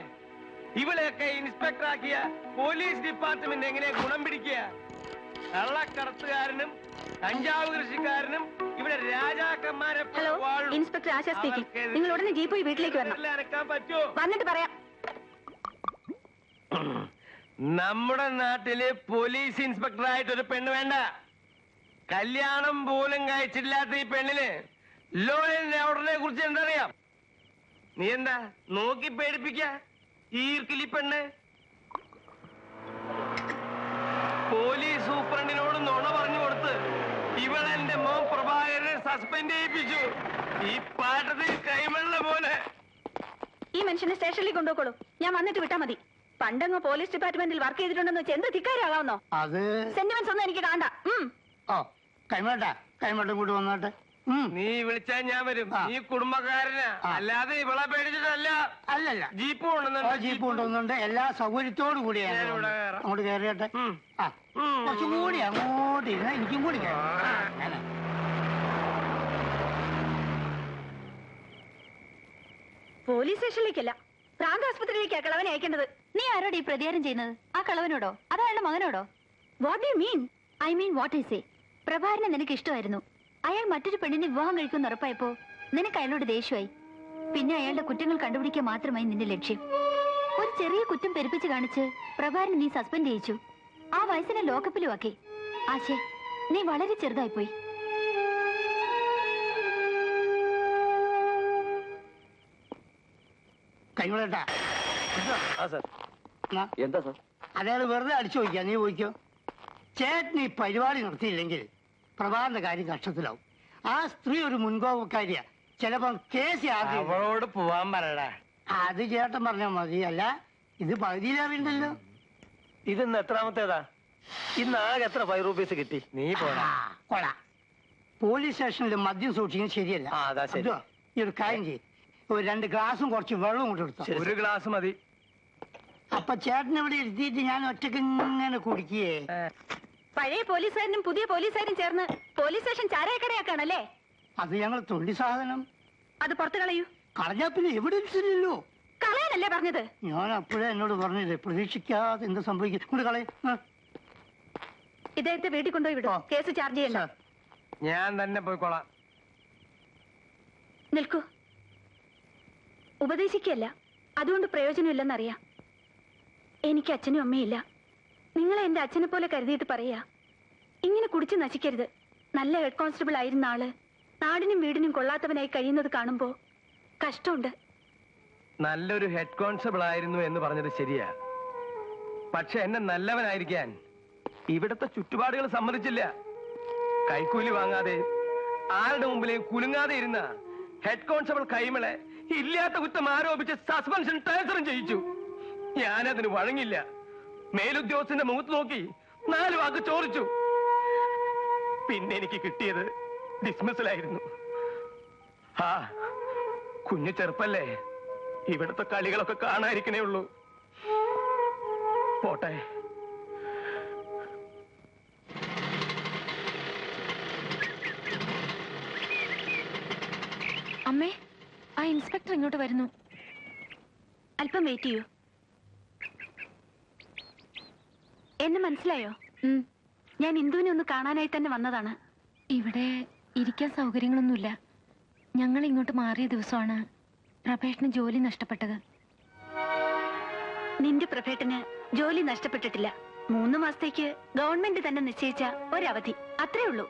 ഇവളെയൊക്കെ ഇൻസ്പെക്ടർ ആക്കിയ പോലീസ് ഡിപ്പാർട്ട്മെന്റ് എങ്ങനെ ഗുണം പിടിക്കുക? കള്ളക്കടത്തുകാരനും കഞ്ചാവ് കൃഷിക്കാരനും ഇവിടെ രാജാക്കന്മാരെ. ഹലോ, ഇൻസ്പെക്ടർ ആശ സ്പീക്കിംഗ്. നിങ്ങൾ ഉടനെ ജീപ്പ് പോയി വീട്ടിലേക്ക് വരണം. അനക്കാൻ പറ്റുമോ? വന്നിട്ട് പറയാം. നമ്മുടെ നാട്ടില് പോലീസ് ഇൻസ്പെക്ടർ ആയിട്ടൊരു പെണ്ണ് വേണ്ട. കല്യാണം പോലും കഴിച്ചിട്ടില്ലാത്ത ഈ പെണ്ണിന് ലോ ആൻഡ് ഓർഡറിനെ കുറിച്ച് എന്തറിയാം? നീ എന്താ നോക്കി പേടിപ്പിക്ക ഈർക്കിലി പെണ്ണ്? പോലീസ് സൂപ്രണ്ടിനോട് നുണ പറഞ്ഞു കൊടുത്ത് ഇവളെന്റെ മോൻ പ്രഭാകരനെ സസ്പെൻഡ് ചെയ്യിപ്പിച്ചു. ഈ പാട്ടത്തിൽ കൈവെള്ള പോലെ. ഈ മനുഷ്യനെ സ്റ്റേഷനിലേക്ക് കൊണ്ടുപോക്കോളൂ. ഞാൻ വന്നിട്ട് വിട്ടാ മതി. പണ്ടങ്ങ് പോലീസ് ഡിപ്പാർട്ട്മെന്റിൽ വർക്ക് ചെയ്തിട്ടുണ്ടെന്ന് വെച്ച് എന്ത് ധിക്കാരാകാവുന്നോ? അത് സെന്റിമെന്റ്സ് ഒന്നും എനിക്ക് കാണണ്ട. ഓ കൈമോട്ടം കൂടി വന്നോട്ടെ. നീ വിളിച്ചാൽ ഞാൻ വരും. നീ കുടുംബക്കാരനാ, അല്ലാതെ ഇവളെ പേടിച്ചിട്ടല്ല. അല്ലല്ല, ജീപ്പ് കൊണ്ടുവന്നുണ്ട്. ജീപ്പ് കൊണ്ടുവന്നുണ്ട്. എല്ലാ സൗകര്യത്തോടു കൂടിയാണ്. അങ്ങോട്ട് കയറിയട്ടെ. കുറച്ചും കൂടി അങ്ങോട്ട് ഇരുന്ന എനിക്കും കൂടി കയറാം. പോലീസ് സ്റ്റേഷനിലേക്കല്ല, പ്രാന്ത ആസ്പത്രിയിലേക്കാ കളവനെ അയക്കേണ്ടത്. നീ ആരോട് ഈ പ്രതികാരം ചെയ്യുന്നത്? ആ കളവനോടോ അതോ അയാളുടെ മകനോടോ? What you mean? I mean what I say. പ്രഭാകരനെ നിനക്ക് ഇഷ്ടമായിരുന്നു. അയാൾ മറ്റൊരു പെണ്ണിനെ വിവാഹം കഴിക്കുമെന്ന് ഉറപ്പായപ്പോ നിനക്ക് അയാളോട് ദേഷ്യമായി. പിന്നെ അയാളുടെ കുറ്റങ്ങൾ കണ്ടുപിടിക്കുക മാത്രമായി നിന്റെ ലക്ഷ്യം. ഒരു ചെറിയ കുറ്റം പെരുപ്പിച്ച് കാണിച്ച് പ്രഭാകരനെ നീ സസ്പെൻഡ് ചെയ്യിച്ചു. ആ വയസ്സിനെ ലോക്കപ്പിലും ആക്കി. ആശേ, നീ വളരെ ചെറുതായിപ്പോയി. കൈമളേട്ടാ എന്താ സാർ? അയാൾ വെറുതെ അടിച്ചു നോക്കിയാ, നീ പോയിക്കോ. ചേട്ടൻ ഈ പരിപാടി നിർത്തിയില്ലെങ്കിൽ പ്രഭാകരന്റെ കാര്യം കഷ്ടത്തിലാവും. ആ സ്ത്രീ ഒരു മുൻകോപക്കാരിയാ. ചിലപ്പം കേസ് അവളോട് പോവാൻ പറയടാ. അത് ചേട്ടൻ പറഞ്ഞാൽ മതി. അല്ല, ഇത് പകുതിയിലറിയണ്ടല്ലോ. ഇതിന്ന് എത്രാമത്തേതാ? ഇന്ന് ആകെ എത്ര 5 റുപ്പീസ് കിട്ടി? നീ പോടാ. കൊള പോലീസ് സ്റ്റേഷനിൽ മദ്യം സൂക്ഷിക്കുന്നത് ശരിയല്ല. അതാ ശരി. ഇതോ, ഈ ഒരു കാര്യം ചെയ്യും, ഒരു 2 ഗ്ലാസും കുറച്ച് വെള്ളവും കൊണ്ട് എടുത്തോ. ഒരു ഗ്ലാസ് മതി. അപ്പൊ ചേട്ടൻ ഇവിടെ ഇരുത്തിയിട്ട് ഞാൻ ഒറ്റക്ക് ഇങ്ങനെ കുടിക്കേ. പഴയ പോലീസുകാരനും പുതിയ പോലീസുകാരും ചേർന്ന് പോലീസ് സ്റ്റേഷൻ ചാരായക്കടയാക്കാണല്ലേ? അത് ഞങ്ങൾ തൊണ്ടി സാധനം. അത് പുറത്ത് കളയൂ. കളഞ്ഞാ പിന്നെ എവിഡൻസ് ഇല്ലല്ലോ. കളയാനല്ലേ പറഞ്ഞത്? ഞാൻ അപ്പോഴേ എന്നോട് പറഞ്ഞത്, പ്രതീക്ഷിക്കാതെ എന്ത് സംഭവിക്കും. കൊണ്ട് കളയും. ഇദ്ദേഹത്തെ വീട്ടിൽ കൊണ്ടുപോയി വിടും. കേസ് ചാർജ് ചെയ്യണ്ട. ഞാൻ തന്നെ പോയിക്കോളാം. നിൽക്കൂ. ഉപദേശിക്കല്ല, അതുകൊണ്ട് പ്രയോജനമില്ലെന്നറിയാം. എനിക്ക് അച്ഛനും അമ്മയില്ല. നിങ്ങളെ എന്റെ അച്ഛനെ പോലെ കരുതിയിട്ട് പറയാ, ഇങ്ങനെ കുടിച്ച് നശിക്കരുത്. നല്ല ഹെഡ് കോൺസ്റ്റബിൾ ആയിരുന്ന ആള് നാടിനും വീടിനും കൊള്ളാത്തവനായി കഴിയുന്നത് കാണുമ്പോ കഷ്ടമുണ്ട്. നല്ലൊരു ഹെഡ് കോൺസ്റ്റബിൾ ആയിരുന്നു എന്ന് പറഞ്ഞത് ശരിയാ. പക്ഷെ എന്നെ നല്ലവനായിരിക്കാൻ ഇവിടുത്തെ ചുറ്റുപാടുകൾ സമ്മതിച്ചില്ല. കൈക്കൂലി വാങ്ങാതെ ആരുടെ മുമ്പിലേയും കുലുങ്ങാതെ ഇരുന്ന ഹെഡ് കോൺസ്റ്റബിൾ കൈമളെ ഇല്ലാത്ത കുറ്റം ആരോപിച്ച് സസ്പെൻഷൻ ട്രാൻസ്ഫറും ചെയ്യിച്ചു. ഞാനതിന് വഴങ്ങില്ല. മേലുദ്യോഗസ്ഥന്റെ മുഖത്ത് നോക്കി 4 വാക്ക് ചോദിച്ചു. പിന്നെ എനിക്ക് കിട്ടിയത് ഡിസ്മിസലായിരുന്നു. ആ കുഞ്ഞു ചെറുപ്പല്ലേ, ഇവിടുത്തെ കളികളൊക്കെ കാണാതിരിക്കണേ ഉള്ളൂ. പോട്ടെ. അമ്മേ, ആ ഇൻസ്പെക്ടർ ഇങ്ങോട്ട് വരുന്നു. അല്പം വെയിറ്റ് ചെയ്യൂ. എന്നെ മനസ്സിലായോ? ഞാൻ ഇന്ദുവിനെ ഒന്ന് കാണാനായി തന്നെ വന്നതാണ്. ഇവിടെ ഇരിക്കാൻ സൗകര്യങ്ങളൊന്നുമില്ല. ഞങ്ങൾ ഇങ്ങോട്ട് മാറിയ ദിവസമാണ് പ്രഭേട്ടന് ജോലി നഷ്ടപ്പെട്ടത്. നിന്റെ പ്രഭേട്ടന് ജോലി നഷ്ടപ്പെട്ടിട്ടില്ല. 3 മാസത്തേക്ക് ഗവൺമെന്റ് തന്നെ നിശ്ചയിച്ച ഒരവധി, അത്രേ ഉള്ളൂ.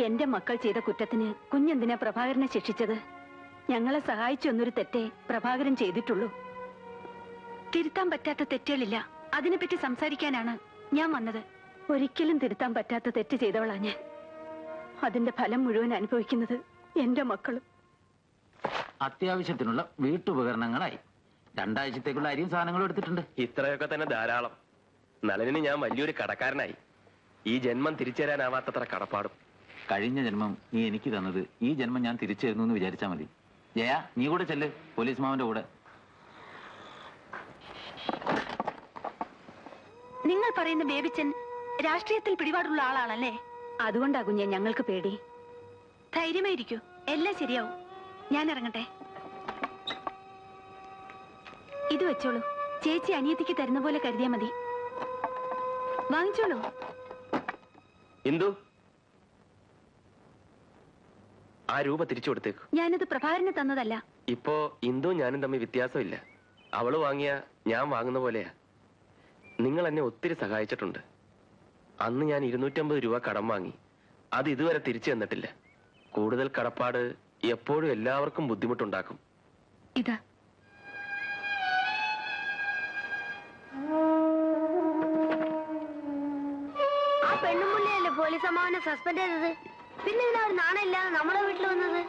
എന്റെ മക്കൾ ചെയ്ത കുറ്റത്തിന് കുഞ്ഞെന്തിനാ പ്രഭാകരനെ ശിക്ഷിച്ചത്? ഞങ്ങളെ സഹായിച്ചൊന്നൊരു തെറ്റേ പ്രഭാകരൻ ചെയ്തിട്ടുള്ളൂ. തിരുത്താൻ പറ്റാത്ത തെറ്റുകളില്ല. അതിനെപ്പറ്റി സംസാരിക്കാനാണ് ഞാൻ വന്നത്. ഒരിക്കലും തിരുത്താൻ പറ്റാത്ത തെറ്റ് ചെയ്തവളാ ഞാൻ. അതിന്റെ ഫലം മുഴുവൻ അനുഭവിക്കുന്നത് എന്റെ മക്കളും. അത്യാവശ്യത്തിനുള്ള വീട്ടുപകരണങ്ങളായി 2 ആഴ്ചത്തേക്കുള്ള അരിയും സാധനങ്ങളും എടുത്തിട്ടുണ്ട്. ഇത്രയൊക്കെ തന്നെ ധാരാളം. നളനിന് ഞാൻ വലിയൊരു കടക്കാരനായി. ഈ ജന്മം തിരിച്ചു തരാനാവാത്തത്ര കടപ്പാടും. കഴിഞ്ഞ ജന്മം നീ എനിക്ക് തന്നത് ഈ ജന്മം ഞാൻ തിരിച്ചു തരുന്നു എന്ന് വിചാരിച്ചാ മതി. ജയ, നീ കൂടെ ചെല്ല് പോലീസ് മാമന്റെ കൂടെ. നിങ്ങൾ പറയുന്ന ബേബിച്ചൻ രാഷ്ട്രീയത്തിൽ പിടിപാടുള്ള ആളാണല്ലേ? അതുകൊണ്ടാ കുഞ്ഞെ ഞങ്ങൾക്ക് പേടി. ധൈര്യമായിരിക്കൂ, എല്ലാം ശരിയാവും. ഞാൻ ഇറങ്ങട്ടെ. ഇത് വെച്ചോളൂ. ചേച്ചി അനിയത്തിക്ക് തരുന്ന പോലെ കരുതിയാ മതി. വാങ്ങിച്ചോളൂ. ഇന്ദു, ആ രൂപ തിരിച്ചു കൊടുത്തേക്കു. ഞാനത് പ്രഭാകരന് തന്നതല്ല. ഇപ്പോ ഇന്ദു ഞാനും തമ്മിൽ വ്യത്യാസമില്ല. അവള് വാങ്ങിയ ഞാൻ വാങ്ങുന്ന പോലെയാ. നിങ്ങൾ എന്നെ ഒത്തിരി സഹായിച്ചിട്ടുണ്ട്. അന്ന് ഞാൻ 250 രൂപ കടം വാങ്ങി. അത് ഇതുവരെ തിരിച്ചു തന്നിട്ടില്ല. കൂടുതൽ കടപ്പാട് എപ്പോഴും എല്ലാവർക്കും ബുദ്ധിമുട്ടുണ്ടാക്കും. ഇതാ ആ പെണ്ണുമുള്ളിയല്ലേ പോലീസ് അമ്മാവനെ സസ്പെൻഡ് ചെയ്തത്? പിന്നെ ഇതിനാ ഒരു നാണയം ഇല്ലാതെ നമ്മുടെ വീട്ടിൽ വന്നത്?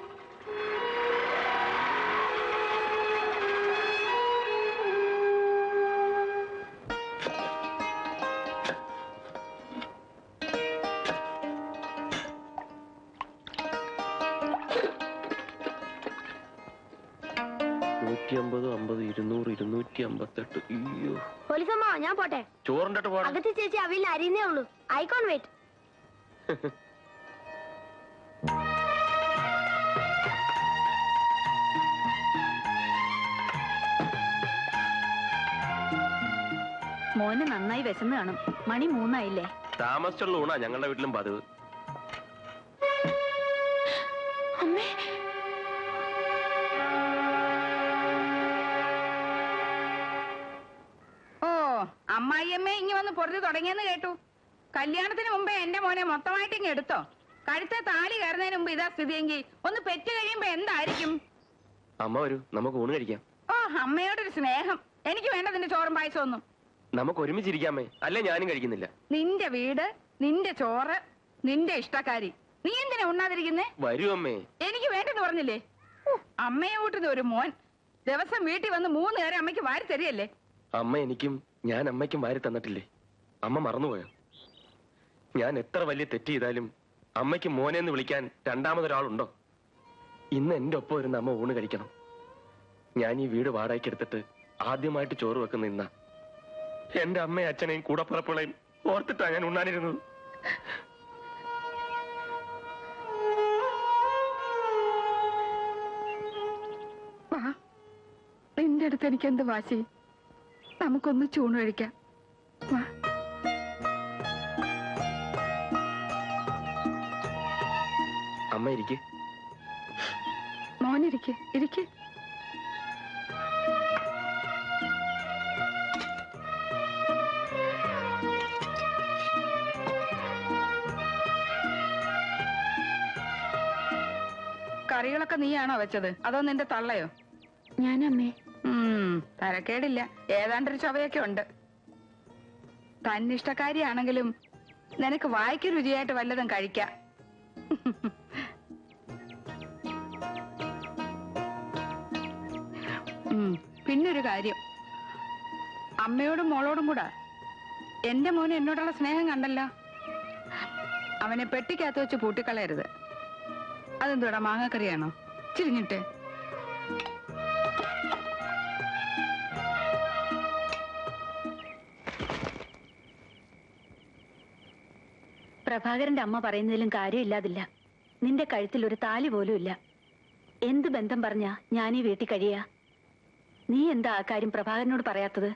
പോലീസമ്മ ഞാൻ പോട്ടെ. ചോറിന്റെ അകത്ത് ചേച്ചി അവിൽ അരിയുന്നേ ഉള്ളൂ. I can wait. മോന് നന്നായി വിശന്ന് കാണും. മണി 3 ആയില്ലേ? താമസിച്ചുള്ള ഊണാ ഞങ്ങളുടെ വീട്ടിലും പതിവ്. അമ്മേ, ഓ, അമ്മായിയമ്മേ ഇങ്ങി വന്ന് പൊറുതി തുടങ്ങിയെന്ന് കേട്ടു. കല്യാണത്തിന് മുമ്പേ എന്റെ മോനെ മൊത്തമായിട്ട് ഇങ്ങ് എടുത്തോ. കഴുത്തെ താലി കയറുന്നതിന് മുമ്പ് ഇതാ സ്ഥിതിയെങ്കിൽ ഒന്ന് പെറ്റ് കഴിയുമ്പോ എന്തായിരിക്കും? അമ്മ വരൂ, നമുക്ക് ഊണ് കഴിക്കാം. ഓ, അമ്മയോടൊരു സ്നേഹം. എനിക്ക് വേണ്ട നിന്റെ ചോറും പായസമൊന്നും. നമുക്ക് ഒരുമിച്ചിരിക്കാമേ, അല്ലേ ഞാനും കഴിക്കുന്നില്ല. നിന്റെ വീട്, നിന്റെ ചോറ്, നിന്റെ ഇഷ്ടക്കാരി. നീ എന്തിനാ ഉണ്ണാതിരിക്കുന്നേ? വരൂ അമ്മേ. എനിക്ക് വേണ്ടെന്ന് പറഞ്ഞില്ലേ? അമ്മയെ കൂട്ടുന്ന ഒരു മോൻ ദിവസം വീട്ടിൽ വന്ന് 3 നേരം അമ്മയ്ക്ക് വാരി തരികയല്ലേ? അമ്മ എനിക്കും ഞാൻ അമ്മയ്ക്കും വാരി തന്നിട്ടില്ലേ? അമ്മ മറന്നുപോയോ? ഞാൻ എത്ര വലിയ തെറ്റ് ചെയ്താലും അമ്മയ്ക്ക് മോനെന്ന് വിളിക്കാൻ രണ്ടാമതൊരാളുണ്ടോ? ഇന്ന് എന്റെ ഒപ്പം ഇരുന്ന് അമ്മ ഊണ് കഴിക്കണം. ഞാൻ ഈ വീട് വാടകയ്ക്കെടുത്തിട്ട് ആദ്യമായിട്ട് ചോറ് വെക്കുന്ന ഇന്ന എന്റെ അമ്മയും അച്ഛനെയും കൂടപ്പുറപ്പുകളെയും ഓർത്തിട്ടാ ഞാൻ ഉണ്ണാനിരുന്നത്. നിന്റെ അടുത്ത് എനിക്ക് എന്ത് വാശി? നമുക്കൊന്ന് ചൂണ് കഴിക്കാം. വാ. അമ്മ ഇരിക്ക്. മോനിരിക്ക്, ഇരിക്ക്. കറികളൊക്കെ നീയാണോ വെച്ചത്, അതോ നിന്റെ തള്ളയോ? ഞാനമ്മേ. തരക്കേടില്ല, ഏതാണ്ടൊരു ചവയൊക്കെ ഉണ്ട്. തന്നിഷ്ടക്കാരിയാണെങ്കിലും നിനക്ക് വായിക്ക് രുചിയായിട്ട് വല്ലതും കഴിക്കാം. പിന്നൊരു കാര്യം, അമ്മയോടും മോളോടും കൂടെ എന്റെ മോന് എന്നോടുള്ള സ്നേഹം കണ്ടല്ലോ. അവനെ പെട്ടിക്കകത്ത് വെച്ച് പൂട്ടിക്കളയരുത്. അതെന്തോടാ, മാങ്ങാക്കറിയാണോ? ചിരിഞ്ഞിട്ട് പ്രഭാകരന്റെ അമ്മ പറയുന്നതിലും കാര്യമില്ലാതില്ല. നിന്റെ കഴുത്തിൽ ഒരു താലി പോലും ഇല്ല. എന്ത് ബന്ധം പറഞ്ഞാ ഞാൻ ഈ വീട്ടിൽ കഴിയാ? നീ എന്താ ആ കാര്യം പ്രഭാകരനോട് പറയാത്തത്?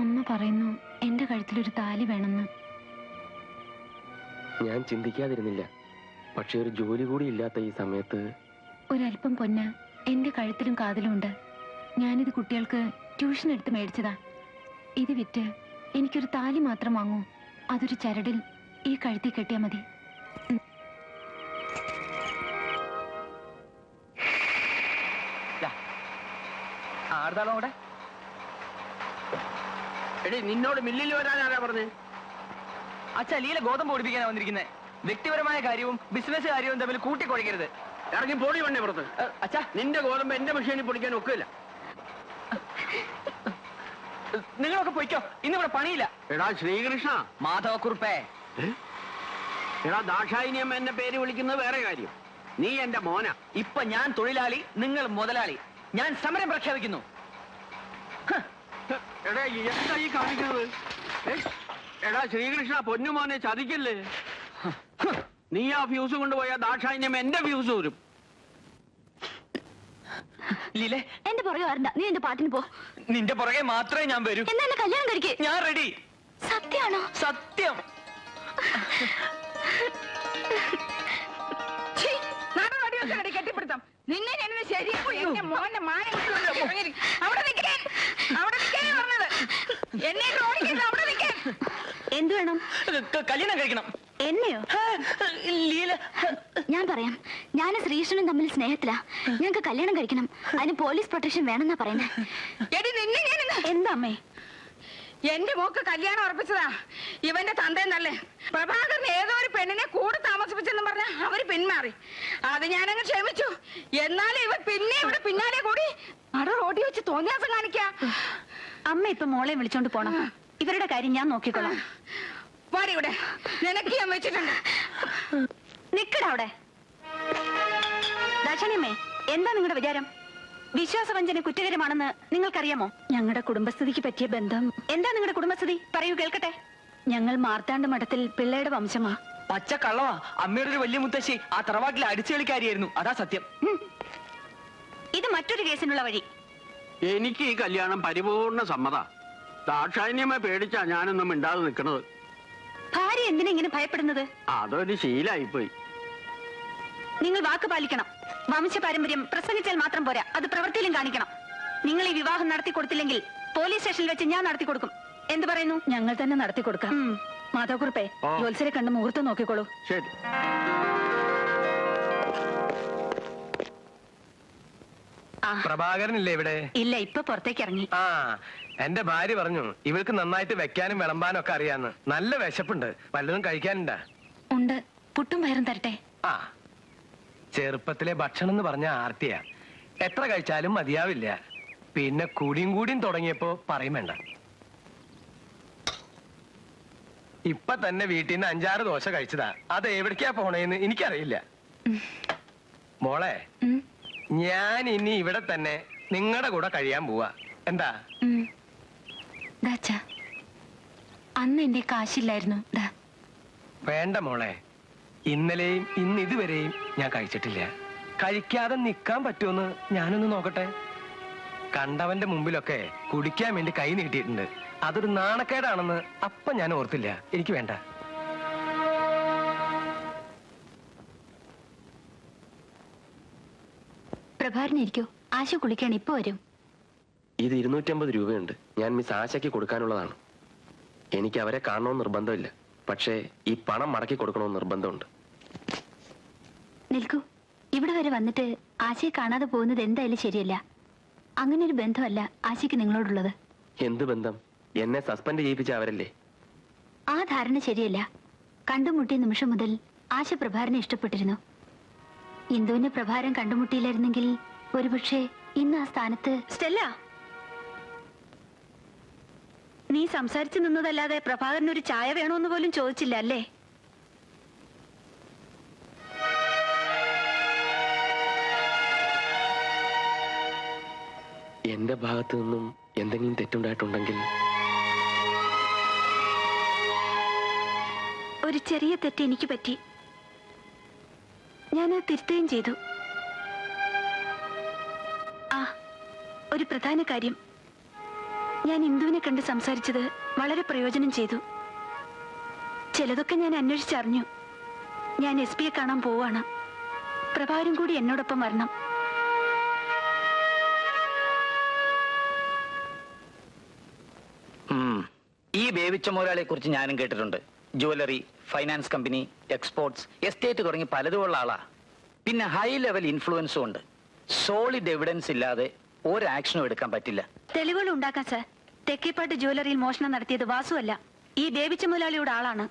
അമ്മ പറയുന്നു എന്റെ കഴുത്തിലൊരു താലി വേണമെന്ന്. ഞാൻ ചിന്തിക്കാതിരുന്നില്ല. പക്ഷെ ഒരു ജോലി കൂടി ഇല്ലാത്ത ഈ സമയത്ത് ഒരല്പം പൊന്ന് എന്റെ കഴുത്തിലും കാതിലും ഉണ്ട്. ഞാനിത് കുട്ടികൾക്ക് ട്യൂഷൻ എടുത്ത് മേടിച്ചതാ. ഇത് വിറ്റ് എനിക്കൊരു താലി മാത്രം വാങ്ങൂ. അതൊരു ചരടിൽ ഈ കഴുത്തി കെട്ടിയാ മതി. ആർതാളോടെ എടി, നിന്നോട് മില്ലിൽ വരാനാരാ പറഞ്ഞേ? അച്ഛാ, ലീല ഗോതമ്പ് പൊടിപ്പിക്കാനാ വന്നിരിക്കുന്നത്. വ്യക്തിപരമായ കാര്യവും ബിസിനസ് കാര്യവും തമ്മിൽ കൂട്ടിക്കുഴയ്ക്കരുത്. ഇറങ്ങി പോടി വണ്ണേ പുറത്ത്. അച്ഛാ, നിന്റെ ഗോതമ്പ് എന്റെ മെഷീനിൽ പൊടിക്കാൻ ഒക്കില്ല. നിങ്ങളൊക്കെ പൊയ്ക്കോ, ഇന്നിവിടെ പണിയില്ല. എടാ ശ്രീകൃഷ്ണ, മാധവക്കുറുപ്പേ. എടാ ദാക്ഷായിനിയമ്മ എന്നെ പേര് വിളിക്കുന്നത് വേറെ കാര്യം. നീ എന്റെ മോന. ഇപ്പൊ ഞാൻ തൊഴിലാളി, നിങ്ങൾ മുതലാളി. ഞാൻ സമരം പ്രഖ്യാപിക്കുന്നു. എടാ എന്താ ഈ കാണിക്കുന്നത്? എടാ ശ്രീകൃഷ്ണ, പൊന്നുമോനെ ചതിക്കല്ലേ. നീ ആ ഫ്യൂസ് കൊണ്ടുപോയ ദാക്ഷായിനിയമ്മ എന്റെ ഫ്യൂസ് വരും. ലീലേ, എന്റെ പുറകെ വരണ്ട, നീ എന്റെ പാട്ടിന് പോ. നിന്റെ പുറകെ മാത്രമേ ഞാൻ വരൂ. എന്നാ എന്നെ കല്യാണം കഴിക്കേ. ഞാൻ റെഡി. സത്യാണോ? സത്യം. കെട്ടിപ്പിടുത്തം നിന്നെ ഞാൻ ശരിയാക്കും. എന്റെ മോന്റെ മാനം അവിടെ നിൽക്കാൻ, അവിടെ നിൽക്കാനേ പറഞ്ഞത്. എന്നെ ഓടിക്കരുത്, അവിടെ നിൽക്കാൻ. എന്തു വേണം? കല്യാണം കഴിക്കണം. എന്നെയോ? ലീല, ഞാൻ പറയാം. ഞാനും ശ്രീകൃഷ്ണനും തമ്മിൽ സ്നേഹത്തിലാ. ഞങ്ങൾക്ക് കല്യാണം കഴിക്കണം. അതിന് പോലീസ് പ്രൊട്ടക്ഷൻ വേണമെന്നാ പറയുന്നത്. എന്താ അമ്മേ? എന്റെ മോക്ക് കല്യാണം ഉറപ്പിച്ചതാ ഇവന്റെ തന്തേന്നല്ലേ. പ്രഭാകരൻ ഏതോ ഒരു പെണ്ണിനെ കൂടെ താമസിപ്പിച്ചെന്ന് പറഞ്ഞ അവര് പിന്മാറി. അത് ഞാനങ്ങ് ക്ഷമിച്ചു. എന്നാലും ഇവൻ പിന്നെ ഇവിടെ പിന്നാലെ കൂടി അട റോഡി വെച്ച് തോന്നിയാസം കാണിക്ക. അമ്മ ഇപ്പൊ മോളെ വിളിച്ചോണ്ട് പോണം. ഇവരുടെ കാര്യം ഞാൻ നോക്കിക്കോളാം. പാടി ഇവിടെ, നിനക്ക് ഞാൻ വെച്ചിട്ടുണ്ട്. നിക്കടാ അവിടെ. ദാക്ഷണിയമ്മേ, എന്താ നിങ്ങളുടെ വിചാരം? വിശ്വാസവഞ്ചന കുറ്റകരമാണെന്ന് നിങ്ങൾക്കറിയാമോ? ഞങ്ങളുടെ കുടുംബസ്ഥിതിക്ക് പറ്റിയ ബന്ധം. എന്താ നിങ്ങളുടെ കുടുംബസ്ഥിതി? പറയൂ, കേൾക്കട്ടെ. ഞങ്ങൾ മാർത്താണ്ഡ മഠത്തിൽ പിള്ളയുടെ വംശമാ. പച്ച കള്ളവാ. അമ്മയുടെ ഒരു വലിയ മുത്തശ്ശി ആ തറവാട്ടിലെ അടിച്ചുകളിക്കാരിയായിരുന്നു. അതാ സത്യം. ഇത് മറ്റൊരു കേസിനുള്ള വഴി. എനിക്ക് ഈ കല്യാണം പരിപൂർണ സമ്മത. ദാക്ഷായിനിയമ്മ പേടിച്ചാ ഞാനൊന്നും മിണ്ടാതെ നിൽക്കണത്. ഭാര്യ എന്തിനാ ഇങ്ങനെ ഭയപ്പെടുന്നത്? അതൊരു ശീലായിപ്പോയി. നിങ്ങൾ വാക്ക് പാലിക്കണം. വംശപാരമ്പര്യം പ്രസംഗിച്ചാൽ മാത്രം പോരാ, അത് പ്രവൃത്തിയിലും കാണിക്കണം. നിങ്ങൾ ഈ വിവാഹം നടത്തി കൊടുത്തില്ലെങ്കിൽ പോലീസ് സ്റ്റേഷനിൽ വെച്ച് ഞാൻ നടത്തി കൊടുക്കും. എന്ത് പറയുന്നു? ഞങ്ങൾ തന്നെ നടത്തി കൊടുക്കാം. മാധവക്കുറിപ്പേ, ജോത്സരെ കണ്ട് മുഹൂർത്തം നോക്കിക്കോളൂ. ശരി. പ്രഭാകരനില്ലേ ഇവിടെ? ഇല്ല, ഇപ്പൊ പുറത്തേക്ക് ഇറങ്ങി. ആ, എന്റെ ഭാര്യ പറഞ്ഞു ഇവൾക്ക് നന്നായിട്ട് വെക്കാനും വിളമ്പാനും ഒക്കെ അറിയാന്ന്. നല്ല വിശപ്പുണ്ട്, വല്ലതും കഴിക്കാനുണ്ടാ? ഉണ്ട്, പുട്ടും പയറും തരട്ടെ? ആ, ചെറുപ്പത്തിലെ ഭക്ഷണം എന്ന് പറഞ്ഞ ആർത്തിയാ, എത്ര കഴിച്ചാലും മതിയാവില്ല. പിന്നെ കൂടിയും തുടങ്ങിയപ്പോ പറയും വേണ്ട. ഇപ്പൊ തന്നെ വീട്ടിൽ നിന്ന് 5-6 ദോശ കഴിച്ചതാ. അത് എവിടേക്കാ പോണേന്ന് എനിക്കറിയില്ല. മോളെ, ഞാൻ ഇനി ഇവിടെ തന്നെ നിങ്ങളുടെ കൂടെ കഴിയാൻ പോവാ. എന്താ? അന്ന് എന്റെ കാശില്ലായിരുന്നു. വേണ്ട മോളെ, ഇന്നലെയും ഇന്ന് ഇതുവരെയും ഞാൻ കഴിച്ചിട്ടില്ല. കഴിക്കാതെ നിക്കാൻ പറ്റുമെന്ന് ഞാനൊന്ന് നോക്കട്ടെ. കണ്ടവന്റെ മുമ്പിലൊക്കെ കുടിക്കാൻ വേണ്ടി കൈ നീട്ടിയിട്ടുണ്ട്. അതൊരു നാണക്കേടാണെന്ന് അപ്പൊ ഞാൻ ഓർത്തില്ല. എനിക്ക് വേണ്ട. പ്രഭാരനിരിക്കോ, ആശ കുളിക്കാൻ ഇപ്പൊ വരും. ഇത് 250 രൂപയുണ്ട്. ഞാൻ മിസ് ആശയ്ക്ക് കൊടുക്കാനുള്ളതാണ്. എനിക്ക് അവരെ കാണണമെന്ന് നിർബന്ധമില്ല, പക്ഷേ ഈ പണം മടക്കി കൊടുക്കണമെന്ന് നിർബന്ധമുണ്ട്. നിൽക്കൂ, ഇവിടെ വരെ വന്നിട്ട് ആശയെ കാണാതെ പോകുന്നത് എന്തായാലും ശരിയല്ല. അങ്ങനെ ഒരു ബന്ധമല്ല ആശയ്ക്ക് നിങ്ങളോടുള്ളത്. എന്ത് ബന്ധം? എന്നെ സസ്പെൻഡ് ചെയ്യിപ്പിച്ച അവരല്ലേ? ആ ധാരണ ശരിയല്ല. കണ്ടുമുട്ടിയ നിമിഷം മുതൽ ആശ പ്രഭാരനെ ഇഷ്ടപ്പെട്ടിരുന്നു. ഇന്ദുവിനെ പ്രഭാരം കണ്ടുമുട്ടിയില്ലായിരുന്നെങ്കിൽ ഒരുപക്ഷെ ഇന്ന് ആ സ്ഥാനത്ത്. സ്റ്റെല്ല, നീ സംസാരിച്ചു നിന്നതല്ലാതെ പ്രഭാകരന് ഒരു ചായ വേണോന്ന് പോലും ചോദിച്ചില്ല അല്ലേ? എന്റെ ഭാഗത്തു നിന്നും എന്തെങ്കിലും തെറ്റുണ്ടായിട്ടുണ്ടെങ്കിൽ ഒരു ചെറിയ തെറ്റ് എനിക്ക് പറ്റി. ഞാനത് തിരുത്തുകയും ചെയ്തു. ആ, ഒരു പ്രധാന കാര്യം, ഞാൻ ഇന്ദുവിനെ കണ്ട് സംസാരിച്ചത് വളരെ പ്രയോജനം ചെയ്തു. ചിലതൊക്കെ ഞാൻ അന്വേഷിച്ചറിഞ്ഞു. ഞാൻ SP കാണാൻ പോവാണ്. പ്രഭാകരൻ കൂടി എന്നോടൊപ്പം വരണം. ഈ ബേബിച്ച മുതലാളിയെ കുറിച്ച് ഞാനും കേട്ടിട്ടുണ്ട്. Jewellery, finance company, exports, estate തുടങ്ങി പലതുമുള്ള ആളാ. പിന്നെ ഹൈ ലെവൽ ഇൻഫ്ലുവൻസും ഉണ്ട്. സോളിഡ് എവിഡൻസ് ഇല്ലാതെ ഒരു ആക്ഷനും എടുക്കാൻ പറ്റില്ല. തെളിവുകൾ ഉണ്ടാക്കാൻ സാർ. തെക്കേപ്പാട്ട് ജ്വല്ലറിയിൽ മോഷണം നടത്തിയത് വാസുവല്ല, ഈ ബേബിച്ച മുതലാളിയുടെ ആളാണ്.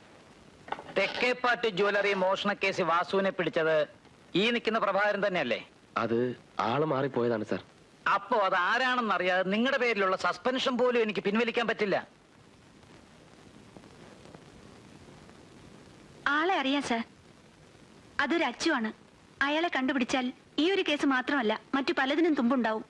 തെക്കേപ്പാട്ട് ജ്വല്ലറി മോഷണ കേസ് വാസുവിനെ പിടിച്ചത് ഈ നിൽക്കുന്ന പ്രഭാകരൻ തന്നെയല്ലേ? അത് ആള് മാറിപ്പോയതാണ് സാർ. അപ്പോ അത് ആരാണെന്നറിയാതെ നിങ്ങളുടെ പേരിലുള്ള സസ്പെൻഷൻ പോലും എനിക്ക് പിൻവലിക്കാൻ പറ്റില്ല. ആളെ അറിയാം സാർ. അതൊരു അച്ചുവാണ്. അയാളെ കണ്ടുപിടിച്ചാൽ ഈ ഒരു കേസ് മാത്രമല്ല, മറ്റു പലതിനും തുമ്പുണ്ടാവും.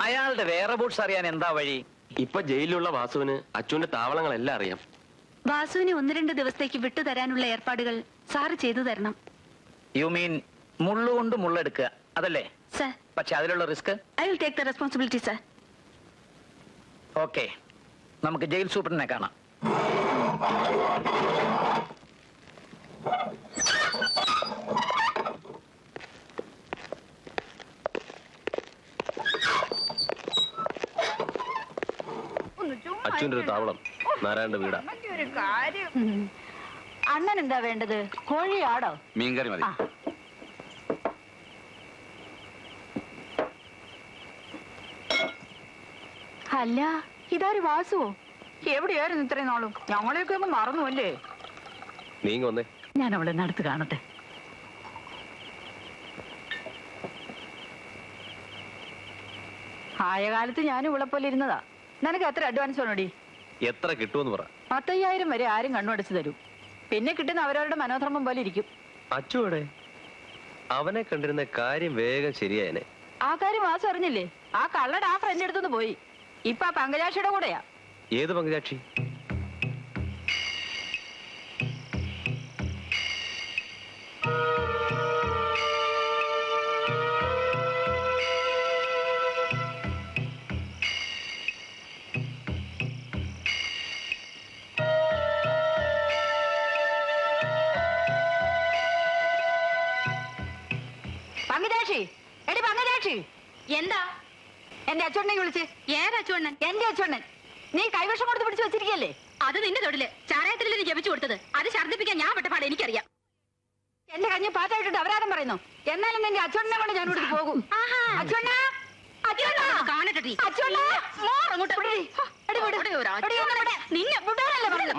അയാളുടെ വേറെ ബൂട്ട്സ് അറിയാൻ എന്താ വഴി? ഇപ്പൊ ജയിലിലുള്ള വാസുവിന് അച്ചുവിന്റെ താവളങ്ങളെല്ലാം അറിയാം. വാസുവിനെ 1-2 ദിവസത്തേക്ക് വിട്ടുതരാനുള്ള ഏർപ്പാടുകൾ സാറ് ചെയ്തു തരണം. യു മീൻ മുള്ളുകൊണ്ട് മുള്ളെടുക്കുക, അതല്ലേ? സർ. പക്ഷെ അതിലുള്ള risk I will take the responsibility sir. Okay, നമുക്ക് ജയിൽ സൂപ്രണ്ടിനെ കാണാം. അച്ഛൻ്റെ ഒരു താവളം, നാരായണന്റെ വീടാ. അണ്ണൻ എന്താ വേണ്ടത്? കോഴിയാടോ? മീൻകറി മതി. അല്ല, ഇതാര് വാസുവോ? എവിടെയായിരുന്നു ഇത്രയും നാളും? ഞങ്ങളെയൊക്കെ ഒന്ന് മറന്നു അല്ലേ? നീങ്ങ വന്നേ, ഞാൻ അവളെ നടത്ത് കാണട്ടെ. ആയ കാലത്ത് ഞാനും ഇവിടെ പോലെ ഇരുന്നതാ. നിനക്ക് എത്ര അഡ്വാൻസ് വേണോടി? എത്ര കിട്ടുമെന്ന് പറ. 10,000 വരെ ആരും കണ്ണുടച്ചു തരും. പിന്നെ കിട്ടുന്ന അവരവരുടെ മനോധർമ്മം പോലെ ഇരിക്കും. അച്ചുവിടെ അവനെ കണ്ടിരുന്ന കാര്യം വേഗം ശരിയായനെ. ആ കാര്യം വാസം അറിഞ്ഞില്ലേ? ആ കള്ളയുടെ ആ ഫ്രണ്ട് എടുത്തുനിന്ന് പോയി. ഇപ്പൊ ആ പങ്കജാക്ഷിയുടെ കൂടെയാ. ഏത് പങ്കജാക്ഷി? പങ്കജാക്ഷി, എടി പങ്കജാക്ഷി, എന്താ? എന്റെ അച്ചോണ്ണനെ വിളിച്ച്. ഏതച്ചോണ്ണൻ? എന്റെ അച്ചോണ്ണൻ. നീ കൈവശം കൊടുത്ത് പിടിച്ചു വെച്ചിരിക്കല്ലേ? അത് നിന്റെ തൊടില് ചാരായത്തിൽ നീ ജപിച്ചു കൊടുത്തത്. അത് ഛർദ്ദിപ്പിക്കാൻ ഞാൻ പെട്ടപാട് എനിക്കറിയാം. എന്റെ കഞ്ഞി പാറ്റായിട്ടുണ്ട് അപരാധം പറയുന്നു. എന്നാലും നിന്റെ അച്ചോണ്ണനെ കൊണ്ട് ഞാൻ ഇവിടുന്ന് പോകും. അച്ചോണ്ണ, കാണട്ടെ. നിന്നെ വിടാനല്ലേ പറഞ്ഞത്?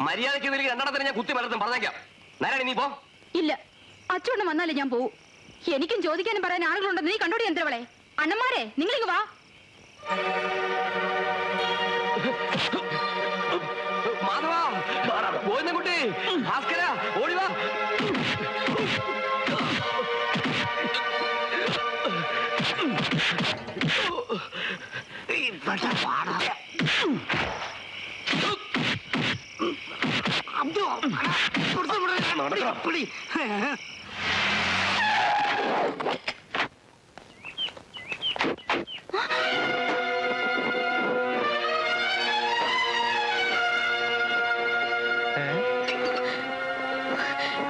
മര്യാദയ്ക്ക് രണ്ടെണ്ണത്തിന് ഞാൻ കുത്തി മലർത്തും പറഞ്ഞേക്കാം. നാരായണി നീ പോ. ഇല്ല, അച്ചോണ്ണൻ വന്നാലേ ഞാൻ പോവും. എനിക്കും ചോദിക്കാനും പറയാൻ ആളുകളുണ്ടെന്ന് നീ കണ്ടോടി എന്തരവളെ. അണ്ണന്മാരെ നിങ്ങളിങ്ങ് വാ. മാധവാ, കുട്ടി, ഭാസ്കര, ഓടിവാ.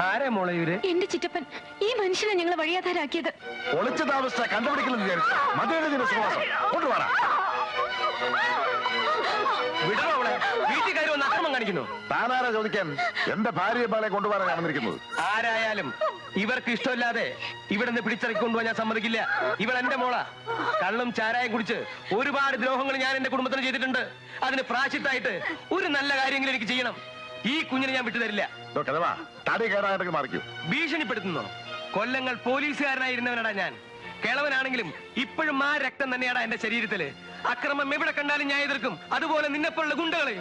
ആരെ മോളെ ഇവര്? എന്റെ ചിറ്റപ്പൻ. ഈ മനുഷ്യനെ ഞങ്ങൾ വഴിയാധാരാക്കിയത്. ഒളിച്ച താമസ കണ്ടുപിടിക്കലെന്ന് വിചാരിച്ചു. മധുരയുടെ സുവാസം കൊണ്ടുപോടാ. വിടണോ അവളെ? വീട്ടിൽ കയറി വന്ന് അക്രമം കാണിക്കുന്നു. താനാരാ ചോദിക്കാൻ? എന്റെ ഭാര്യയെ ബാലെ കൊണ്ടുപോകാൻ നടന്നിരിക്കുന്നത്. ആരായാലും ഇവർക്ക് ഇഷ്ടമില്ലാതെ ഇവിടെ നിന്ന് പിടിച്ചിറക്കി കൊണ്ടുപോകാൻ ഞാൻ സമ്മതിക്കില്ല. ഇവൾ എന്റെ മോളാ. കള്ളും ചാരായം കുടിച്ച് ഒരുപാട് ദ്രോഹങ്ങൾ ഞാൻ എന്റെ കുടുംബത്തിന് ചെയ്തിട്ടുണ്ട്. അതിന് പ്രാശ്ചിത്തായിട്ട് ഒരു നല്ല കാര്യമെങ്കിലും എനിക്ക് ചെയ്യണം. ഈ കുഞ്ഞിനെ ഞാൻ വിട്ടുതരില്ല. തടി കയറാനായിട്ട് മാറിക്കൂ. ഭീഷണിപ്പെടുത്തുന്നു. കൊല്ലങ്ങൾ പോലീസുകാരനായിരുന്നവനാടാ ഞാൻ. കിളവനാണെങ്കിലും ഇപ്പോഴും ആ രക്തം തന്നെയാടാ എന്റെ ശരീരത്തില്. അക്രമം എവിടെ കണ്ടാലും ഞാൻ എതിർക്കും. അതുപോലെ നിന്നെപ്പോലുള്ള ഗുണ്ടകളെ.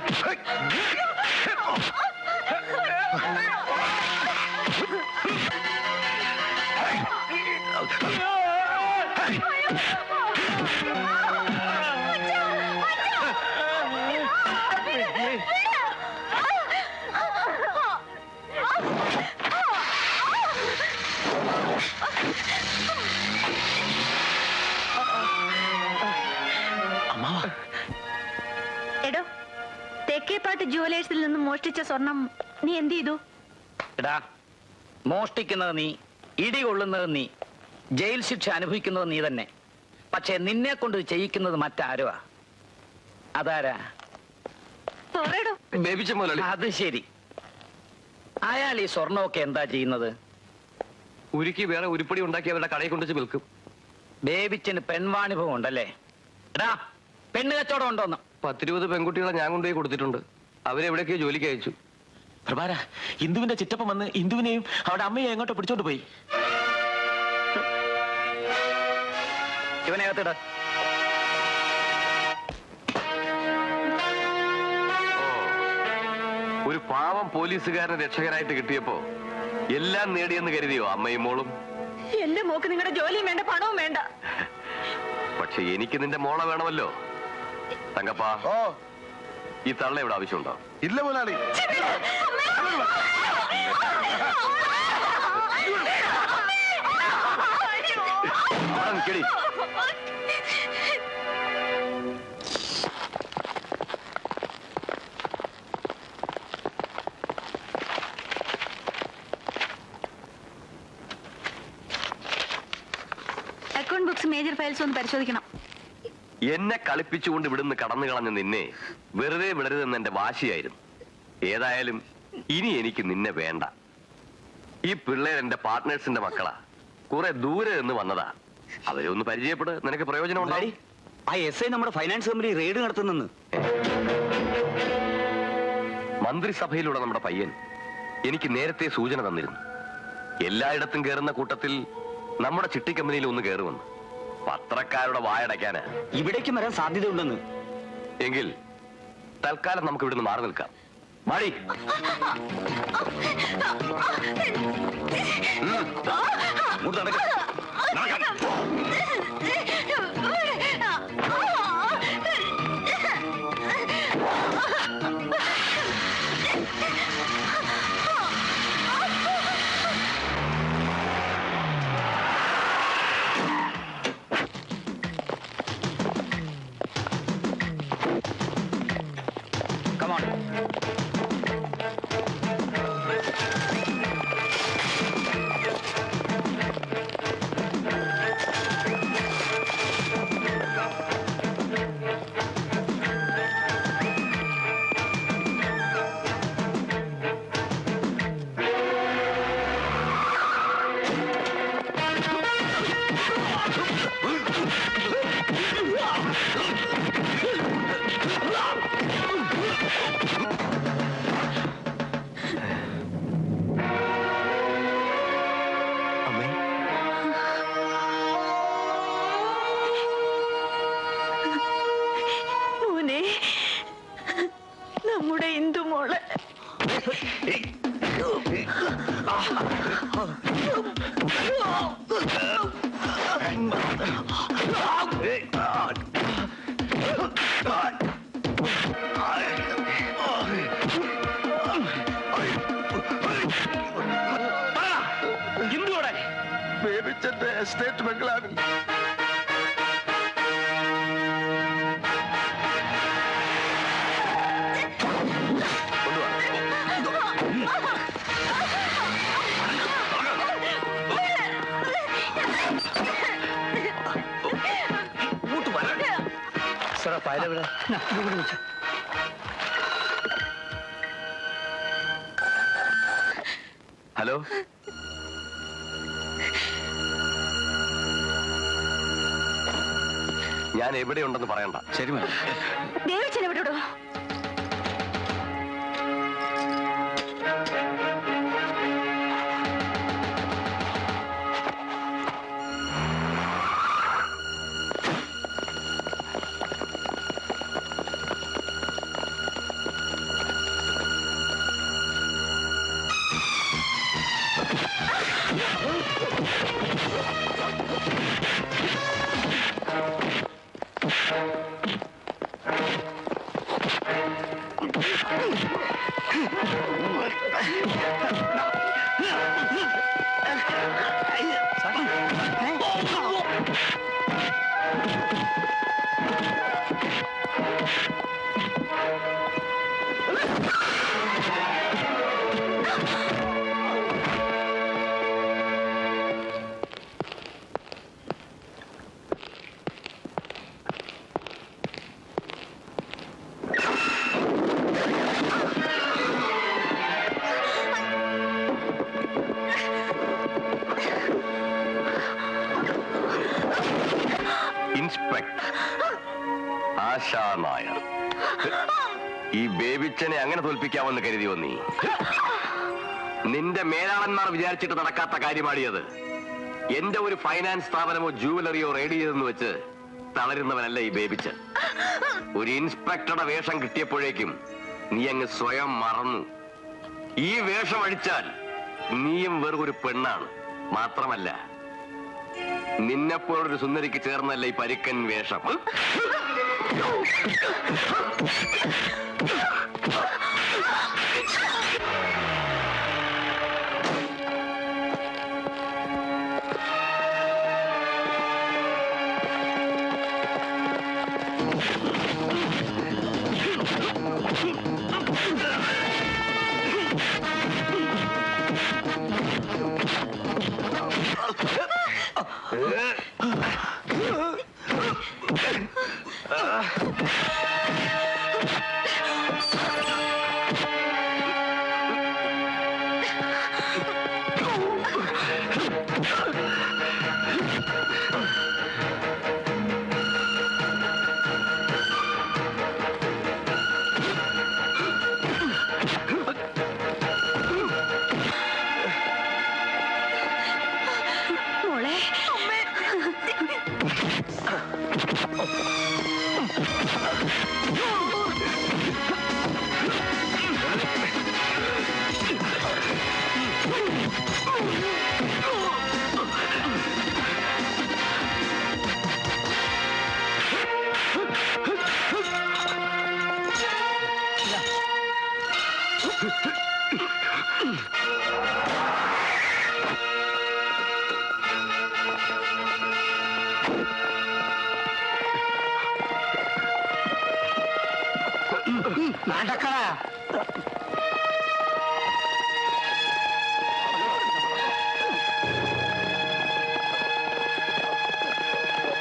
എടോ, തെക്കേപ്പാട്ട് ജുവലേഴ്സിൽ നിന്ന് മോഷ്ടിച്ച സ്വർണം നീ എന്ത് ചെയ്തു? എടാ, മോഷ്ടിക്കുന്നത് നീ, ഇടികൊള്ളുന്നത് നീ, ജയിൽ ശിക്ഷ അനുഭവിക്കുന്നത് നീ തന്നെ. പക്ഷെ നിന്നെ കൊണ്ട് ചെയ്യിക്കുന്നത് മറ്റാരോ. അതാരാ? അത് ശരി. അയാൾ ഈ സ്വർണമൊക്കെ എന്താ ചെയ്യുന്നത്? ഉരുക്കി വേറെ ഉരുപ്പടി ഉണ്ടാക്കി അവരുടെ കടയിൽ കൊണ്ടുവച്ച് വിൽക്കും. ബേബിച്ചന് പെൺവാണിഭവം ഉണ്ടല്ലേ? എടാ, പെണ്ണ് കച്ചവടം ഉണ്ടോന്ന്? 10-20 പെൺകുട്ടികളെ ഞാൻ കൊണ്ടുപോയി കൊടുത്തിട്ടുണ്ട്. അവരെവിടേക്കോ ജോലിക്ക് അയച്ചു. പ്രഭാര, ഇന്ദുവിന്റെ ചിറ്റപ്പം വന്ന് ഇന്ദുവിനെയും അവിടെ അമ്മയെ എങ്ങോട്ടോ പിടിച്ചോണ്ട് പോയി. ഇവനെ അകത്തിട. ഒരു പാവം പോലീസുകാരനെ രക്ഷകനായിട്ട് കിട്ടിയപ്പോ എല്ലാം നേടിയെന്ന് കരുതിയോ അമ്മയും മോളും? എന്റെ മോക്ക് നിങ്ങളുടെ ജോലിയും വേണ്ട, പണവും വേണ്ട. പക്ഷെ എനിക്ക് നിന്റെ മോളെ വേണമല്ലോ. തങ്കപ്പാ, ഈ തള്ള ഇവിടെ ആവശ്യമുണ്ടോ? ഇല്ല മുതലാളി. കിടി. അക്കൗണ്ട് ബുക്സ്, മേജർ ഫയൽസ് ഒന്ന് പരിശോധിക്കണം. എന്നെ കളിപ്പിച്ചുകൊണ്ട് ഇവിടുന്ന് കടന്നു കളഞ്ഞ നിന്നെ വെറുതെ വിടരുതെന്ന് എന്റെ വാശിയായിരുന്നു. ഏതായാലും ഇനി എനിക്ക് നിന്നെ വേണ്ട. ഈ പിള്ളേർ എന്റെ പാർട്ട്നേഴ്സിന്റെ മക്കളാ. കുറെ ദൂരെ നിന്ന് വന്നതാ. അവരെ ഒന്ന് പരിചയപ്പെട്, നിനക്ക് പ്രയോജനം ഉണ്ടായി. ആ എസ് ഐ നമ്മുടെ ഫൈനാൻസ് കമ്പനി റെയ്ഡ് നടത്തുന്നെന്ന്. മന്ത്രിസഭയിലുള്ള നമ്മുടെ പയ്യൻ എനിക്ക് നേരത്തെ സൂചന തന്നിരുന്നു. എല്ലായിടത്തും കയറുന്ന കൂട്ടത്തിൽ നമ്മുടെ ചിട്ടി കമ്പനിയിൽ ഒന്ന് കയറുമെന്ന്. പത്രക്കാരുടെ വായടയ്ക്കാന് ഇവിടേക്കും വരാൻ സാധ്യതയുണ്ടെന്ന്. എങ്കിൽ തൽക്കാലം നമുക്ക് ഇവിടുന്ന് മാറി നിൽക്കാം. മാടി. Come on. എസ്റ്റേറ്റ് ബംഗ്ലാവിൽ. ഹലോ, ഞാൻ എവിടെയുണ്ടെന്ന് പറയണ്ട. ശരി മാഡം. ദേവിച്ചൻ എവിടെയോ? ആശാ നായർ, ഈ ബേബിച്ചനെ അങ്ങനെ തോൽപ്പിക്കാമെന്ന് കരുതിയോ നീ? നിന്റെ മേലാളന്മാർ വിചാരിച്ചിട്ട് നടക്കാത്ത കാര്യമാടിയത്. എന്റെ ഒരു ഫൈനാൻസ് സ്ഥാപനമോ ജുവലറിയോ റെയ്ഡ് ചെയ്തെന്ന് വെച്ച് തളരുന്നവനല്ല ഈ ബേബിച്ചൻ. ഒരു ഇൻസ്പെക്ടറുടെ വേഷം കിട്ടിയപ്പോഴേക്കും നീ അങ്ങ് സ്വയം മറന്നു. ഈ വേഷം അഴിച്ചാൽ നീയും വെറും പെണ്ണാണ്. മാത്രമല്ല, നിന്നെപ്പോലൊരു സുന്ദരിക്ക് ചേർന്നല്ല ഈ പരുക്കൻ വേഷം.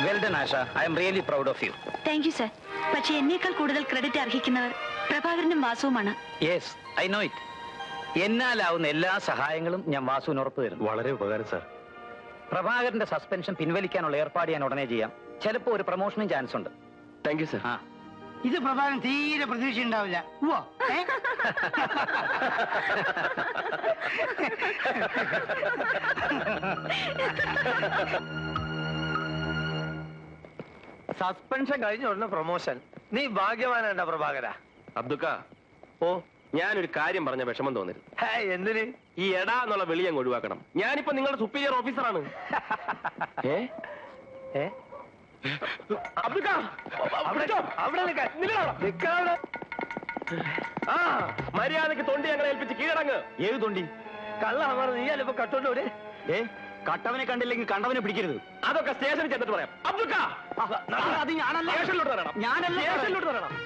Well done, Asha. I am really proud of you. Thank you sir. പക്ഷേ എന്നേക്കാൾ കൂടുതൽ ക്രെഡിറ്റ് അർഹിക്കുന്നവർ പ്രഭാകരനും വാസുവുമാണ്. Yes, I know it. എന്നാലാവുന്ന എല്ലാ സഹായങ്ങളും ഞാൻ വാസുവിന് ഉറപ്പ് തരുന്നു. വളരെ ഉപകാരം സാർ. പ്രഭാകരന്റെ സസ്പെൻഷൻ പിൻവലിക്കാനുള്ള ഏർപ്പാട് ഞാൻ ഉടനെ ചെയ്യാം. ചിലപ്പോ ഒരു പ്രൊമോഷനും ചാൻസ് ഉണ്ട്. Thank you sir. ഇത് പ്രഭാകരൻ തീരെ പ്രതീക്ഷ ഉണ്ടാവില്ല. സസ്പെൻഷൻ കഴിഞ്ഞ ഉടനെ പ്രൊമോഷൻ. നീ ഭാഗ്യവാനാണ്ട പ്രഭാകര. അബ്ദുക്ക, ഓ ഞാനൊരു കാര്യം പറഞ്ഞ വിഷമം തോന്നരുത്. എന്തിന്? ഈ എടാ എന്നുള്ള വിളി അങ്ങ് ഒഴിവാക്കണം. ഞാനിപ്പോ നിങ്ങളുടെ സുപ്പീരിയർ ഓഫീസറാണ്. മര്യാദക്ക് തൊണ്ടി ഞങ്ങളെ ഏൽപ്പിച്ച് കീഴടങ്ങ്. ഏത് തൊണ്ടി? കള്ള അമർ നീ അല്ലപ്പോ കട്ടോണ്ട് കട്ടവനെ കണ്ടില്ലെങ്കിൽ കണ്ടവനെ പിടിക്കരുത്. അതൊക്കെ സ്റ്റേഷനിൽ ചെന്നിട്ട് പറയാം. അബ്ദുൽ അത് ഞാനല്ല. സ്റ്റേഷനിലോട്ട് തരണം. ഞാനല്ല. സ്റ്റേഷനിലോട്ട് തരണം.